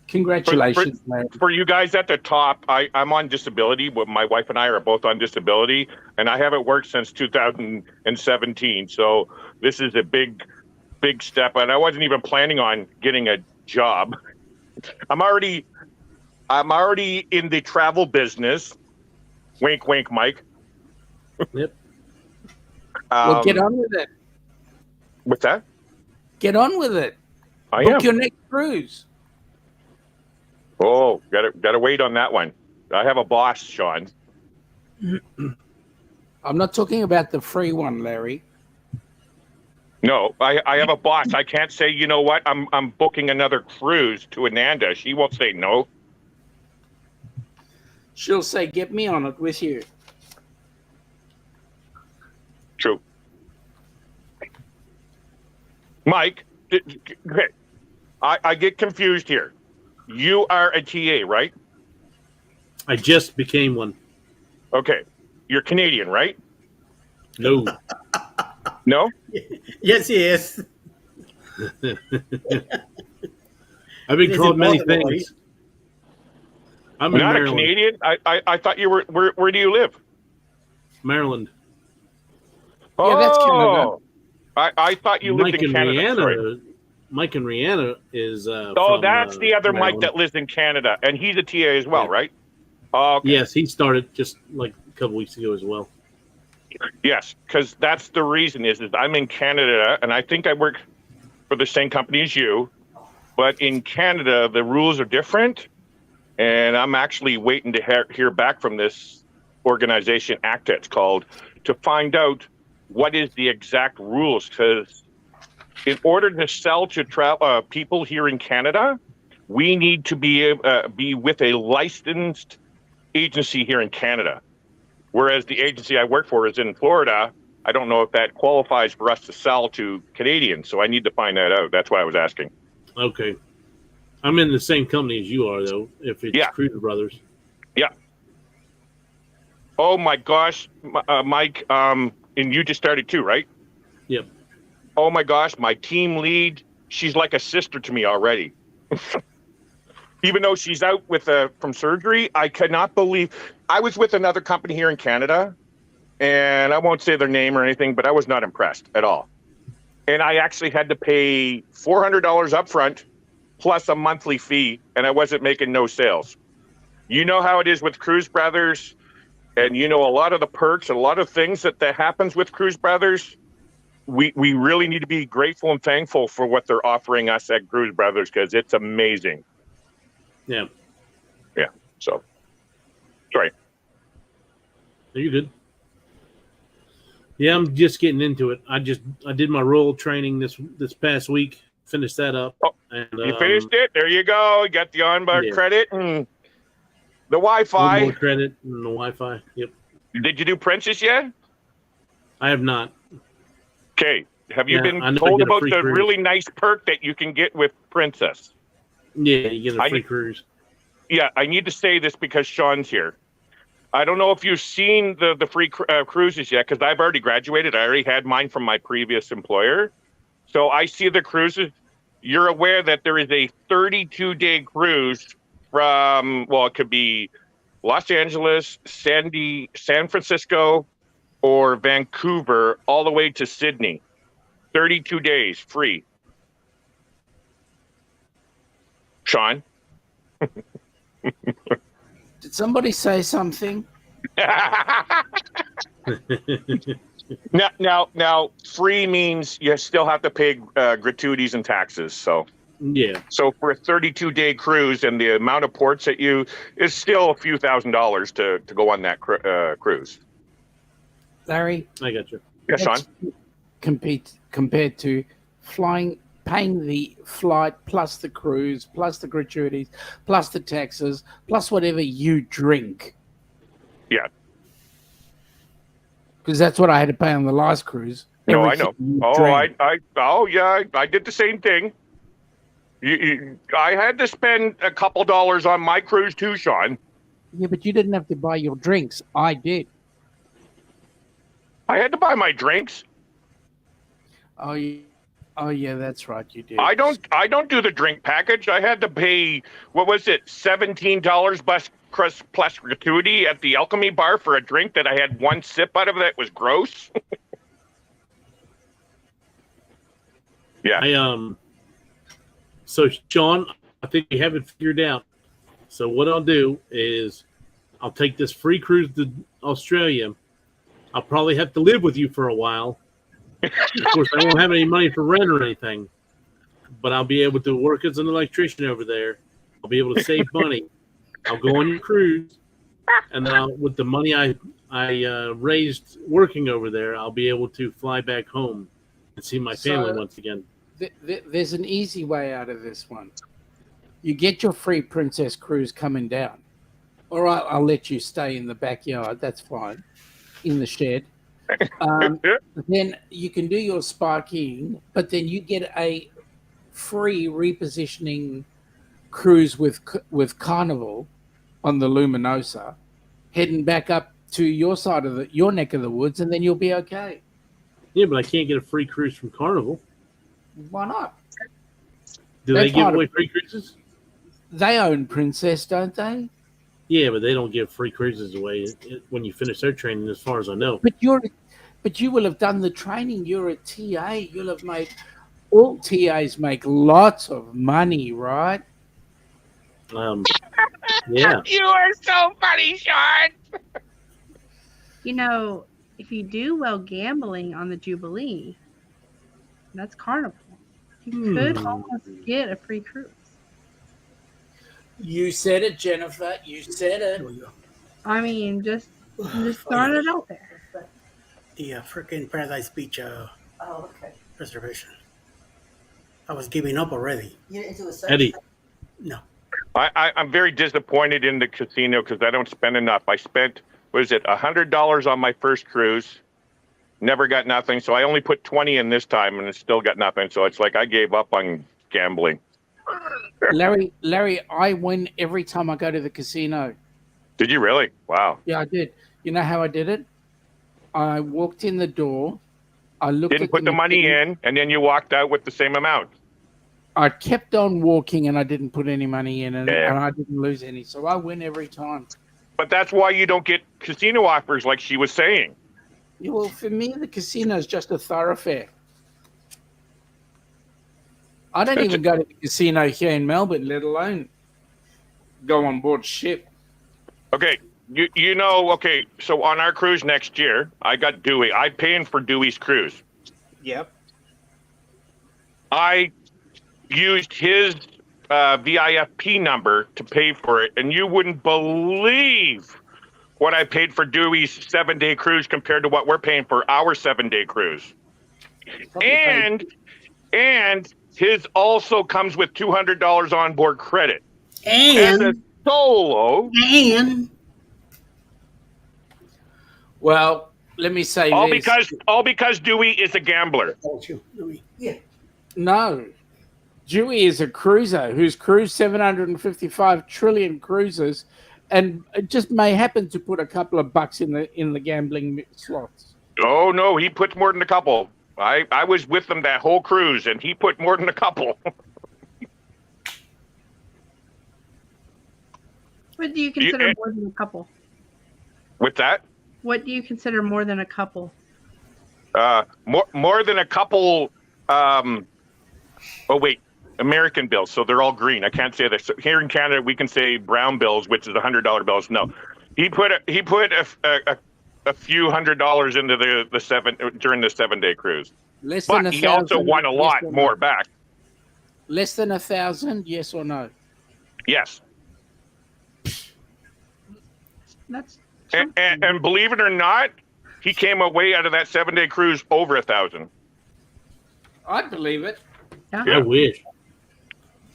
Congratulations, Larry. For you guys at the top, I'm on disability. But my wife and I are both on disability, and I haven't worked since 2017. So this is a big step, and I wasn't even planning on getting a job. I'm already in the travel business. Wink, wink, Mike. Yep. Well, get on with it. What's that? Get on with it. I Book am. your next cruise. Oh, gotta wait on that one. I have a boss, Sean. I'm not talking about the free one, Larry. No, I have a boss. I can't say, you know what, I'm booking another cruise to Ananda. She won't say no. She'll say, "Get me on it with you." True. Mike, okay. I get confused here. You are a TA, right? I just became one. Okay. You're Canadian, right? No. No? Yes, he is. I've been It is called many impossible, things. I'm in Not a Maryland. Canadian? I thought you were. Where do you live? Maryland. Yeah, that's Canada. Oh. I thought you lived Mike in and Canada. Sorry. Rihanna. Mike and Rihanna is. Oh, from, that's the other Mike Maryland. that lives in Canada, and he's a TA as well, Yeah. right? Oh, okay. Yes, he started just like a couple weeks ago as well. Yes, because that's the reason is I'm in Canada, and I think I work for the same company as you, but in Canada the rules are different, and I'm actually waiting to hear back from this organization ACTA, it's called, to find out what is the exact rules. Because in order to sell to people here in Canada, we need to be with a licensed agency here in Canada. Whereas the agency I work for is in Florida. I don't know if that qualifies for us to sell to Canadians, so I need to find that out. That's why I was asking. Okay. I'm in the same company as you are, though, if it's Yeah. Cruiser Brothers. Yeah. Oh my gosh, Mike, and you just started too, right? Yep. Oh my gosh, my team lead, she's like a sister to me already. Even though she's out with from surgery, I cannot believe. I was with another company here in Canada, and I won't say their name or anything, but I was not impressed at all. And I actually had to pay $400 up front plus a monthly fee, and I wasn't making no sales. You know how it is with Cruise Brothers, and you know a lot of the perks and a lot of things that happens with Cruise Brothers. We really need to be grateful and thankful for what they're offering us at Cruise Brothers, because it's amazing. Yeah. Yeah. So, sorry. You're good. Yeah, I'm just getting into it. I did my role training this past week. Finished that up. Oh, and, you finished it. There you go. You got the onboard credit and the Wi-Fi. One more credit and the Wi-Fi. Yep. Did you do Princess yet? I have not. Okay. Have you Yeah, been I know I told get a about free the cruise. really nice perk that you can get with Princess? Yeah, you get a free cruise. Yeah, I need to say this because Sean's here. I don't know if you've seen the free cruises yet, because I've already graduated. I already had mine from my previous employer. So I see the cruises. You're aware that there is a 32-day cruise from, well, it could be Los Angeles, San Francisco, or Vancouver, all the way to Sydney. 32 days, free. Sean? Did somebody say something? Now, free means you still have to pay gratuities and taxes. So, yeah. So for a 32-day cruise and the amount of ports that is still a few $1,000s to go on that cruise. Larry? I got you. Yeah, Sean? Compared to paying the flight plus the cruise plus the gratuities plus the taxes plus whatever you drink. Yeah. Because that's what I had to pay on the last cruise. No, I know. Everything you Oh, drank. I did the same thing. I had to spend a couple dollars on my cruise too, Sean. Yeah, but you didn't have to buy your drinks. I did. I had to buy my drinks. Oh, yeah, that's right. You did. I don't do the drink package. I had to pay, what was it, $17 plus gratuity at the Alchemy bar for a drink that I had one sip out of that was gross. Yeah. So Sean, I think we have it figured out. So what I'll do is I'll take this free cruise to Australia. I'll probably have to live with you for a while. Of course, I won't have any money for rent or anything, but I'll be able to work as an electrician over there. I'll be able to save money. I'll go on your cruise, and then with the money I raised working over there, I'll be able to fly back home and see my family once again. There's an easy way out of this one. You get your free Princess cruise coming down. All right, I'll let you stay in the backyard. That's fine. In the shed. Then you can do your sparking, but then you get a free repositioning cruise with Carnival on the Luminosa, heading back up to your side of your neck of the woods, and then you'll be okay. Yeah, but I can't get a free cruise from Carnival. Why not? Do They're they give part away of- free cruises? They own Princess, don't they? Yeah, but they don't give free cruises away when you finish their training, as far as I know. But you will have done the training. You're a TA. You'll have made all TAs make lots of money, right? Yeah. You are so funny, Sean. You know, if you do well gambling on the Jubilee, that's Carnival. You could almost get a free cruise. You said it, Jennifer. You said it. Here we go. I mean, just throwing it out there. The freaking Paradise Beach Oh, okay. reservation. I was giving up already. You didn't do a search? Eddie. No. I'm very disappointed in the casino because I don't spend enough. I spent, $100 on my first cruise. Never got nothing. So I only put 20 in this time and it still got nothing. So it's like I gave up on gambling. Larry, I win every time I go to the casino. Did you really? Wow. Yeah, I did. You know how I did it? I walked in the door. I looked Didn't at put the money machine. in and then you walked out with the same amount. I kept on walking and I didn't put any money in, and Yeah. I didn't lose any. So I win every time. But that's why you don't get casino offers like she was saying. Yeah, well, for me, the casino is just a thoroughfare. I don't even go to the casino here in Melbourne, let alone go on board ship. Okay, okay, so on our cruise next year, I got Dewey. I'm paying for Dewey's cruise. Yep. I used his VIFP number to pay for it, and you wouldn't believe what I paid for Dewey's 7-day cruise compared to what we're paying for our 7-day cruise. And his also comes with $200 on board credit. As a solo. Well, let me say all this. because Dewey is a gambler. Yeah. No. Dewey is a cruiser who's cruised 755 trillion cruises and just may happen to put a couple of bucks in the gambling slots. Oh no, he puts more than a couple. I was with him that whole cruise and he put more than a couple. What do you consider more than a couple? With that? What do you consider more than a couple? More than a couple. American bills. So they're all green. I can't say that. So here in Canada, we can say brown bills, which is $100 bills. No, he put a few $100s into the seven during the 7-day cruise. But he also won a lot more back. Less than 1,000, yes or no? Yes. That's and believe it or not, he came away out of that 7-day cruise over 1,000. I believe it. Yeah. I wish.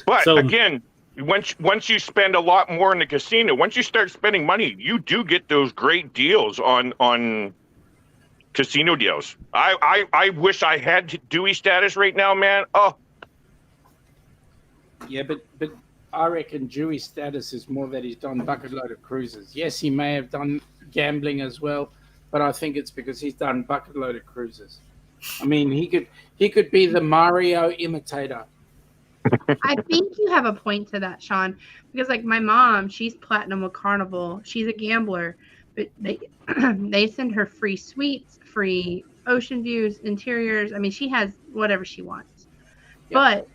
But So- again, once you spend a lot more in the casino, once you start spending money, you do get those great deals on casino deals. I wish I had Dewey status right now, man. Oh, Yeah, but I reckon Dewey's status is more that he's done bucket load of cruises. Yes, he may have done gambling as well, but I think it's because he's done bucket load of cruises. I mean, he could be the Mario imitator. I think you have a point to that, Sean, because like my mom, she's platinum with Carnival. She's a gambler, but they send her free suites, free ocean views, interiors. I mean, she has whatever she wants. But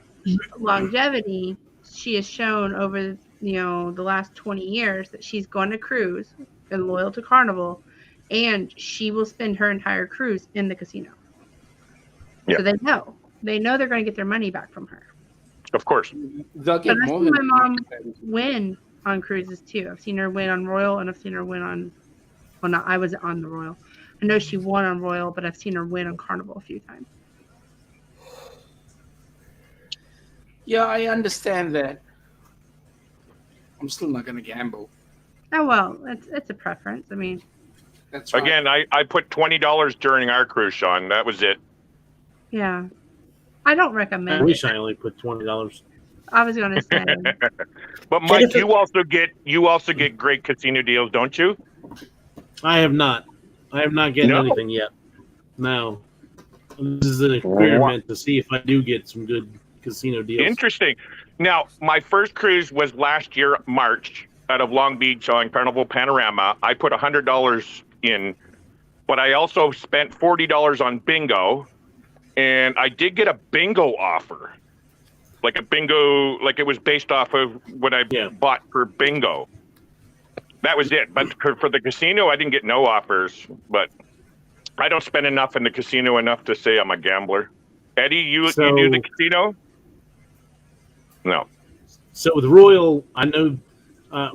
longevity, she has shown over the last 20 years that she's going to cruise and loyal to Carnival, and she will spend her entire cruise in the casino. Yeah. So they know they're going to get their money back from her. of course. They'll But get I've more seen than my mom win on cruises too. I've seen her win on Royal, and I've seen her win on. Well, not I was on the Royal. I know she won on Royal, but I've seen her win on Carnival a few times. Yeah, I understand that. I'm still not going to gamble. Oh well, it's a preference. I mean, That's right. Again, I put $20 during our cruise, Sean. That was it. yeah, I don't I recommend wish it. I only put $20. I was gonna say, But Mike, Jennifer- you also get great casino deals, don't you? I have not. I have not gotten No. anything yet. No. This is an experiment to see if I do get some good casino deals. Interesting. Now, my first cruise was last year, March, out of Long Beach on Carnival Panorama. I put $100 in, but I also spent $40 on bingo, and I did get a bingo offer. Like a bingo, like it was based off of what I Yeah. bought for bingo. That was it. But for the casino, I didn't get no offers, but I don't spend enough in the casino enough to say I'm a gambler. Eddie, you do the casino? No. So with Royal, I know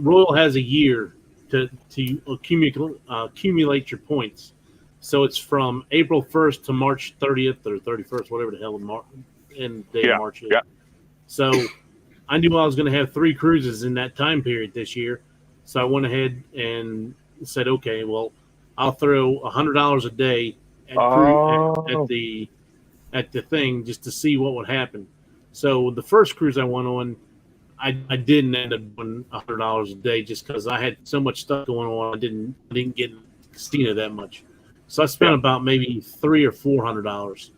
Royal has a year to accumulate your points. So it's from April 1st to March 30th or 31st, whatever the hell in day Yeah, of March is. yeah. So I knew I was going to have 3 cruises in that time period this year. So I went ahead and said, okay, well, I'll throw $100 a day at the thing just to see what would happen. So the first cruise I went on, I didn't end up doing $100 a day just because I had so much stuff going on. I didn't get in the casino that much, so I spent about maybe $300 or $400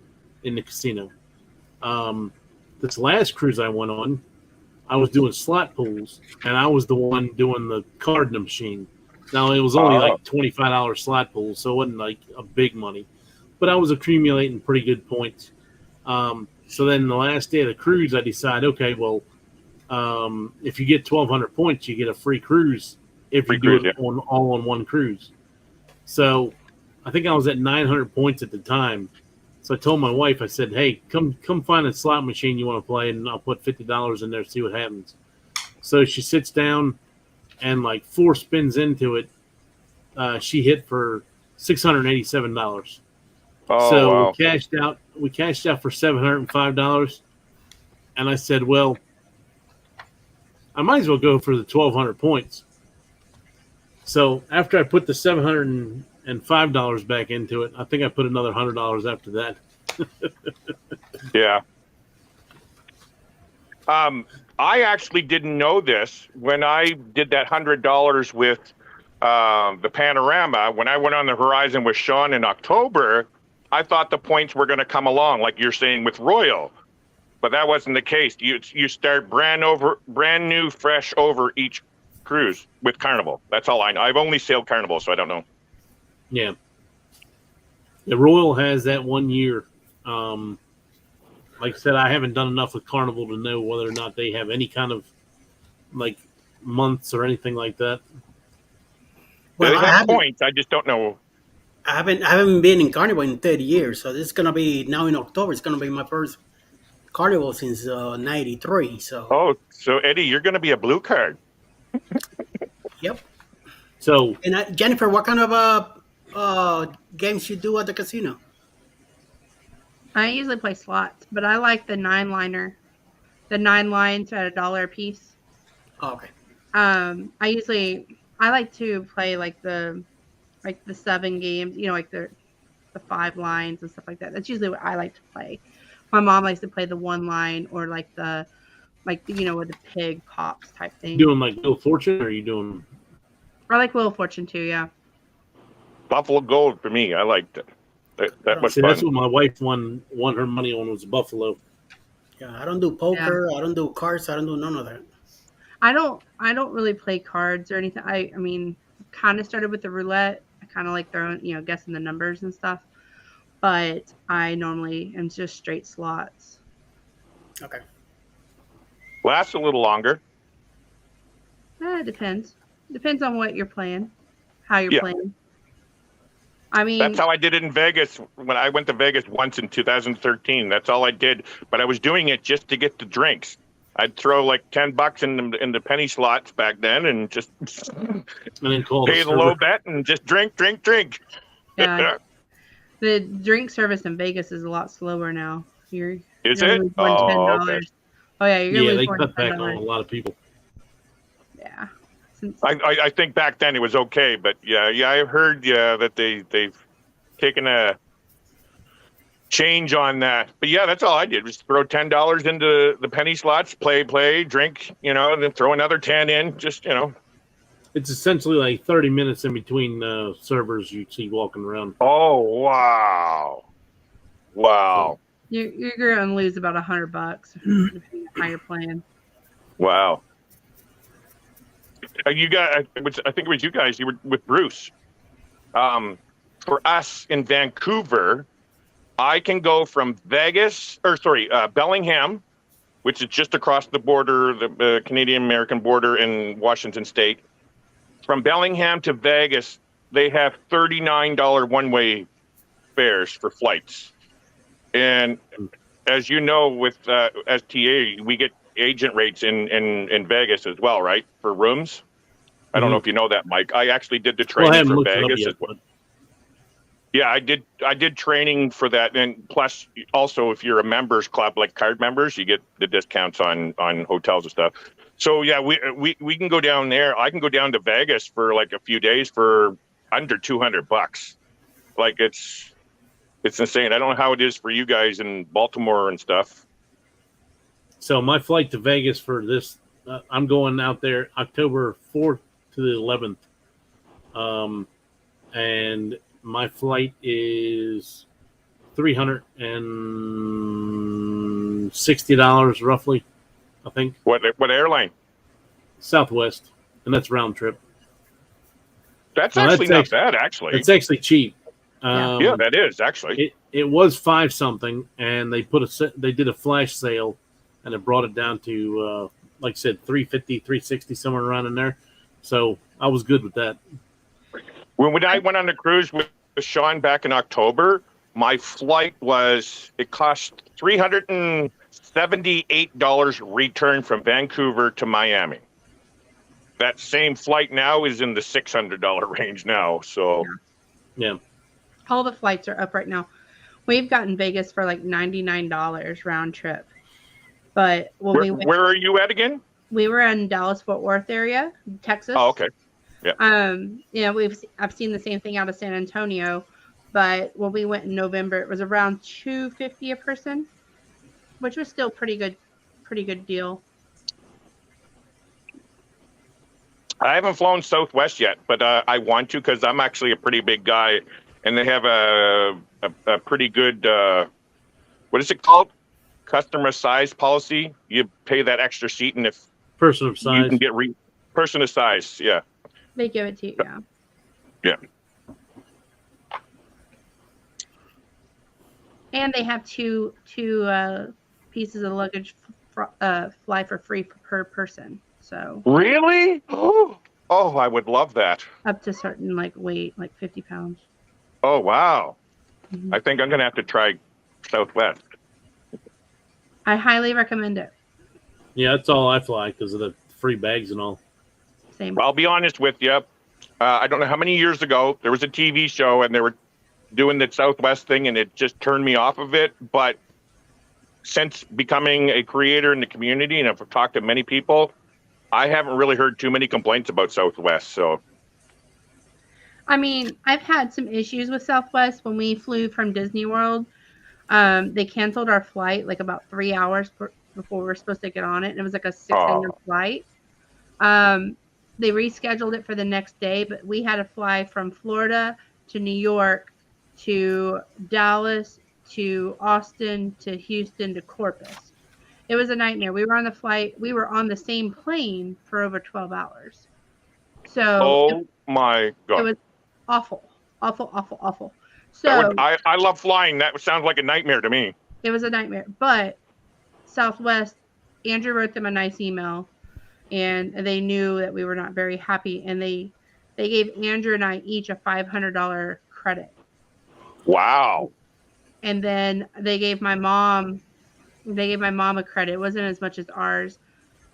in the casino. This last cruise I went on, I was doing slot pools, and I was the one doing the card in the machine. Now it was only like $25 slot pools, so it wasn't like a big money, but I was accumulating pretty good points. So then the last day of the cruise, I decided, okay, well, if you get 1,200 points, you get a free cruise if you do it all on one cruise. So I think I was at 900 points at the time. So I told my wife, I said, hey, come find a slot machine you want to play, and I'll put $50 in there, see what happens. So she sits down, and like 4 spins into it, she hit for $687. Wow. We cashed out for $705, and I said, well, I might as well go for the 1,200 points. So after I put the $705 back into it, I think I put another $100 after that. Yeah. I actually didn't know this when I did that $100 with the Panorama. When I went on the Horizon with Sean in October, I thought the points were going to come along, like you're saying with Royal, but that wasn't the case. You start brand new, fresh over each cruise with Carnival. That's all I know. I've only sailed Carnival, so I don't know. Yeah. The Royal has that 1 year. Like I said, I haven't done enough with Carnival to know whether or not they have any kind of like months or anything like that. Well, they I have haven't- points. I just don't know. I haven't been in Carnival in 30 years, so this is gonna be now in October. It's gonna be my first Carnival since '93. So Oh, so Eddie, you're going to be a blue card. yep. So And Jennifer, what kind of games you do at the casino? I usually play slots, but I like the 9-liner. The 9 lines at $1 a piece. Oh, okay. I like to play like the 7 games, like the 5 lines and stuff like that. That's usually what I like to play. My mom likes to play the 1 line or with the pig pops type thing. doing like Wheel of Fortune, or are you doing? I like Wheel of Fortune too, yeah. Buffalo Gold for me. I liked it. That was See, fun. that's what my wife won her money on, was Buffalo. Yeah, I don't do poker. I don't do cards. I don't do none of that. I don't really play cards or anything. I mean, kind of started with the roulette. I kind of like throwing, guessing the numbers and stuff. But I normally am just straight slots. Okay. Lasts a little longer. It depends. Depends on what you're playing, how you're Yeah. playing. I mean, That's how I did it in Vegas when I went to Vegas once in 2013. That's all I did. But I was doing it just to get the drinks. I'd throw like $10 in the penny slots back then, and just And then call pay the the low server. bet and just drink. Yeah. the drink service in Vegas is a lot slower now. Is You're it? gonna lose more than Oh, $10. okay. Oh yeah, you're gonna Yeah, lose they more than cut back on $10. a lot of people. Yeah. since I think back then it was okay, but yeah, I heard that they've taken a change on that. But yeah, that's all I did was throw $10 into the penny slots, play, drink, and then throw another 10 in. Just It's essentially like 30 minutes in between servers you see walking around. Oh wow. you're gonna lose about $100 depending on how you're playing. Wow. You got, I think it was you guys. You were with Bruce. For us in Vancouver, I can go from Bellingham, which is just across the border, the Canadian-American border in Washington State. From Bellingham to Vegas, they have $39 one-way fares for flights. And as you know, with STA, we get agent rates in Vegas as well, right? For rooms. I don't know if you know that, Mike. I actually did the training for Vegas as well. Yeah, I did training for that, and plus, also, if you're a members club, like card members, you get the discounts on hotels and stuff. So yeah, we can go down there. I can go down to Vegas for like a few days for under $200. Like it's insane. I don't know how it is for you guys in Baltimore and stuff. So my flight to Vegas for this, I'm going out there October 4th to the 11th. And my flight is $360 roughly, I think. What airline? Southwest, and that's round trip. That's actually not bad, actually. It's actually cheap. Yeah, that is actually. It was $5 something, and they did a flash sale, and it brought it down to like I said, $350, $360, somewhere around in there. So I was good with that. When I went on the cruise with Sean back in October, my flight cost $378 return from Vancouver to Miami. That same flight now is in the $600 range now. So, yeah. All the flights are up right now. We've gotten Vegas for like $99 round trip. But when where are you at again? We were in Dallas-Fort Worth area, Texas. Oh, okay. Yeah. I've seen the same thing out of San Antonio, but when we went in November, it was around $250 a person, which was still pretty good deal. I haven't flown Southwest yet, but I want to because I'm actually a pretty big guy, and they have a pretty good what is it called? Customer size policy. You pay that extra seat, and if person of size, you can get person of size. Yeah. They give it to you, yeah. Yeah. And they have two pieces of luggage fly for free per person. So really? Oh, I would love that. Up to certain weight, like 50 pounds. Oh wow! Mm-hmm. I think I'm gonna have to try Southwest. I highly recommend it. Yeah, that's all I fly because of the free bags and all. Same. I'll be honest with you. I don't know how many years ago there was a TV show and they were doing the Southwest thing, and it just turned me off of it. But since becoming a creator in the community, and I've talked to many people, I haven't really heard too many complaints about Southwest. So, I mean, I've had some issues with Southwest when we flew from Disney World. They canceled our flight like about 3 hours before we were supposed to get on it, and it was like a 6 a.m. flight. They rescheduled it for the next day, but we had to fly from Florida to New York to Dallas to Austin to Houston to Corpus. It was a nightmare. We were on the flight. We were on the same plane for over 12 hours. So my God. It was awful. So I love flying. That sounds like a nightmare to me. It was a nightmare. But Southwest, Andrew wrote them a nice email, and they knew that we were not very happy, and they gave Andrew and I each a $500 credit. Wow. And then they gave my mom a credit. It wasn't as much as ours,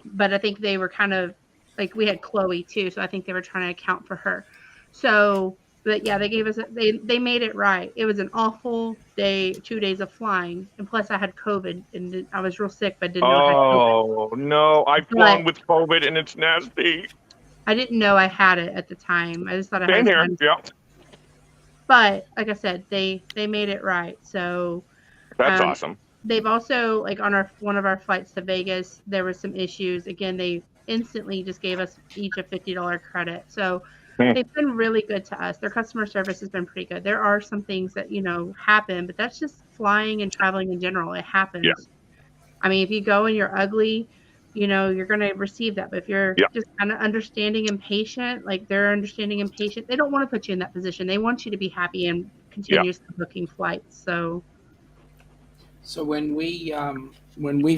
but I think they were kind of like, we had Chloe too, so I think they were trying to account for her. So, but yeah, they gave us they made it right. It was an awful day, 2 days of flying, and plus I had COVID and I was real sick, but didn't know I had COVID. Oh no, I've flown with COVID and it's nasty. I didn't know I had it at the time. I just thought I had Same a here. sinus. Yeah, But like I said, they made it right. So that's um, awesome. they've also, like, on one of our flights to Vegas, there were some issues. Again, they instantly just gave us each a $50 credit. So Hmm. they've been really good to us. Their customer service has been pretty good. There are some things that, happen, but that's just flying and traveling in general. It happens. Yeah. I mean, if you go and you're ugly, you're going to receive that. But if you're Yeah. just kind of understanding and patient, like they're understanding and patient, they don't want to put you in that position. They want you to be happy and continuously booking flights. So So when we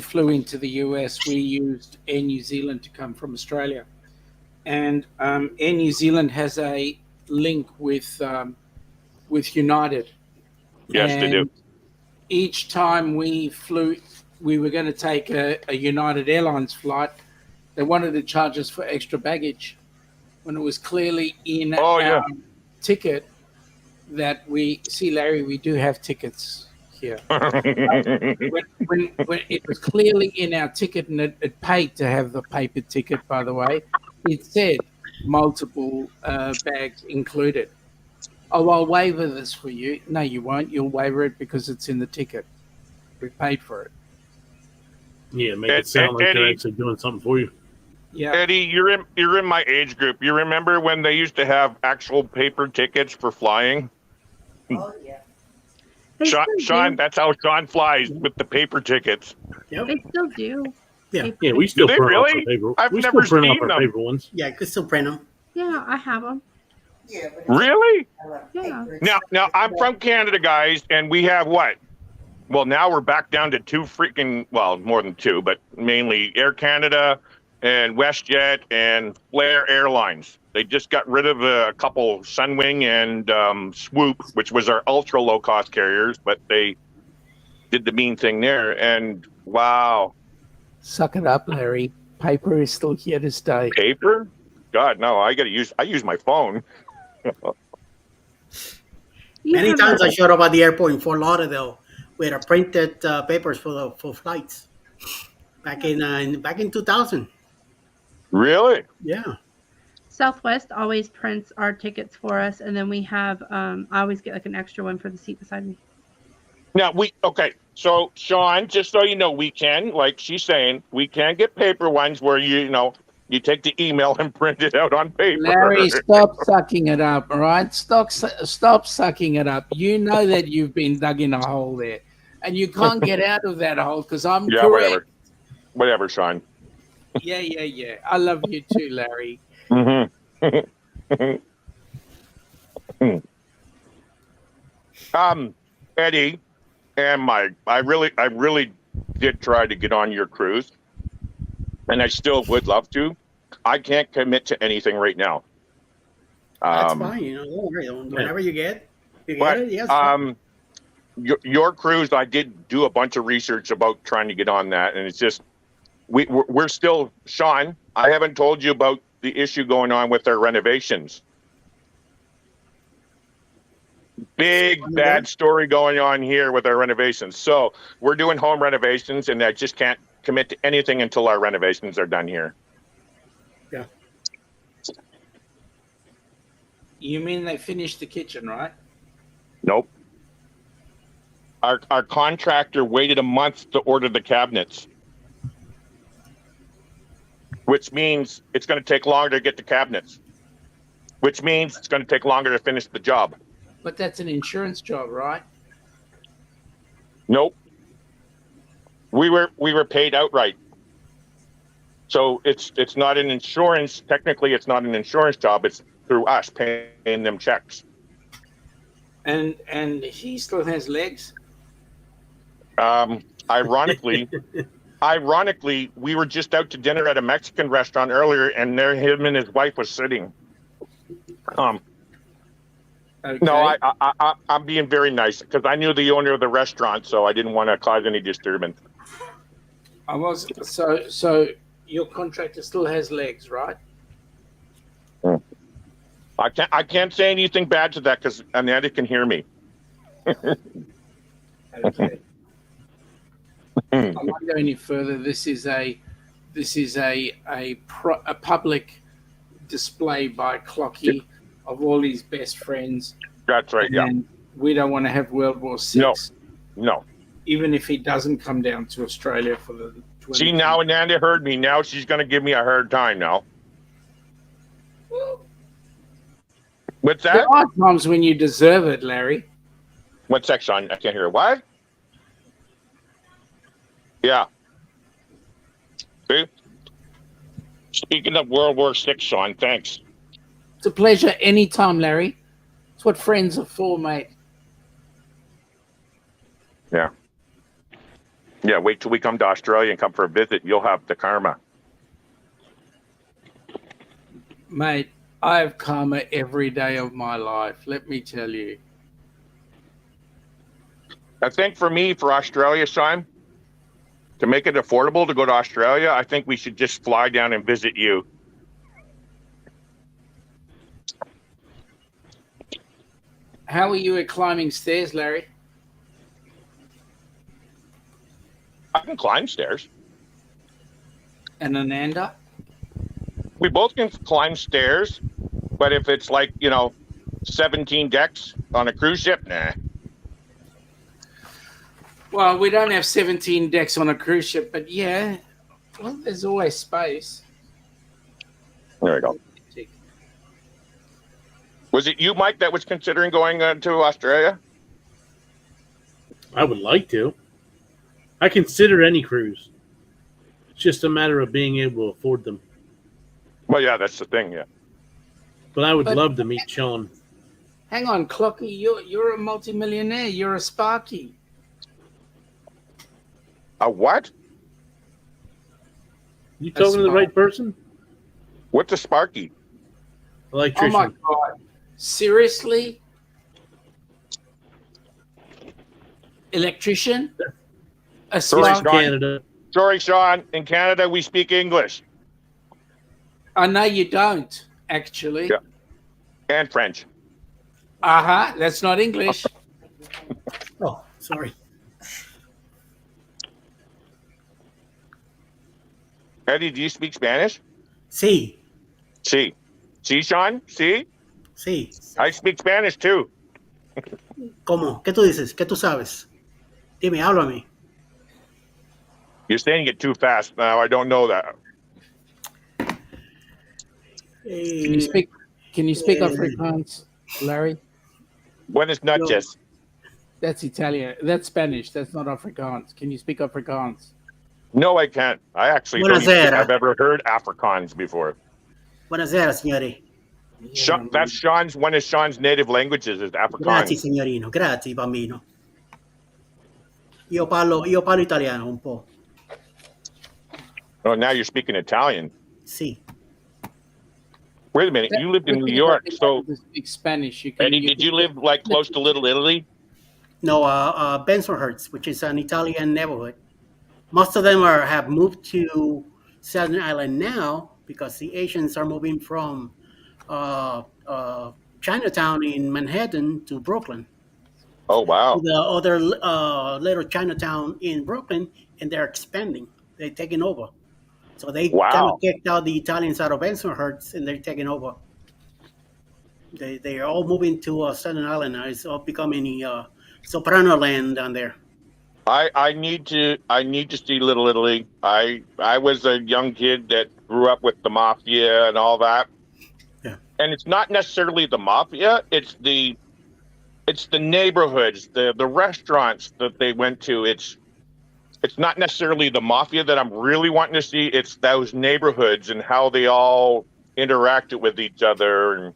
flew into the US, we used Air New Zealand to come from Australia, and Air New Zealand has a link with United. Yes, they do. And each time we flew, we were going to take a United Airlines flight. They wanted to charge us for extra baggage when it was clearly in our ticket that we see, Larry, we do have tickets here. when it was clearly in our ticket, and it paid to have the paper ticket, by the way, it said multiple bags included. Oh, I'll waiver this for you. No, you won't. You'll waiver it because it's in the ticket. We paid for it. Yeah, make it sound like they're actually doing something for you. Yeah, Eddie, you're in my age group. You remember when they used to have actual paper tickets for flying? Oh yeah. they still Sean, do. that's how Sean flies with the paper tickets. They still do. Yeah. Yeah, we still they print off really? our paper. I've we never still print seen off our them. paper ones. Yeah, you could still print them. Yeah, I have them. Yeah, but it's Really? Yeah. Now I'm from Canada, guys, and we have what? Well, now we're back down to two freaking, well, more than two, but mainly Air Canada and WestJet and Flair Airlines. They just got rid of a couple, Sunwing and Swoop, which was our ultra low cost carriers, but they did the mean thing there. And wow, suck it up, Larry. Paper is still here to stay. paper? God, no, I use my phone. You Many have times a- I showed up at the airport in Fort Lauderdale with a printed papers for flights back in 2000. Really? Yeah. Southwest always prints our tickets for us, and then we have I always get like an extra one for the seat beside me. Now okay. So Sean, just so you know, we can, like she's saying, we can get paper ones where you take the email and print it out on paper. Larry, stop sucking it up, all right? Stop sucking it up. You know that you've been dug in a hole there, and you can't get out of that hole because I'm Yeah, correct. whatever, Sean. Yeah. I love you too, Larry. Mm-hmm. Eddie and Mike, I really did try to get on your cruise, and I still would love to. I can't commit to anything right now. That's fine. Don't worry. Whenever you get it, yes. Your cruise, I did do a bunch of research about trying to get on that, and it's just we're still, Sean, I haven't told you about the issue going on with our renovations. Big bad story going on here with our renovations. So we're doing home renovations, and I just can't commit to anything until our renovations are done here. Yeah. You mean they finished the kitchen, right? Nope. Our contractor waited a month to order the cabinets, which means it's going to take longer to get the cabinets, which means it's going to take longer to finish the job. But that's an insurance job, right? Nope. We were paid outright. So it's not an insurance. Technically, it's not an insurance job. It's through us paying them checks. And he still has legs. Ironically, we were just out to dinner at a Mexican restaurant earlier, and there him and his wife was sitting. Okay. No, I'm being very nice because I knew the owner of the restaurant, so I didn't want to cause any disturbance. I was so your contractor still has legs, right? I can't say anything bad to that because Ananda can hear me. Okay. I won't go any further. This is a public display by Clocky of all his best friends. That's right. Yeah. And we don't want to have World War VI. No. Even if he doesn't come down to Australia for the 20. See, now Ananda heard me. Now she's going to give me a hard time now. What's that? There are times when you deserve it, Larry. One sec, Sean. I can't hear. What? Yeah. See? Speaking of World War VI, Sean, thanks. It's a pleasure anytime, Larry. It's what friends are for, mate. Yeah. Yeah, wait till we come to Australia and come for a visit. You'll have the karma. Mate, I have karma every day of my life. Let me tell you. I think for me, for Australia, Sean, to make it affordable to go to Australia, I think we should just fly down and visit you. How are you at climbing stairs, Larry? I can climb stairs. And Ananda? We both can climb stairs, but if it's like, 17 decks on a cruise ship, nah. Well, we don't have 17 decks on a cruise ship, but yeah, well, there's always space. There we go. Was it you, Mike, that was considering going to Australia? I would like to. I consider any cruise. It's just a matter of being able to afford them. Well, yeah, that's the thing, yeah. But I would But- love to meet Sean. Hang on, Clocky, you're a multimillionaire. You're a Sparky. A what? You talking to the smart. right person? What's a Sparky? Oh Electrician. my God. Seriously? Electrician? A Sorry, Sparky? Sean. Canada. Sorry, Sean. In Canada, we speak English I know you don't, actually. Yeah. and French. Uh-huh. That's not English. Oh, sorry. Eddie, do you speak Spanish? Sí, See. See, Sean? See? sí. I speak Spanish too. ¿Cómo? ¿Qué tú dices? ¿Qué tú sabes? Dime, háblame. You're saying it too fast now. I don't know that. Can you speak Afrikaans, Larry? Buenas noches. That's Italian. That's Spanish. That's not Afrikaans. Can you speak Afrikaans? No, I can't. I actually don't even think Buonasera. I've ever heard Afrikaans before. Buonasera, signori. That's Sean's one of Sean's native languages is Grazie, Afrikaans. signorino. Grazie, bambino. Io parlo italiano un po'. Oh, now you're speaking Italian. Sì. Wait a minute. You lived in New York, so to speak Spanish. You can, Eddie, did you live like close to Little Italy? No, Bensonhurst, which is an Italian neighborhood. Most of them have moved to Staten Island now because the Asians are moving from Chinatown in Manhattan to Brooklyn. Oh wow. The other little Chinatown in Brooklyn, and they're expanding. They're taking over. So they kind Wow. of kicked out the Italians out of Bensonhurst, and they're taking over. They are all moving to Staten Island now. It's all becoming Soprano land down there. I need to see Little Italy. I was a young kid that grew up with the mafia and all that. Yeah. And it's not necessarily the mafia, it's the neighborhoods, the restaurants that they went to. It's not necessarily the mafia that I'm really wanting to see. It's those neighborhoods and how they all interacted with each other. And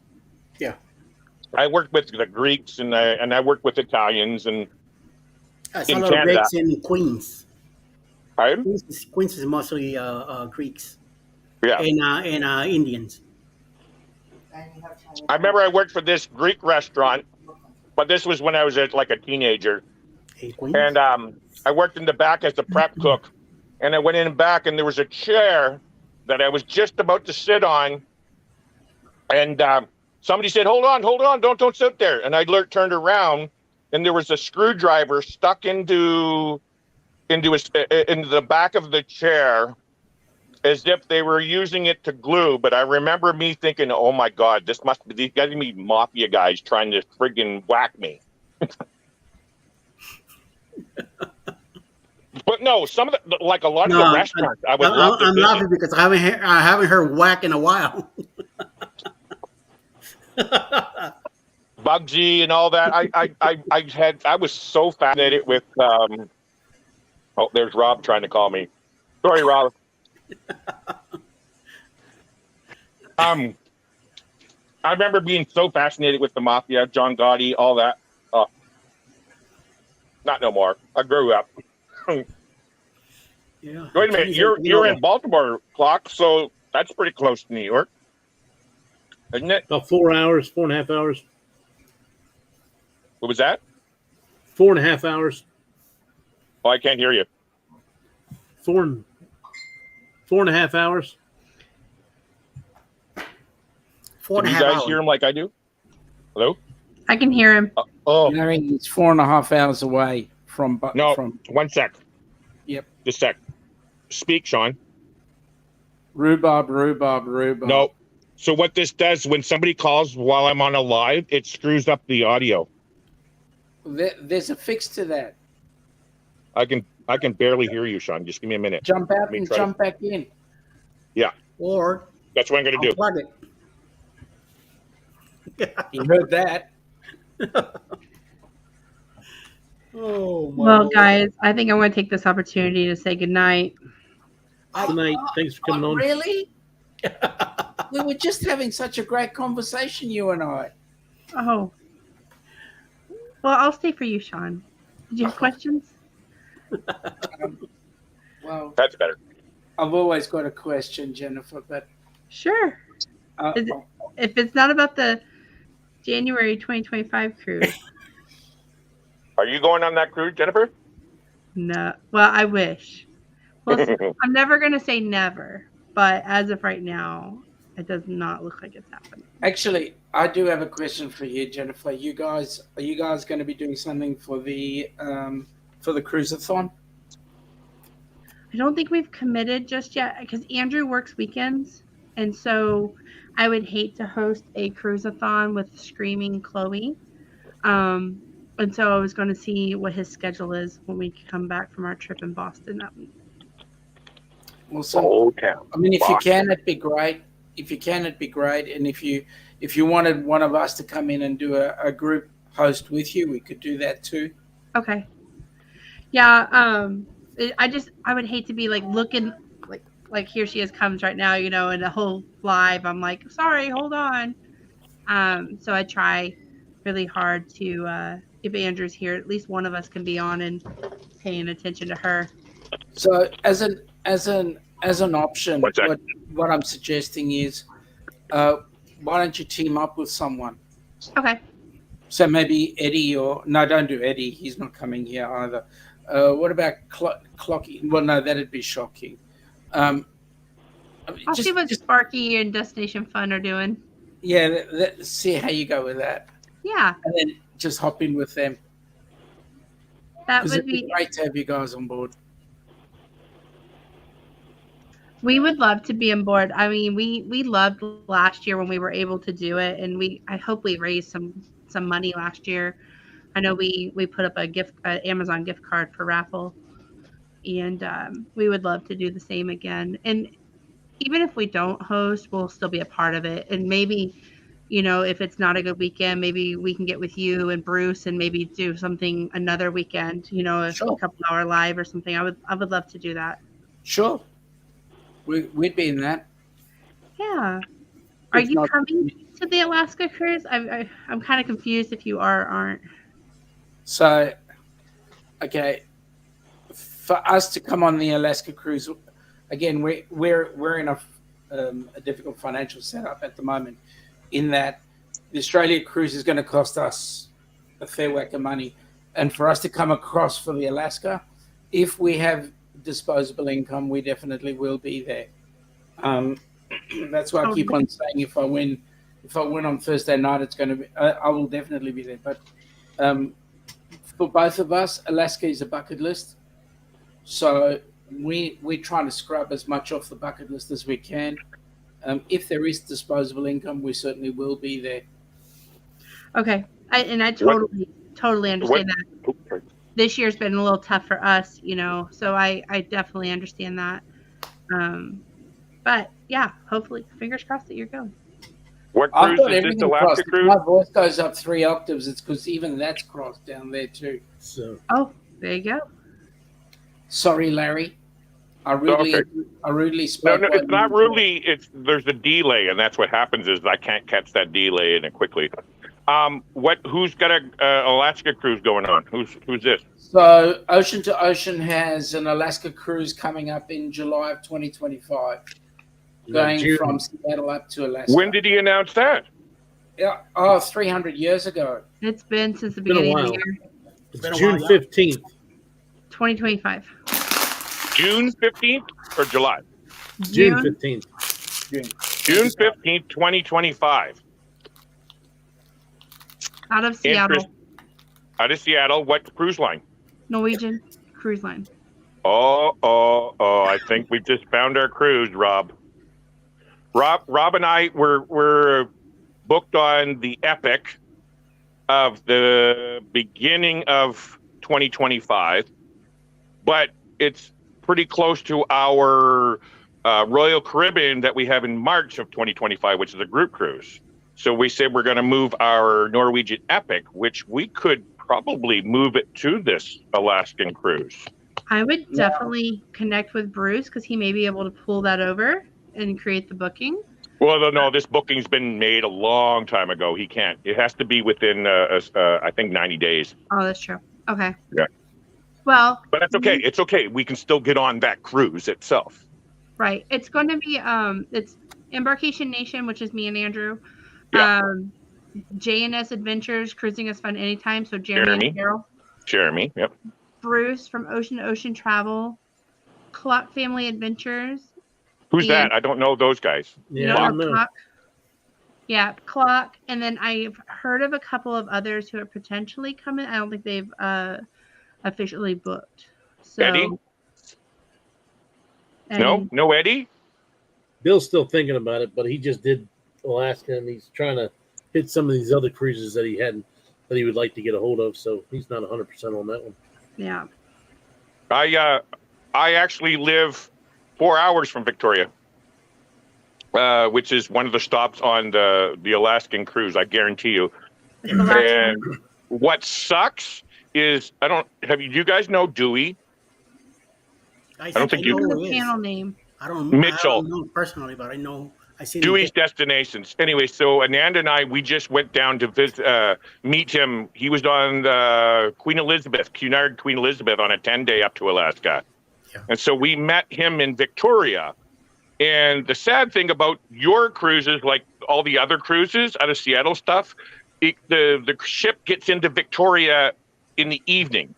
Yeah. I worked with the Greeks and I worked with Italians and It's In a lot of Canada. Greeks in Queens. I Queens is mostly Greeks yeah. and Indians. And you have Chinese. I remember I worked for this Greek restaurant, but this was when I was like a teenager. In Queens. And I worked in the back as a prep cook. And I went in back and there was a chair that I was just about to sit on. And somebody said, hold on, don't sit there. And I turned around and there was a screwdriver stuck into the back of the chair. as if they were using it to glue. But I remember me thinking, "Oh my God, this must be these got to be mafia guys trying to friggin' whack me." But no, some of the like a lot of the restaurants, I would love to I'm visit. laughing because I haven't heard whack in a while. Bugsy and all that. I was so fascinated with. Oh, there's Rob trying to call me. Sorry, Rob. I remember being so fascinated with the mafia, John Gotti, all that. Not no more. I grew up. Yeah. Wait a minute, you're in Baltimore, Clock, so that's pretty close to New York, isn't it? About 4 hours, 4.5 hours. What was that? 4.5 hours. Oh, I can't hear you. 4.5 hours. 4.5 Can you guys hours. hear him like I do? Hello? I can hear him. Oh, Gary, it's 4.5 hours away from. no. From 1 sec. Yep. Just a sec. Speak, Sean. rhubarb. No. So what this does when somebody calls while I'm on a live, it screws up the audio. There's a fix to that. I can barely hear you, Sean. Just give me a minute. Jump out me and try jump back in. Or That's what I'm going to do. unplug it. You heard that? Oh my Well, Lord. guys, I think I'm going to take this opportunity to say goodnight. Good night. Thanks for coming on. Really? We were just having such a great conversation, you and I. Oh. Well, I'll stay for you, Sean. Did you have questions? Well, That's better. I've always got a question, Jennifer, but Sure. Is it- If it's not about the January 2025 cruise, Are you going on that cruise, Jennifer? no. Well, I wish. Well, I'm never going to say never, but as of right now, it does not look like it's happening. actually, I do have a question for you, Jennifer. Are you guys going to be doing something for the cruiseathon? I don't think we've committed just yet because Andrew works weekends. And so I would hate to host a cruiseathon with Screaming Chloe. And so I was going to see what his schedule is when we come back from our trip in Boston that week. Well, so, Old town. I mean, if you Boston. can, it'd be great. If you can, it'd be great. And if you wanted one of us to come in and do a group host with you, we could do that too. Okay. Yeah. I would hate to be like looking like here she is comes right now, you know, and the whole live, I'm like, sorry, hold on. So I try really hard to, if Andrew's here, at least one of us can be on and paying attention to her. So as an option, One sec. what I'm suggesting is, why don't you team up with someone? Okay. So maybe Eddie no, don't do Eddie. He's not coming here either. What about Clocky? Well, no, that'd be shocking. I'll see what Sparky and Destination Fun are doing. Yeah, see how you go with that, Yeah, and then just hop in with them. that 'Cause would it'd be be. great to have you guys on board. We would love to be on board. I mean, we loved last year when we were able to do it, and I hope we raised some money last year. I know we put up an Amazon gift card for raffle, and we would love to do the same again. And even if we don't host, we'll still be a part of it. And maybe, you know, if it's not a good weekend, maybe we can get with you and Bruce and maybe do something another weekend. You know, Sure. a couple hour live or something. I would love to do that. Sure, we'd be in that. Yeah. Are If you not- coming to the Alaska cruise? I'm kind of confused if you are or aren't. So, okay, for us to come on the Alaska cruise, again, we're in a difficult financial setup at the moment. In that, the Australia cruise is going to cost us a fair whack of money, and for us to come across for the Alaska, if we have disposable income, we definitely will be there. That's why I keep on saying if I win on Thursday night, it's going to be. I will definitely be there, but. For both of us, Alaska is a bucket list. So we're trying to scrub as much off the bucket list as we can. If there is disposable income, we certainly will be there. Okay. I totally understand that. This year's been a little tough for us, so I definitely understand that. But yeah, hopefully, fingers crossed that you're going. What I've cruise got is this? everything Alaska crossed. cruise? My voice goes up 3 octaves. It's because even that's crossed down there too. So Oh, there you go. Sorry, Larry. I Okay. rudely No, spoke. no, while it's not you were really. There's a delay, and that's what happens is I can't catch that delay in it quickly. Who's got a Alaska cruise going on? Who's this? So, Ocean to Ocean has an Alaska cruise coming up in July of 2025, going June. from Seattle up to Alaska. When did he announce that? Yeah, 300 years ago. It's been since the Been a beginning of while. the year, It's Been a June while, yeah. 15th. 2025. June 15th or July? June 15th. June 15th, 2025. Out of Seattle, Out of Seattle. What cruise line? Norwegian Cruise Line. Oh! I think we just found our cruise, Rob. Rob and I were booked on the Epic of the beginning of 2025, but it's pretty close to our Royal Caribbean that we have in March of 2025, which is a group cruise. So we said we're going to move our Norwegian Epic, which we could probably move it to this Alaskan cruise. I would definitely connect with Bruce because he may be able to pull that over and create the booking. Well, no, this booking's been made a long time ago. He can't. It has to be within, I think, 90 days. Oh, that's true. Okay. Yeah. Well, But that's okay. It's okay. We can still get on that cruise itself. right. It's going to be it's Embarkation Nation, which is me and Andrew. Yeah. JNS Adventures, Cruising is Fun Anytime. So Jeremy and Carol. Jeremy, yep. Bruce from Ocean to Ocean Travel. Clock Family Adventures. Who's And- that? I don't know those guys. You Yeah, know, I our don't know. Clock. Yeah, Clock. And then I've heard of a couple of others who are potentially coming. I don't think they've officially booked. So, Eddie? and- No Eddie? Bill's still thinking about it, but he just did Alaska, and he's trying to hit some of these other cruises that he hadn't, that he would like to get a hold of. So he's not 100% on that one. Yeah. I actually live 4 hours from Victoria, which is one of the stops on the Alaskan cruise. I guarantee you. It's the last And one. what sucks is you guys know Dewey? don't think you- What's know the who he is. panel name? I don't Mitchell. I don't know him personally, but I know I seen Dewey's him. Destinations. Anyway, so Ananda and I, we just went down to visit, meet him. He was on the Cunard Queen Elizabeth on a 10-day up to Alaska. Yeah. And so we met him in Victoria. And the sad thing about your cruises, like all the other cruises out of Seattle stuff, the ship gets into Victoria in the evening.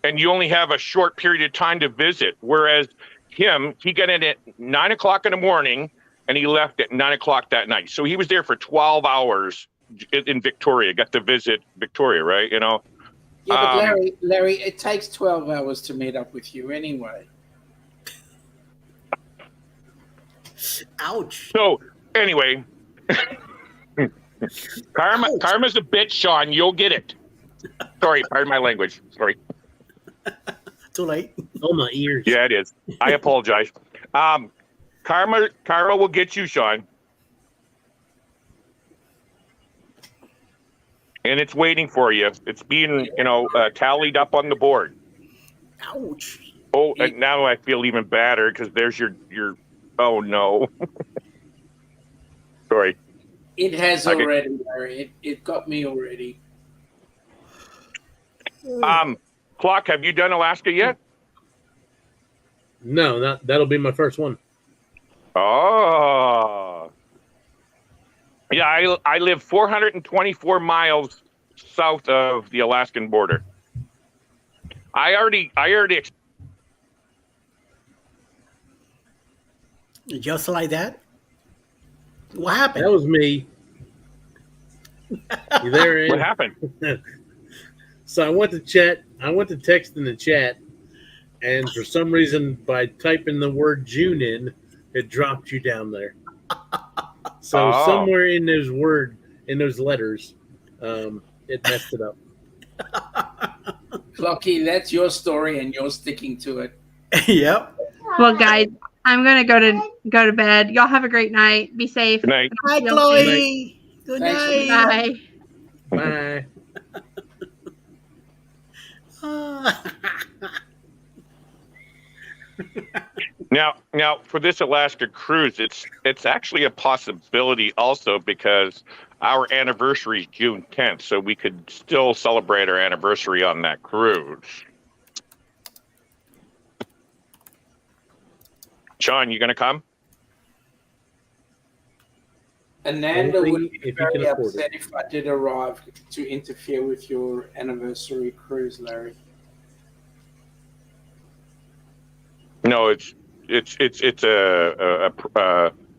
And you only have a short period of time to visit. Whereas he got in at 9 o'clock in the morning, and he left at 9 o'clock that night. So he was there for 12 hours in Victoria, got to visit Victoria, right? You know? Yeah, but Larry, it takes 12 hours to meet up with you anyway. Ouch. So anyway, karma's a bitch, Sean. You'll get it. Sorry, pardon my language. Sorry. Too late. Oh, my ears. Yeah, it is. I apologize. Karma will get you, Sean. And it's waiting for you. It's being, tallied up on the board. Ouch. Oh, and now I feel even badder because there's your. Oh no. Sorry. It has Okay. already, Larry. It got me already. Clock, have you done Alaska yet? No, that'll be my first one. Oh. Yeah, I live 424 miles south of the Alaskan border. I already Just like that? What happened? That was me. You there, Ed? what happened? So I went to text in the chat, and for some reason, by typing the word June in, it dropped you down there. So Oh. somewhere in those letters, it messed it up. Clocky, that's your story, and you're sticking to it. Yep. Well, guys, I'm gonna go to bed. Y'all have a great night. Be safe. Good night. Hi, Y'all Chloe. Good Thanks for night. Bye. Bye. Now for this Alaska cruise, it's actually a possibility also because our anniversary is June 10th, so we could still celebrate our anniversary on that cruise. Sean, you gonna come? Ananda Only would be if you very can afford upset if I did arrive to interfere with your anniversary cruise, Larry. No, it's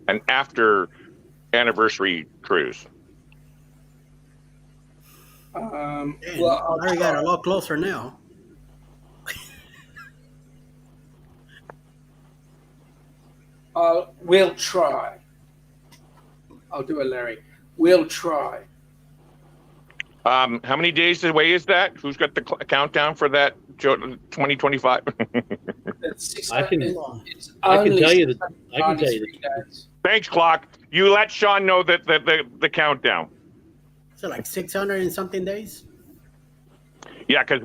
an after anniversary cruise. Man, Well, I'll Larry got a try. lot closer now. We'll try. I'll do it, Larry. We'll try. How many days away is that? Who's got the countdown for that? 2025. It's I can- 600 it's I can only tell you that. I can tell you 693 that. days. Thanks, Clock. You let Sean know that the countdown. So like 600 and something days. Yeah, because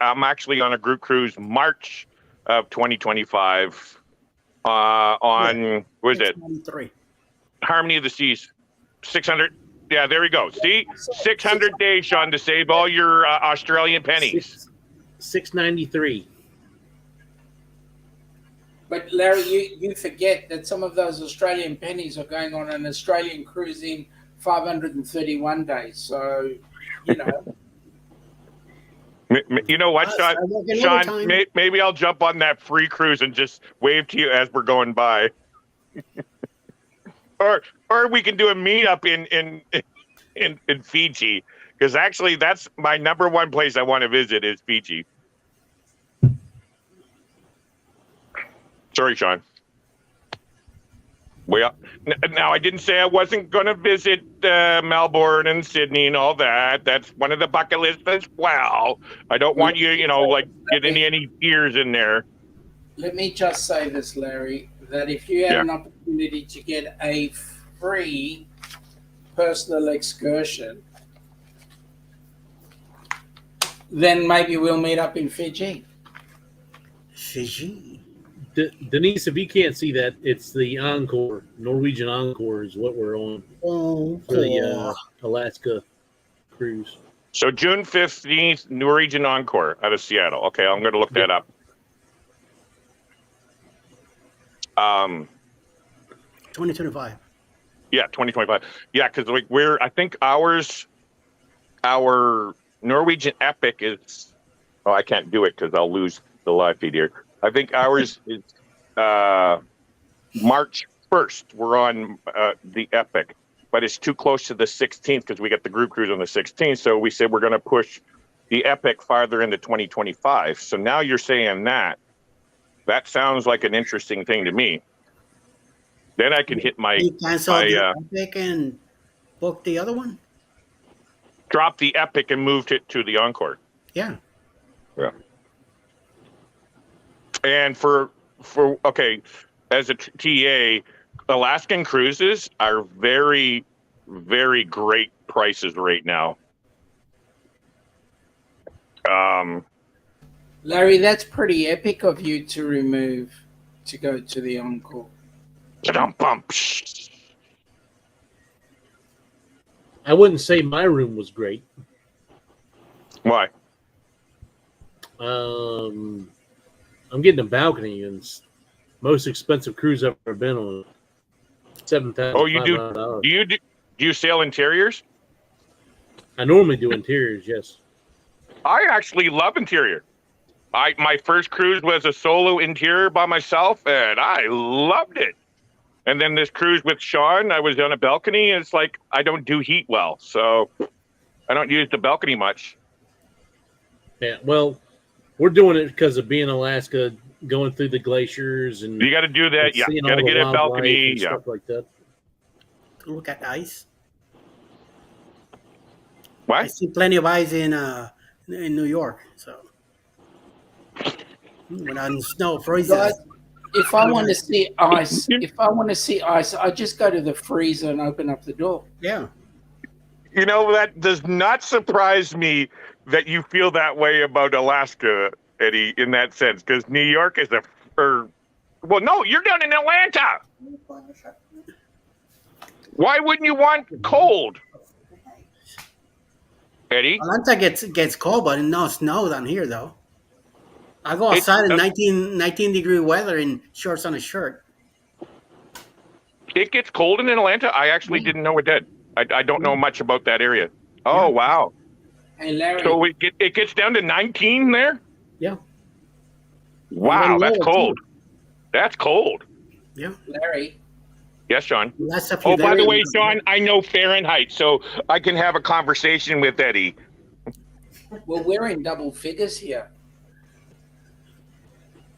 I'm actually on a group cruise March of 2025. On what is it? 693. Harmony of the Seas. 600. Yeah, there we go. See, 600 days, Sean, to save all your Australian pennies. 693. But Larry, you forget that some of those Australian pennies are going on an Australian cruise in 531 days. So, you know. You know what, I Sean? work in Sean, overtime. maybe I'll jump on that free cruise and just wave to you as we're going by. or we can do a meetup in Fiji, because actually that's my number one place I want to visit is Fiji. Sorry, Sean. Well, now I didn't say I wasn't going to visit Melbourne and Sydney and all that. That's one of the bucket lists as well. I don't want you, like getting any tears in there. Let me just say this, Larry, that if you had an opportunity to get a free personal excursion, then maybe we'll meet up in Fiji. Fiji. Denise, if you can't see that, it's the Encore. Norwegian Encore is what we're on Oh, for the Alaska cruise. So June 15th, Norwegian Encore out of Seattle. Okay, I'm going to look that up. 2025. Yeah, 2025. Yeah, because I think our Norwegian Epic is. Oh, I can't do it because I'll lose the live feed here. I think ours is March 1st. We're on the Epic, but it's too close to the 16th because we got the group cruise on the 16th. So we said we're going to push the Epic farther into 2025. So now you're saying that sounds like an interesting thing to me. Then I can hit my You cancel the Epic and book the other one? drop the Epic and moved it to the Encore. Yeah. Yeah. And for okay, as a TA, Alaskan cruises are very, very great prices right now. Larry, that's pretty epic of you to go to the Encore. I wouldn't say my room was great. Why? I'm getting a balcony, and it's most expensive cruise I've ever been on. $7,500. Oh, you do? Do you sail interiors? I normally do interiors, yes. I actually love interior. My first cruise was a solo interior by myself, and I loved it. And then this cruise with Sean, I was on a balcony, and it's like I don't do heat well, so I don't use the balcony much. Yeah, well, we're doing it because of being Alaska, going through the glaciers and You got to do that. and Yeah, seeing got to all the get a wildlife balcony. and Yeah. stuff like that. Look at the ice. I What? see plenty of ice in New York. So when on snow freezes, Guys, if I want to see ice, I just go to the freezer and open up the door. yeah. You know, that does not surprise me that you feel that way about Alaska, Eddie, in that sense, because New York is well, no, you're down in Atlanta. Why wouldn't you want cold, Eddie? Atlanta gets cold, but no snow down here though. I go It's- outside in 19-degree weather in shorts on a shirt. It gets cold in Atlanta. I actually didn't know it did. I don't know much about that area. Oh, wow. Hey, Larry. So it gets down to 19 there? Yeah. Wow, Even that's lower, cold. That's cold. Yeah. Larry. Yes, Sean. Last a few Oh, by the days- way, Sean, I know Fahrenheit, so I can have a conversation with Eddie. Well, we're in double figures here.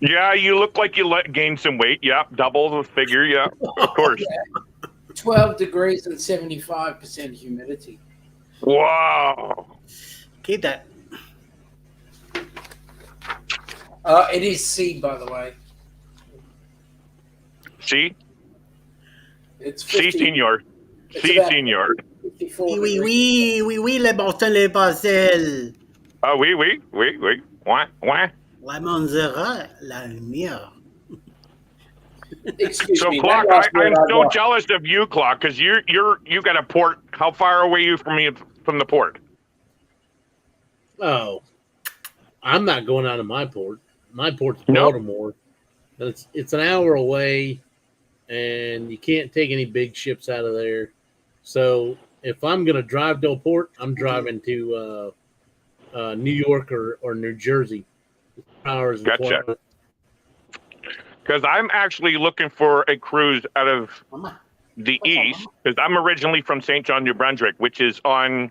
Yeah, you look like you gained some weight. Yeah, double the figure. Yeah, of course. 12 degrees and 75% humidity. Wow. Keep that. It is C, by the way. See? It's See, 50, senor. it's See, about senor. 54 Oui, degrees. oui, oui, oui, les Boston, les Basel. Oh, oui. What? La Monzera, la lumière. Excuse So, me. Clock, that last I'm word I so want. jealous of you, Clock, because you got a port. How far away are you from the port? Oh, I'm not going out of my port. My port's Nope. Baltimore. And it's an hour away, and you can't take any big ships out of there. So if I'm going to drive to a port, I'm driving to New York or New Jersey. Hours. Gotcha. Because I'm actually looking for a cruise out of Mama. the east, because I'm originally from St. John, New Brunswick, which is on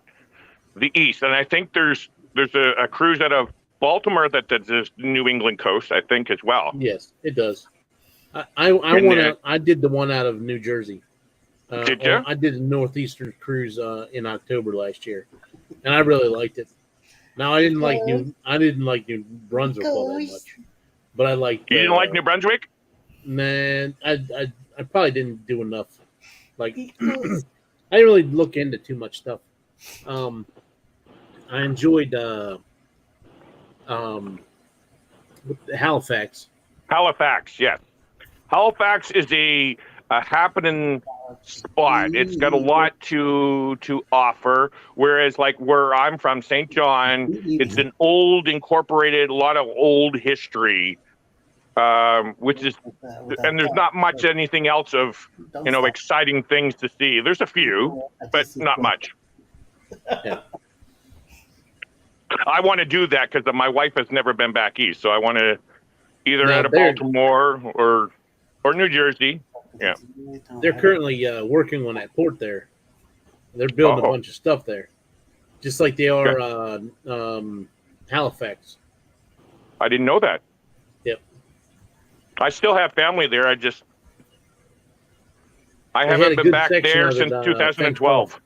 the east, and I think there's a cruise out of Baltimore that does this New England coast, I think, as well. Yes, it does. I And want then- to. I did the one out of New Jersey. Did ya? I did a northeastern cruise in October last year, and I really liked it. Now I didn't like New Brunswick all that much, but I liked. You didn't like New Brunswick? Man, I probably didn't do enough. Like I didn't really look into too much stuff. I enjoyed Halifax. Halifax, yes. Halifax is a happening spot. It's got a lot to offer. Whereas, like where I'm from, St. John, it's an old incorporated, a lot of old history, which is, and there's not much anything else of exciting things to see. There's a few, but not much. Yeah. I want to do that because my wife has never been back east, so I want to either Now, out of there- Baltimore or New Jersey. Yeah. They're currently working on that port there. They're building Oh. a bunch of stuff there, just like they are Halifax. I didn't know that. Yep. I still have family there. I They had haven't a been good back section there of it, since fenced 2012. off.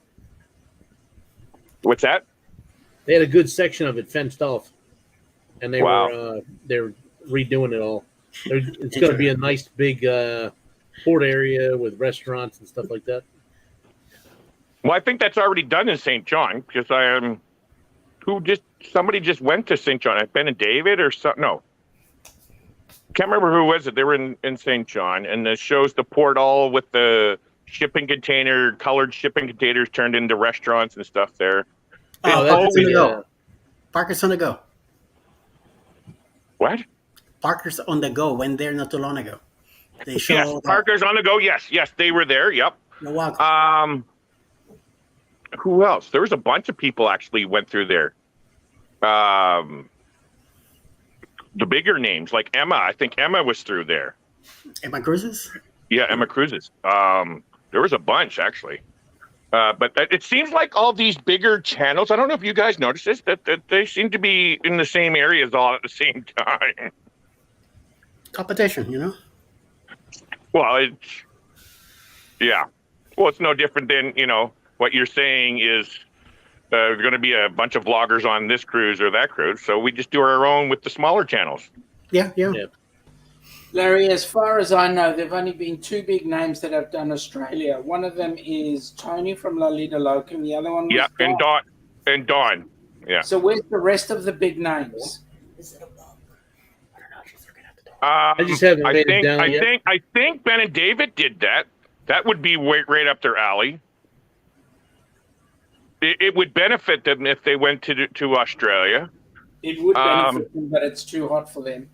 What's that? They had a good section of it fenced off, and they Wow. they're redoing it all. It's going to be a nice big port area with restaurants and stuff like that. Well, I think that's already done in St. John because somebody just went to St. John. Ben and David or something. No. Can't remember who was it. They were in St. John, and it shows the port all with the colored shipping containers turned into restaurants and stuff there. Oh, that's Parker's on the the, go. Parker's on the go. What? Parker's on the go. Went there not too long ago. They show Yes, Parker's on the go. Yes, they were there. Yep. You're welcome. Who else? There was a bunch of people actually went through there. The bigger names like Emma. I think Emma was through there. Emma Cruises? Yeah, Emma Cruises. There was a bunch actually. But it seems like all these bigger channels, I don't know if you guys noticed this, that they seem to be in the same areas all at the same time. Competition, you know. Well, yeah. Well, it's no different than, what you're saying is there's going to be a bunch of vloggers on this cruise or that cruise. So we just do our own with the smaller channels. Yeah. Larry, as far as I know, there've only been two big names that have done Australia. One of them is Tony from Lolita Loca, and the other one was Yeah, and Dawn. Yeah. So where's the rest of the big names? Is it a bug? I just haven't made it down yet. I think Ben and David did that. That would be right up their alley. It would benefit them if they went to Australia. It would benefit them, but it's too hot for them.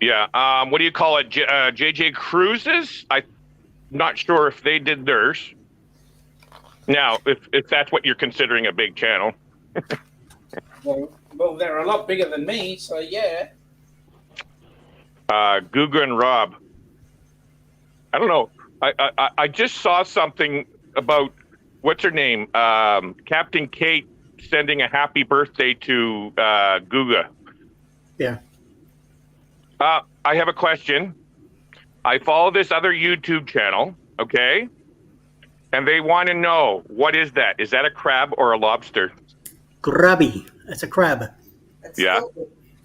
Yeah. What do you call it? JJ Cruises? I'm not sure if they did theirs. Now, if that's what you're considering a big channel. Well, they're a lot bigger than me, so yeah. Guga and Rob. I don't know. I just saw something about what's her name? Captain Kate sending a happy birthday to Guga. Yeah. I have a question. I follow this other YouTube channel, okay? And they want to know, what is that? Is that a crab or a lobster? Grubby. That's a crab. That's Yeah.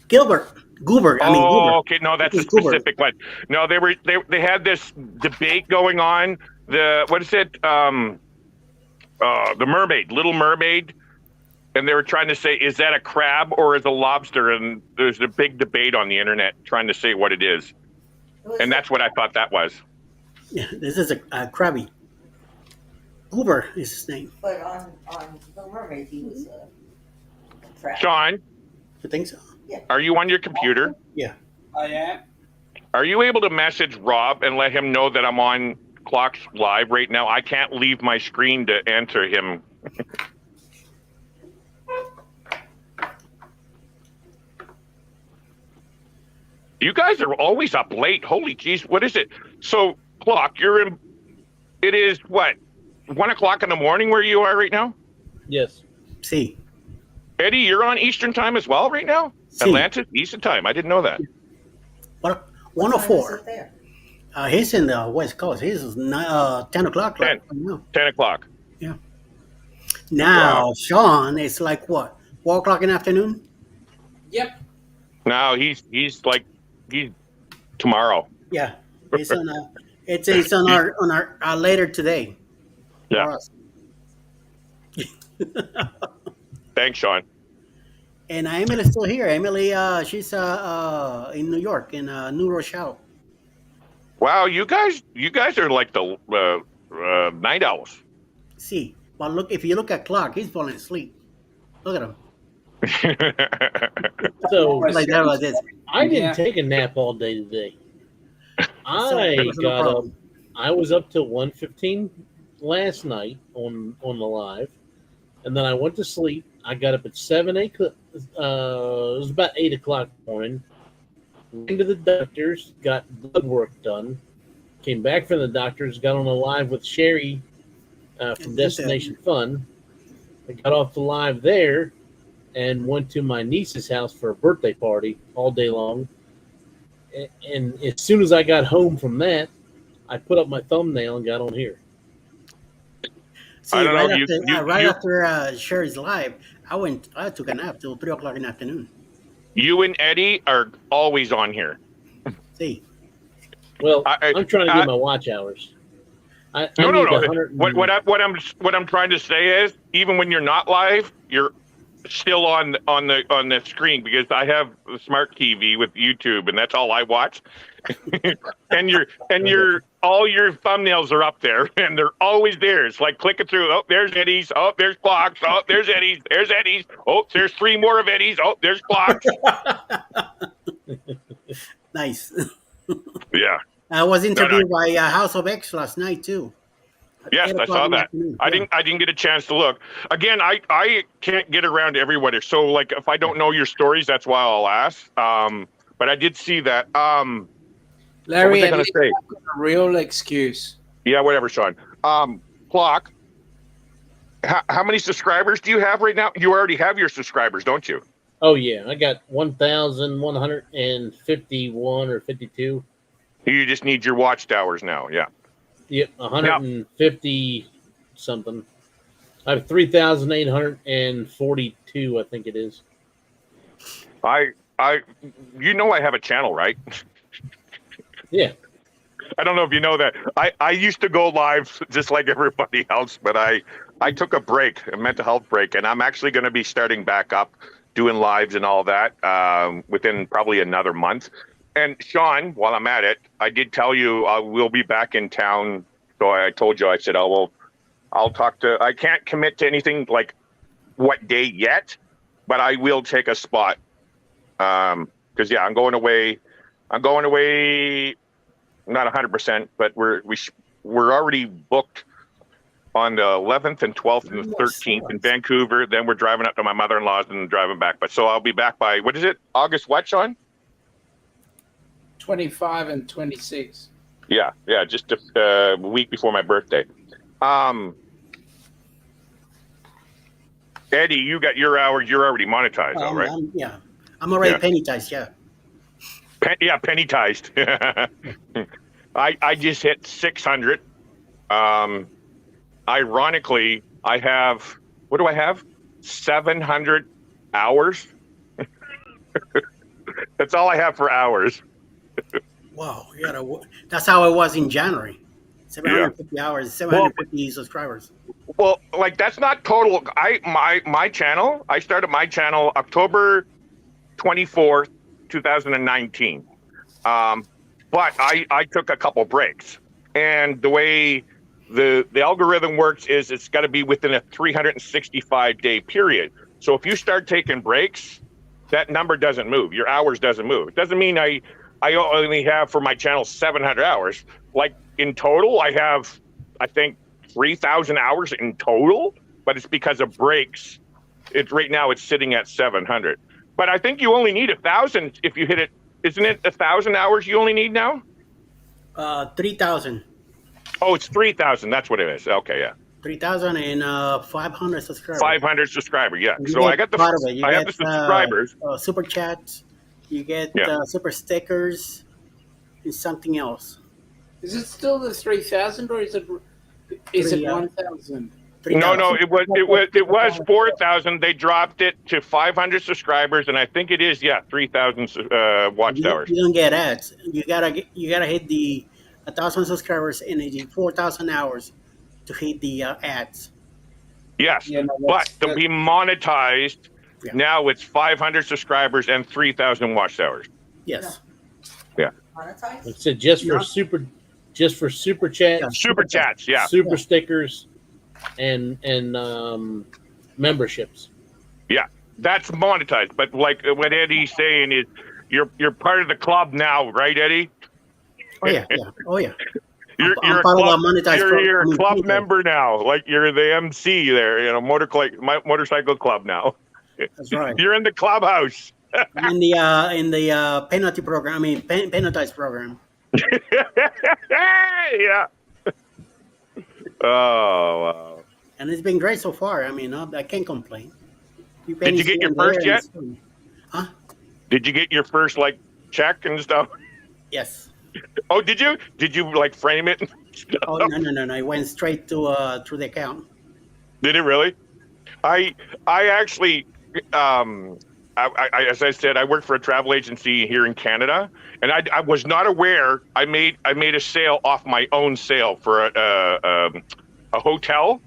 Gilbert. Goober. I mean, Oh, Goober. okay. No, that's a It's Goober. specific one. No, they had this debate going on. What is it? The mermaid, Little Mermaid. And they were trying to say, is that a crab or is a lobster? And there's a big debate on the internet trying to say what it is. And that's what I thought that was. Yeah, this is a crabby. Goober is his name. But on The Mermaid, he was a crab. Sean, You think so? are you on your computer? Yeah. I am. Are you able to message Rob and let him know that I'm on Clocks Live right now? I can't leave my screen to answer him. You guys are always up late. Holy jeez, what is it? So, Clock, it is what? 1 o'clock in the morning where you are right now? Yes. See. Eddie, you're on Eastern time as well right now? See. Atlantis, Eastern time. I didn't know that. What? What time is 104. it there? He's in the West Coast. He's 10 o'clock. 10. Right now. 10 o'clock. Now, Sean, it's like what? 4 o'clock in the afternoon? Yep. No, he's tomorrow. Yeah. It's on it's on our later today. Yeah. For us. Thanks, Sean. And Emily's still here. Emily, she's in New York, in New Rochelle. Wow, you guys are like the night owls. See, but look, if you look at Clark, he's falling asleep. Look at him. So Like that, like this. I didn't Yeah. take a nap all day today. So, I that's no got up. problem. I was up till 1:15 last night on the live, and then I went to sleep. I got up at 8. It was about 8 o'clock in the morning. Went to the doctors, got blood work done. Came back from the doctors, got on a live with Sherry from Destination Fun. I got off the live there and went to my niece's house for a birthday party all day long. And as soon as I got home from that, I put up my thumbnail and got on here. See, I don't right know, after Sherry's live, I took a nap till 3 o'clock in the afternoon. You and Eddie are always on here. See, Well, I- I'm trying to get my watch hours. I No. need 100 What I'm trying to say is, even when you're not live, you're still on the screen because I have the smart TV with YouTube, and that's all I watch. and all your thumbnails are up there, and they're always there. It's like clicking through. Oh, there's Eddie's. Oh, there's Clocks. Oh, there's Eddie's. There's Eddie's. Oh, there's 3 more of Eddie's. Oh, there's Clocks. nice. Yeah. I was interviewed by House of X last night too. At Yes, 8 I o'clock saw in the that. afternoon. I Yeah. didn't get a chance to look. Again, I can't get around to everybody. So like if I don't know your stories, that's why I'll ask. But I did see that. Larry, what was I at gonna least say? I've got a real excuse. Yeah, whatever, Sean. Clock. How many subscribers do you have right now? You already have your subscribers, don't you? Oh yeah, I got 1,151 or 52. You just need your watchtowers now. Yeah. Yep, 150 something. I have 3,842. I think it is. I you know I have a channel, right? Yeah. I don't know if you know that. I used to go live just like everybody else, but I took a break, a mental health break, and I'm actually going to be starting back up doing lives and all that within probably another month. And Sean, while I'm at it, I did tell you we'll be back in town. So I told you, I said, I'll talk to, I can't commit to anything like what day yet, but I will take a spot. Cause yeah, I'm going away, not 100%, but we're already booked on the 11th and 12th and the 13th in Vancouver. Then we're driving up to my mother-in-law's and driving back. But so I'll be back by, what is it? August what, Sean? 25 and 26. Yeah, just a week before my birthday. Eddie, you got your hours. You're already monetized, though, right? I'm already Yeah. penitized. Yeah. Pennytized. I just hit 600. Ironically, I have, what do I have? 700 hours. That's all I have for hours. Wow. That's how it was in January. 750 hours, 750 subscribers. Well, like that's not total. My channel, I started my channel October 24th, 2019. But I took a couple breaks, and the way the algorithm works is it's got to be within a 365-day period. So if you start taking breaks, that number doesn't move. Your hours doesn't move. It doesn't mean I only have for my channel 700 hours. Like in total, I have, I think, 3,000 hours in total, but it's because of breaks. Right now it's sitting at 700. But I think you only need 1,000 if you hit it. Isn't it 1,000 hours you only need now? 3,000. Oh, it's 3,000. That's what it is. Okay, yeah. 3,500 subscribers. 500 subscribers, yeah. You So get I got part of it. You I have get, the subscribers. Super chats. You get Yeah. super stickers and something else. Is it still the 3,000 or is it 1,000? No, it was 4,000. They dropped it to 500 subscribers, and I think it is 3,000 watchtowers. You don't get ads. You gotta hit the 1,000 subscribers and the 4,000 hours to hit the ads. Yes, Yeah, no, but to that's- be monetized, Yeah. now it's 500 subscribers and 3,000 watchtowers. Yes. Monetize? Like I said, just for super chats, Yeah. Super chats, yeah. super stickers, and memberships. That's monetized. But like what Eddie's saying is, you're part of the club now, right, Eddie? Oh yeah. You're I'm a part of club, a monetized you're a program. club member now. Like you're the MC there, motorcycle club now. That's right. You're in the clubhouse. in the penalty program. I mean, penalized program. Yeah. Oh wow. And it's been great so far. I mean, I can't complain. Did you get your first yet? Did you get your first check and stuff? Yes. Oh, did you? Did you frame it? Oh no! It went straight to through the account. Did it really? I actually, as I said, I work for a travel agency here in Canada, and I was not aware. I made a sale off my own sale for a hotel.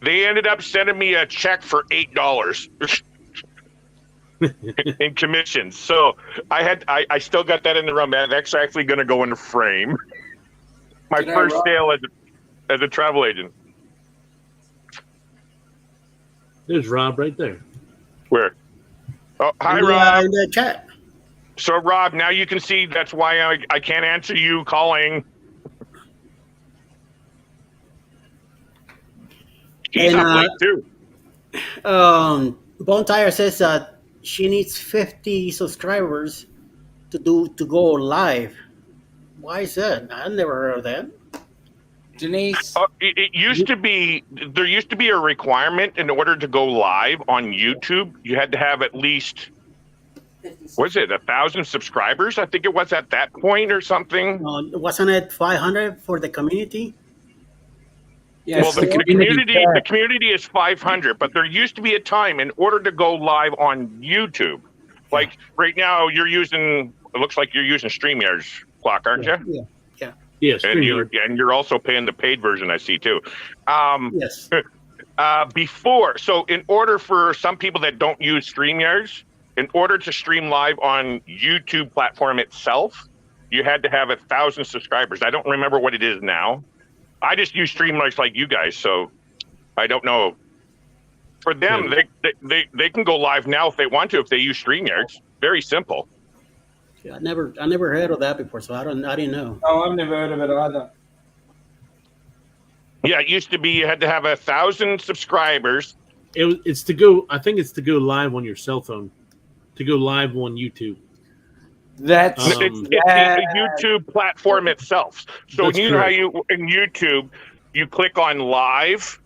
They ended up sending me a check for $8 in commissions. So I still got that in the room. That's actually going to go in the frame. My Can I first rob? sale as a travel agent. There's Rob right there. Where? Oh, hi, in Rob. in the chat. So, Rob, now you can see that's why I can't answer you calling. He's And, up late, too. Bone Tire says that she needs 50 subscribers to go live. Why is that? I never heard of that. Denise. It used to be, there used to be a requirement in order to go live on YouTube. You had to have at least, was it 1,000 subscribers? I think it was at that point or something. Wasn't it 500 for the community? Yes, Well, the community is 500, but there used to be a time in order to go live on YouTube. Like right now, you're using. It looks like you're using StreamYard's clock, aren't you? Yeah. Yes, And you're also paying the paid version, I see too. Yes. Before, so in order for some people that don't use StreamYards, in order to stream live on YouTube platform itself, you had to have 1,000 subscribers. I don't remember what it is now. I just use StreamYards like you guys, so I don't know. For them, they can go live now if they want to, if they use StreamYards. Very simple. I never heard of that before, so I didn't know. Oh, I've never heard of it either. Yeah, it used to be you had to have 1,000 subscribers. It's to go. I think it's to go live on your cell phone, to go live on YouTube. That's It's the YouTube platform itself. So That's you know how correct. you in YouTube you click on live,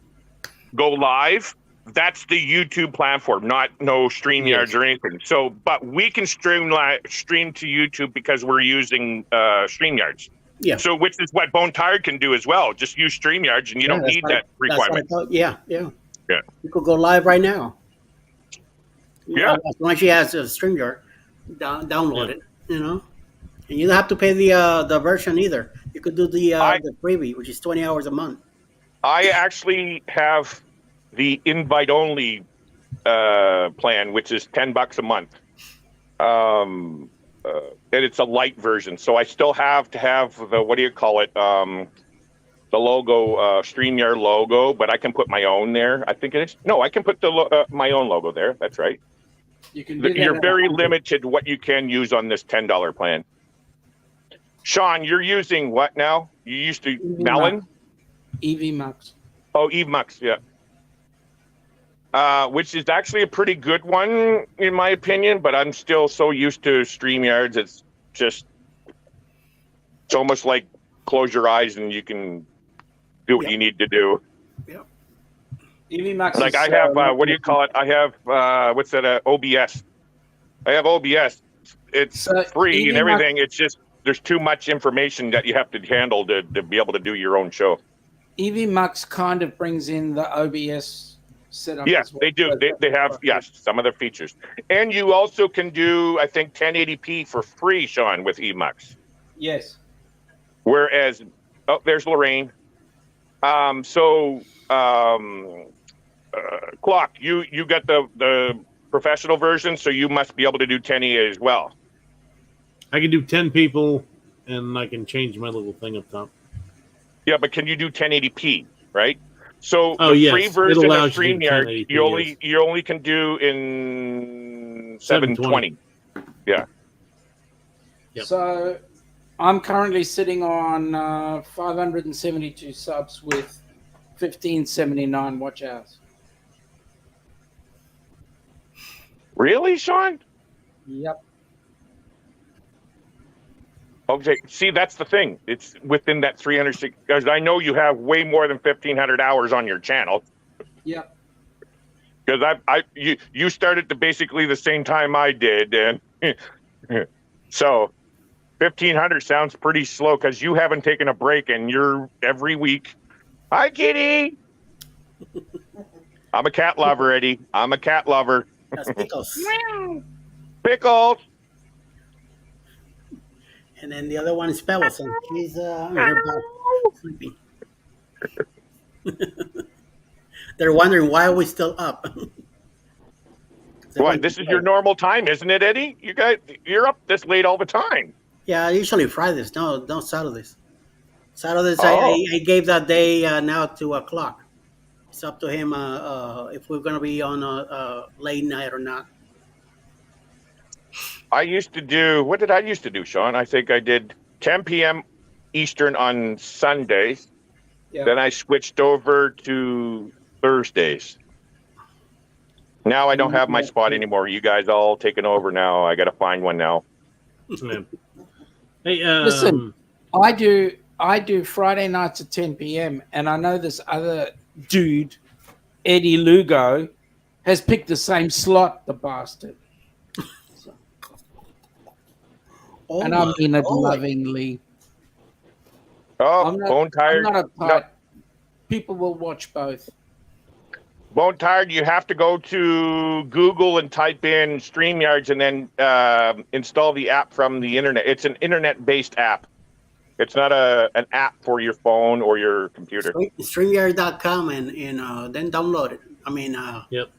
go live. That's the YouTube platform, not no StreamYards or anything. So, but we can stream to YouTube because we're using StreamYards. Yeah. So, which is what Bone Tired can do as well. Just use StreamYards, and you don't that's need what- that that's what I requirement. thought. Yeah. Yeah. You could go live right now. Yeah. As long as you have a StreamYard, download it. You know, and you don't have to pay the version either. You could do the freebie, which is 20 hours a month. I actually have the invite only plan, which is $10 a month. And it's a light version. So I still have to have the, what do you call it? The logo, StreamYard logo, but I can put my own there. I think it is. No, I can put the my own logo there. That's right. you can do that. You're very limited what you can use on this $10 plan. Sean, you're using what now? You used to Melon? EV Max. Oh, EveMux, yeah. Which is actually a pretty good one, in my opinion, but I'm still so used to StreamYards. It's just, it's almost like close your eyes and you can do what you need to do. EV Max. Like I have, what do you call it? I have, what's that, OBS. I have OBS. It's So, free and EV Max- everything. It's just, there's too much information that you have to handle to be able to do your own show. EV Max kind of brings in the OBS setup. Yes, as well. they do. They have, yes, some of the features. And you also can do, I think, 1080p for free, Sean, with EMUX. Yes. Whereas, oh, there's Lorraine. Clock, you got the professional version, so you must be able to do 1080 as well. I can do 10 people, and I can change my little thing up top. Yeah, but can you do 1080p, right? So Oh, the yes. free It version of allows you to do StreamYard, 1080p, you only can do in 720. Yeah. Yep. So I'm currently sitting on 572 subs with 1579 watch hours. Really, Sean? Yep. Okay, see, that's the thing. It's within that 360, because I know you have way more than 1,500 hours on your channel. Yep. Because you started to basically the same time I did, and so 1,500 sounds pretty slow because you haven't taken a break, and you're every week. Hi, kitty. I'm a cat lover, Eddie. I'm a cat lover. That's Pickles. Pickles. And then the other one is Pebbles, and she's in her bed, sleeping. They're wondering why are we still up. What? This is your normal time, isn't it, Eddie? You guys, you're up this late all the time. Yeah, usually Fridays. No Saturdays. Saturdays, Oh. I gave that day now to a clock. It's up to him if we're going to be on a late night or not. I used to do, what did I used to do, Sean? I think I did 10 p.m. Eastern on Sundays. Yeah. Then I switched over to Thursdays. Now I don't have my spot anymore. You guys all taken over now. I got to find one now. Yeah. Hey, Listen, I do I do Friday nights at 10 p.m. and I know this other dude, Eddie Lugo, has picked the same slot, the bastard. So, Oh and I my mean it God. lovingly. Oh, I'm not, bone I'm tired. not No, uptight. People will watch both. bone tired. You have to go to Google and type in StreamYards and then install the app from the internet. It's an internet-based app. It's not an app for your phone or your computer. StreamYard.com and then download it. I mean, Yep.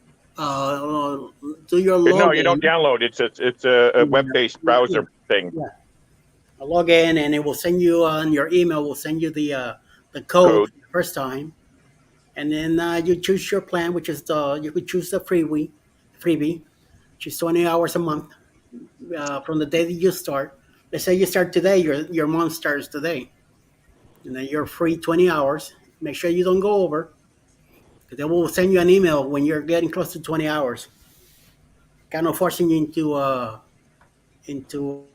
do your No, you don't login. download. It's a web-based Yeah, browser thing. yeah. Log in, and it will send you on your email. Will send you the code Code. the first time, and then you choose your plan, which is you could choose the freebie, which is 20 hours a month from the day that you start. Let's say you start today, your month starts today, and then you're free 20 hours. Make sure you don't go over, because they will send you an email when you're getting close to 20 hours, kind of forcing you into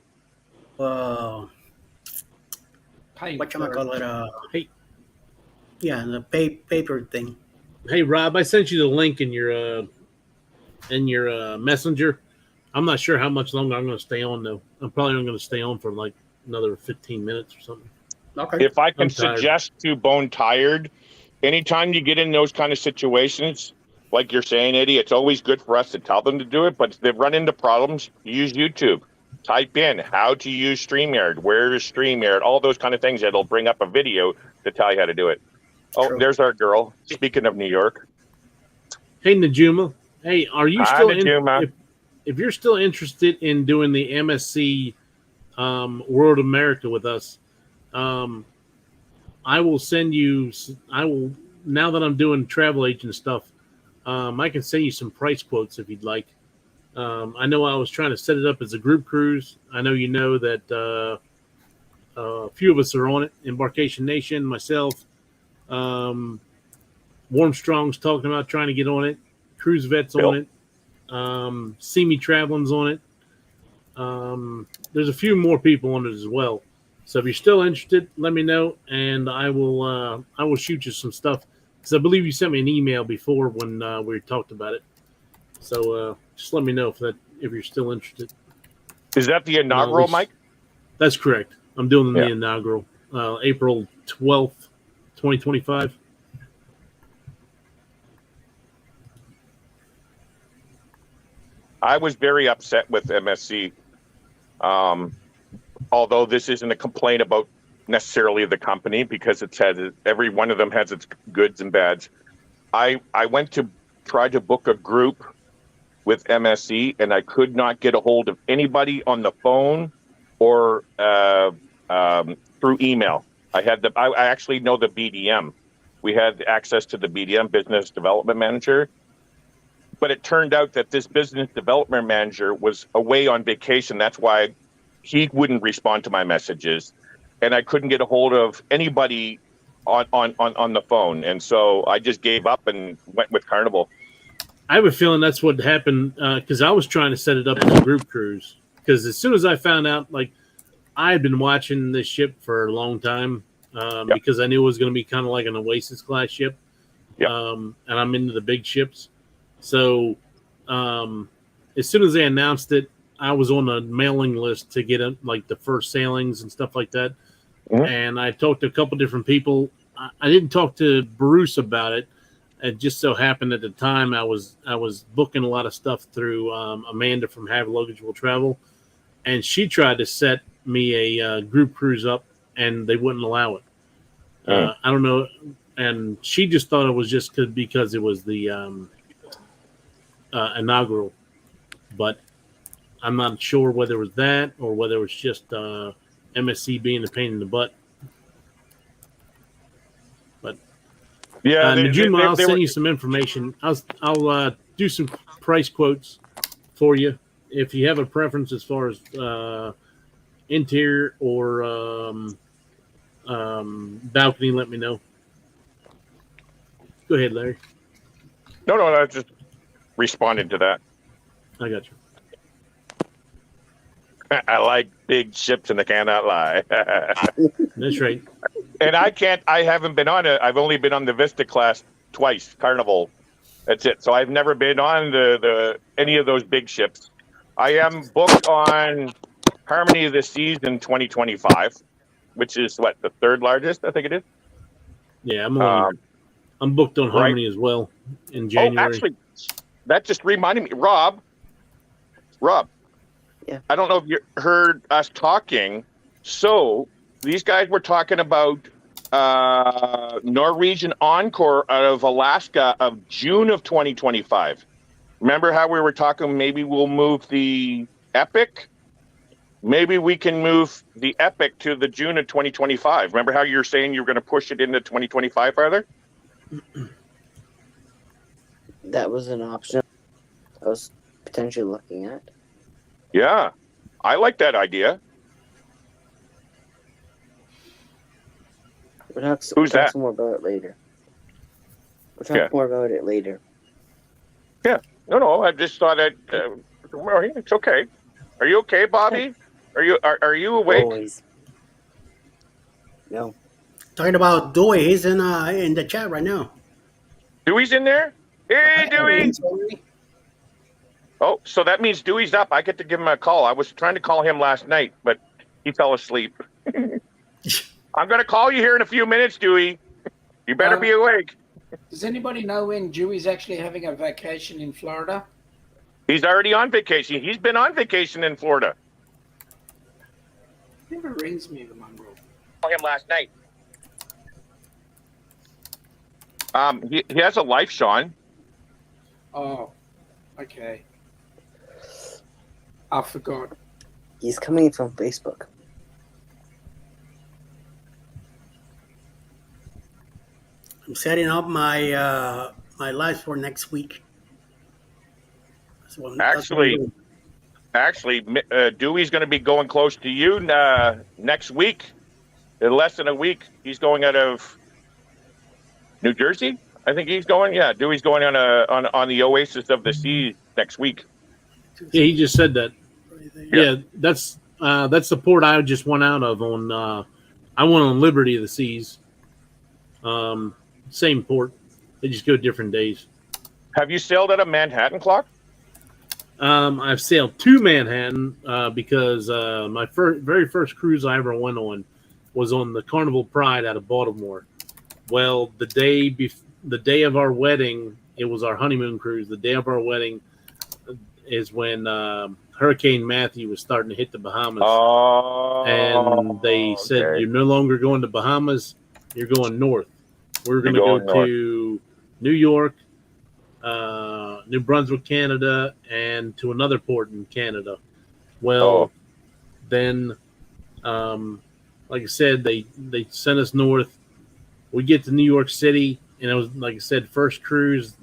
Pay what you for call it. it Hey, yeah, the paper thing. hey, Rob, I sent you the link in your messenger. I'm not sure how much longer I'm going to stay on though. I'm probably not going to stay on for like another 15 minutes or something. Okay. If I can I'm tired. suggest to Bone Tired, anytime you get in those kind of situations, like you're saying, Eddie, it's always good for us to tell them to do it. But if they run into problems, use YouTube. Type in how to use StreamYard, where is StreamYard, all those kind of things. It'll bring up a video to tell you how to do it. Oh, True. there's our girl. Speaking of New York. Hey, Najuma. Hey, are you Hi, still Najuma. if you're still interested in doing the MSC World America with us, I will send you. I will now that I'm doing travel agent stuff. I can send you some price quotes if you'd like. I know I was trying to set it up as a group cruise. I know you know that a few of us are on it. Embarkation Nation, myself, Warmstrong's talking about trying to get on it. Cruise Vet's Bill. on it. See Me Traveling's on it. There's a few more people on it as well. So if you're still interested, let me know, and I will shoot you some stuff because I believe you sent me an email before when we talked about it. So just let me know if you're still interested. Is that the inaugural, Mike? That's correct. I'm doing the Yeah. inaugural, April 12th, 2025. I was very upset with MSC. Although this isn't a complaint about necessarily the company because it's had every one of them has its goods and bads. I went to try to book a group with MSC and I could not get a hold of anybody on the phone or through email. I actually know the BDM. We had access to the BDM, Business Development Manager. But it turned out that this business development manager was away on vacation. That's why he wouldn't respond to my messages. And I couldn't get a hold of anybody on the phone. And so I just gave up and went with Carnival. I have a feeling that's what happened because I was trying to set it up as a group cruise. Because as soon as I found out, like, I had been watching this ship for a long time because I knew it was going to be kind of like an Oasis class ship. Yep. And I'm into the big ships. So as soon as they announced it, I was on a mailing list to get like the first sailings and stuff like that. Mhm. And I talked to a couple different people. I didn't talk to Bruce about it. It just so happened at the time I was booking a lot of stuff through Amanda from Have Luggage Will Travel, and she tried to set me a group cruise up, and they wouldn't allow it. I don't know, and she just thought it was just because it was the inaugural, but I'm not sure whether it was that or whether it was just MSC being a pain in the butt. But Yeah, Najuma, I'll they send were- you some information. I'll do some price quotes for you if you have a preference as far as interior or balcony. Let me know. Go ahead, Larry. No, I just responded to that. I got you. I like big ships and I cannot lie. That's right. And I haven't been on it. I've only been on the Vista class twice, Carnival. That's it. So I've never been on the any of those big ships. I am booked on Harmony of the Seas in 2025, which is what, the third largest, I think it is. Yeah, Um, I'm booked on right. Harmony as well in Oh, January. actually, that just reminded me, Rob. Yeah. I don't know if you heard us talking. So these guys were talking about Norwegian Encore out of Alaska of June of 2025. Remember how we were talking? Maybe we'll move the Epic. Maybe we can move the Epic to the June of 2025. Remember how you were saying you were going to push it into 2025 farther? That was an option I was potentially looking at. Yeah, I like that idea. We'll talk, Who's that? some more about it later. We'll talk Yeah. more about it later. No, I just thought it's okay. Are you okay, Bobby? Are you awake? Always. No. Talking about Dewey, he's in the chat right now. Dewey's in there? Hey, Dewey! Oh, so that means Dewey's up. I get to give him a call. I was trying to call him last night, but he fell asleep. I'm going to call you here in a few minutes, Dewey. You better be awake. Does anybody know when Dewey's actually having a vacation in Florida? He's already on vacation. He's been on vacation in Florida. Never rings me, the mongrel. Call him last night. He has a life, Sean. Oh, okay. I forgot. He's coming from Facebook. I'm setting up my my lives for next week. So Actually, Dewey's going to be going close to you next week. In less than a week, he's going out of New Jersey. I think he's going. Yeah, Dewey's going on the Oasis of the Seas next week. Yeah, he just said that. Yeah, that's the port I just went out of on. I went on Liberty of the Seas. Same port. They just go different days. Have you sailed at a Manhattan clock? I've sailed to Manhattan because my very first cruise I ever went on was on the Carnival Pride out of Baltimore. Well, the day of our wedding, it was our honeymoon cruise. The day of our wedding is when Hurricane Matthew was starting to hit the Bahamas. Oh, and they said, okay. You're no longer going to Bahamas, you're going north. We're going to go to New York, New Brunswick, Canada, and to another port in Canada. Well, then, like I said, they sent us north. We get to New York City, and it was, like I said, first cruise.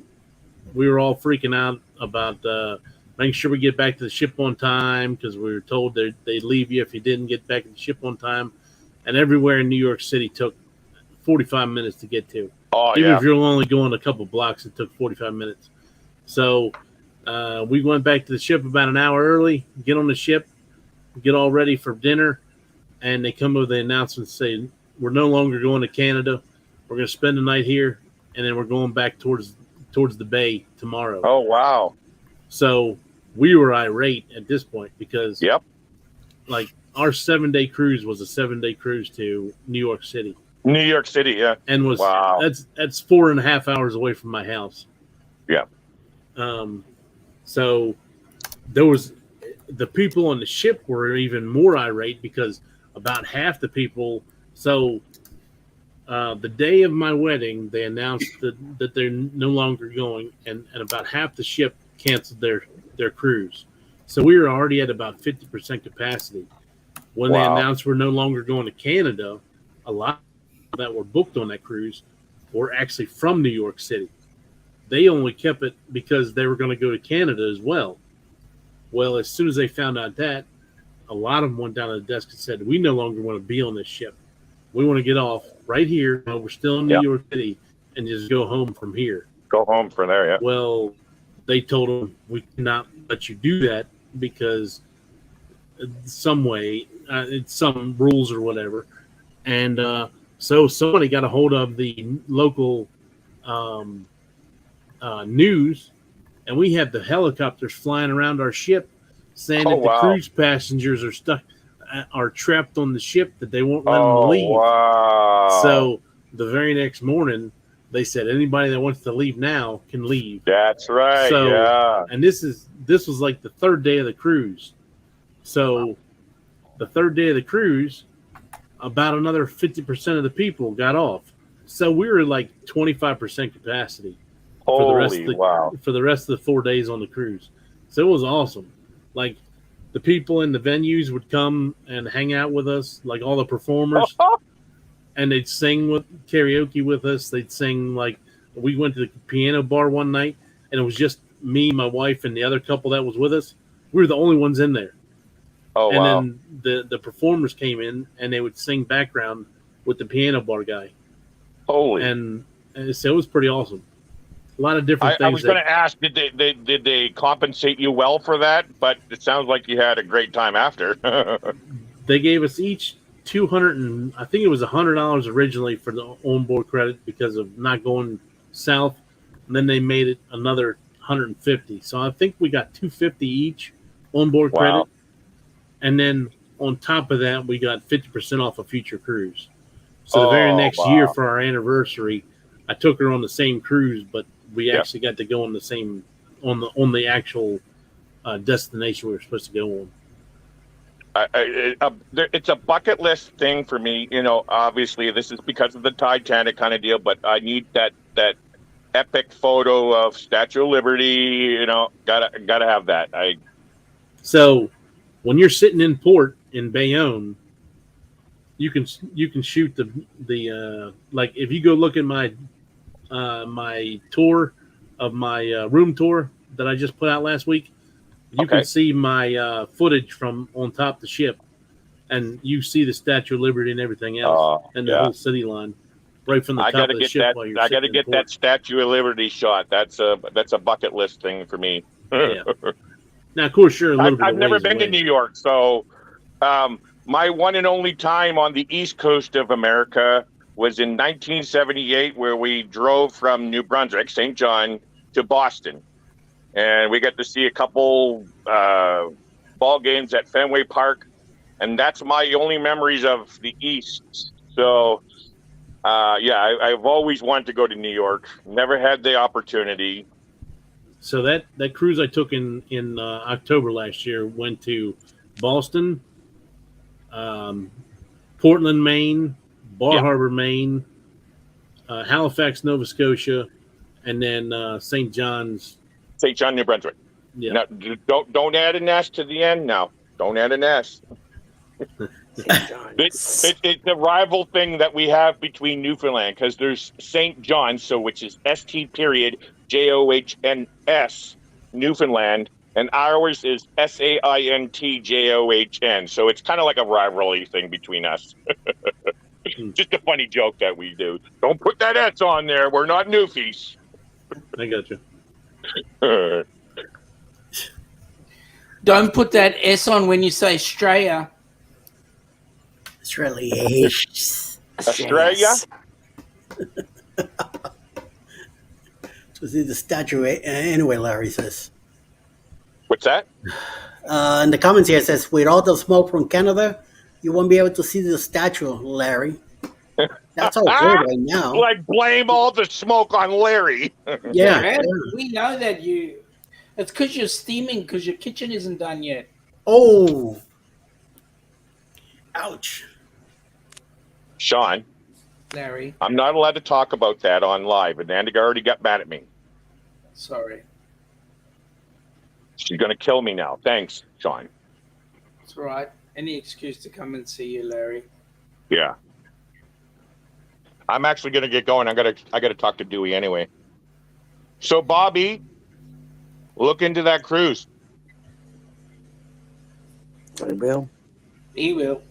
We were all freaking out about making sure we get back to the ship on time because we were told they'd leave you if you didn't get back to the ship on time. And everywhere in New York City took 45 minutes to get to. Even if you're only going a couple blocks, it took 45 minutes. So we went back to the ship about an hour early, get on the ship, get all ready for dinner, and they come with the announcement saying, we're no longer going to Canada. We're going to spend the night here, and then we're going back towards the bay tomorrow. Oh, wow. So we were irate at this point because like our 7-day cruise was a 7-day cruise to New York City. New York City, yeah. And that's 4.5 hours away from my house. Yeah. So there was the people on the ship were even more irate because about half the people. So the day of my wedding, they announced that they're no longer going, and about half the ship canceled their cruise. So we were already at about 50% capacity. When they announced we're no longer going to Canada, a lot that were booked on that cruise were actually from New York City. They only kept it because they were going to go to Canada as well. Well, as soon as they found out that, a lot of them went down to the desk and said, we no longer want to be on this ship. We want to get off right here while we're still in New York City and just go home from here. Go home from there, yeah. Well, they told them, we cannot let you do that because some way, it's some rules or whatever. And So somebody got a hold of the local news, and we had the helicopters flying around our ship saying Oh, that the wow. cruise passengers are stuck, are trapped on the ship, that they won't let them Oh, leave. wow. So the very next morning, they said anybody that wants to leave now can leave. That's right. So, yeah. and this was like the third day of the cruise. So, the third day of the cruise, about another 50% of the people got off. So we were like 25% capacity for the rest of Holy the wow. for the rest of the 4 days on the cruise. So it was awesome. Like the people in the venues would come and hang out with us, like all the performers, and they'd sing with karaoke with us. They'd sing like we went to the piano bar one night, and it was just me, my wife, and the other couple that was with us. We were the only ones in there. Oh, And wow. then the performers came in and they would sing background with the piano bar guy. Holy. And so it was pretty awesome. A lot of different I things. was going to ask, did they compensate you well for that? But it sounds like you had a great time after. They gave us each 200 and I think it was $100 originally for the onboard credit because of not going south, and then they made it another 150. So I think we got 250 each onboard Wow. credit, and then on top of that, we got 50% off a future cruise. So the very Oh, next wow. year for our anniversary, I took her on the same cruise, but we Yep. actually got to go on the same on the actual destination we were supposed to go on. It's a bucket list thing for me. You know, obviously this is because of the Titanic kind of deal, but I need that epic photo of Statue of Liberty. You know, gotta have that. So when you're sitting in port in Bayonne, you can shoot the like if you go look at my my tour of my room tour that I just put out last week, you Okay. can see my footage from on top of the ship, and you see the Statue of Liberty and everything else, and the yeah. whole city line right from the I top gotta of the get ship that. while you're I sitting gotta in get port. that Statue of Liberty shot. That's a bucket list thing for me. Yeah. Now, of course, you're a little bit I've never ways been to away. New York, so my one and only time on the East Coast of America was in 1978, where we drove from New Brunswick, St. John, to Boston, and we got to see a couple ball games at Fenway Park, and that's my only memories of the East. So, yeah, I've always wanted to go to New York. Never had the opportunity. So that cruise I took in October last year went to Boston, Portland, Maine, Bar Yeah. Harbor, Maine, Halifax, Nova Scotia, and then St. John's. St. John, New Brunswick. Yeah. No, don't add an S to the end now. Don't add an S. It's a rival thing that we have between Newfoundland, because there's St. John's, so which is ST period JOHNS Newfoundland, and ours is SAINT JOHN. So it's kind of like a rivalry thing between us. Just a funny joke that we do. Don't put that S on there. We're not Newfies. I got you. Don't put that S on when you say Australia. Australia. Australia? So see the statue anyway, Larry says. What's that? In the comments here it says, with all the smoke from Canada, you won't be able to see the statue, Larry. That's all good right now. Like, blame all the smoke on Larry. Yeah. Man, we know that you. It's because you're steaming because your kitchen isn't done yet. Oh. Ouch. Sean, Larry, I'm not allowed to talk about that on live, and Andy already got mad at me. sorry. She's going to kill me now. Thanks, Sean. It's all right. Any excuse to come and see you, Larry. Yeah. I'm actually going to get going. I got to talk to Dewey anyway. So, Bobby, look into that cruise. I will. He will.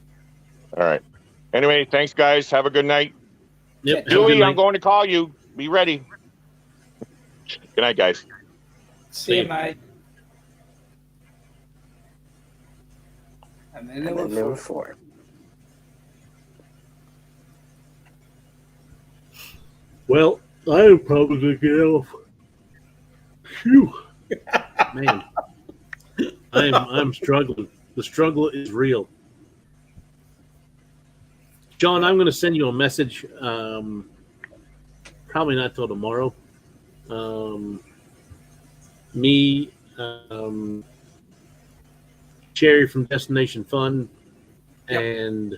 All right. Anyway, thanks, guys. Have a good night. Yep. Have a good Dewey, night. I'm going to call you. Be ready. Good night, guys. See you, mate. And then And then there there were were four. four. Well, I'm probably gonna get off. Phew. Man, I'm struggling. The struggle is real. John, I'm gonna send you a message. Probably not till tomorrow. Me, Sherry from Destination Fun, and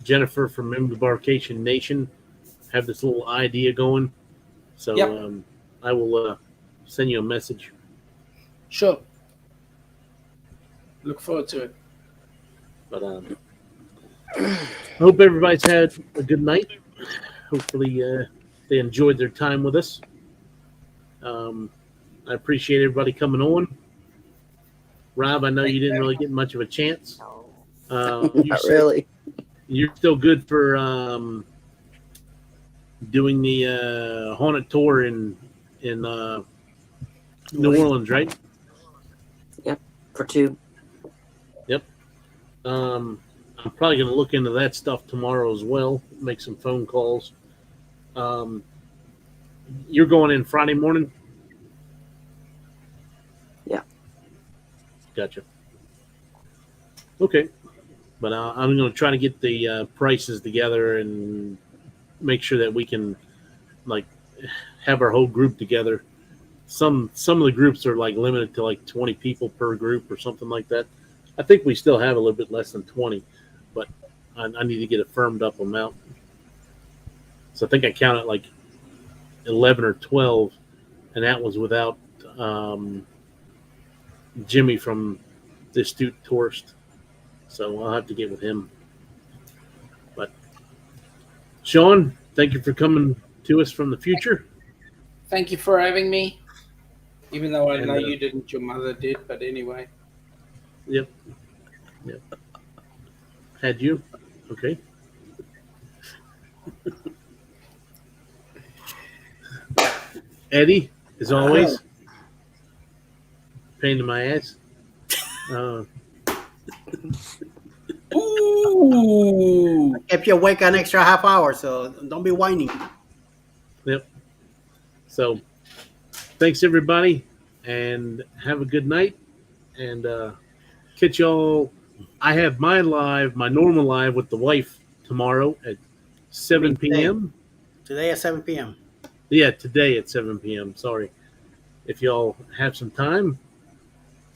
Jennifer from Embarkation Nation have this little idea going. So Yep. I will send you a message. Sure. Look forward to it. But I hope everybody's had a good night. Hopefully they enjoyed their time with us. I appreciate everybody coming on. Rob, I know you didn't really get much of a chance. Not really. You're still good for doing the haunted tour in New Orleans, right? Yep, for 2. Yep. I'm probably going to look into that stuff tomorrow as well. Make some phone calls. You're going in Friday morning? Yeah. Gotcha. Okay. But I'm going to try to get the prices together and make sure that we can like have our whole group together. Some of the groups are like limited to like 20 people per group or something like that. I think we still have a little bit less than 20, but I need to get a firmed up amount. So I think I counted like 11 or 12, and that was without Jimmy from the Astute Tourist. So I'll have to get with him. But Sean, thank you for coming to us from the future. Thank you for having me. Even though I And, know you didn't, your mother did. But anyway. Yep. Had you? Okay. Eddie, as always, pain in my ass. Ooh. Kept you awake an extra half hour, so don't be whining. Yep. So, thanks everybody, and have a good night. And catch y'all. I have my normal live with the wife tomorrow at 7 p.m. Today at 7 p.m. Yeah, today at 7 p.m. Sorry. If y'all have some time,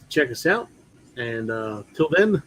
check us out. And till then,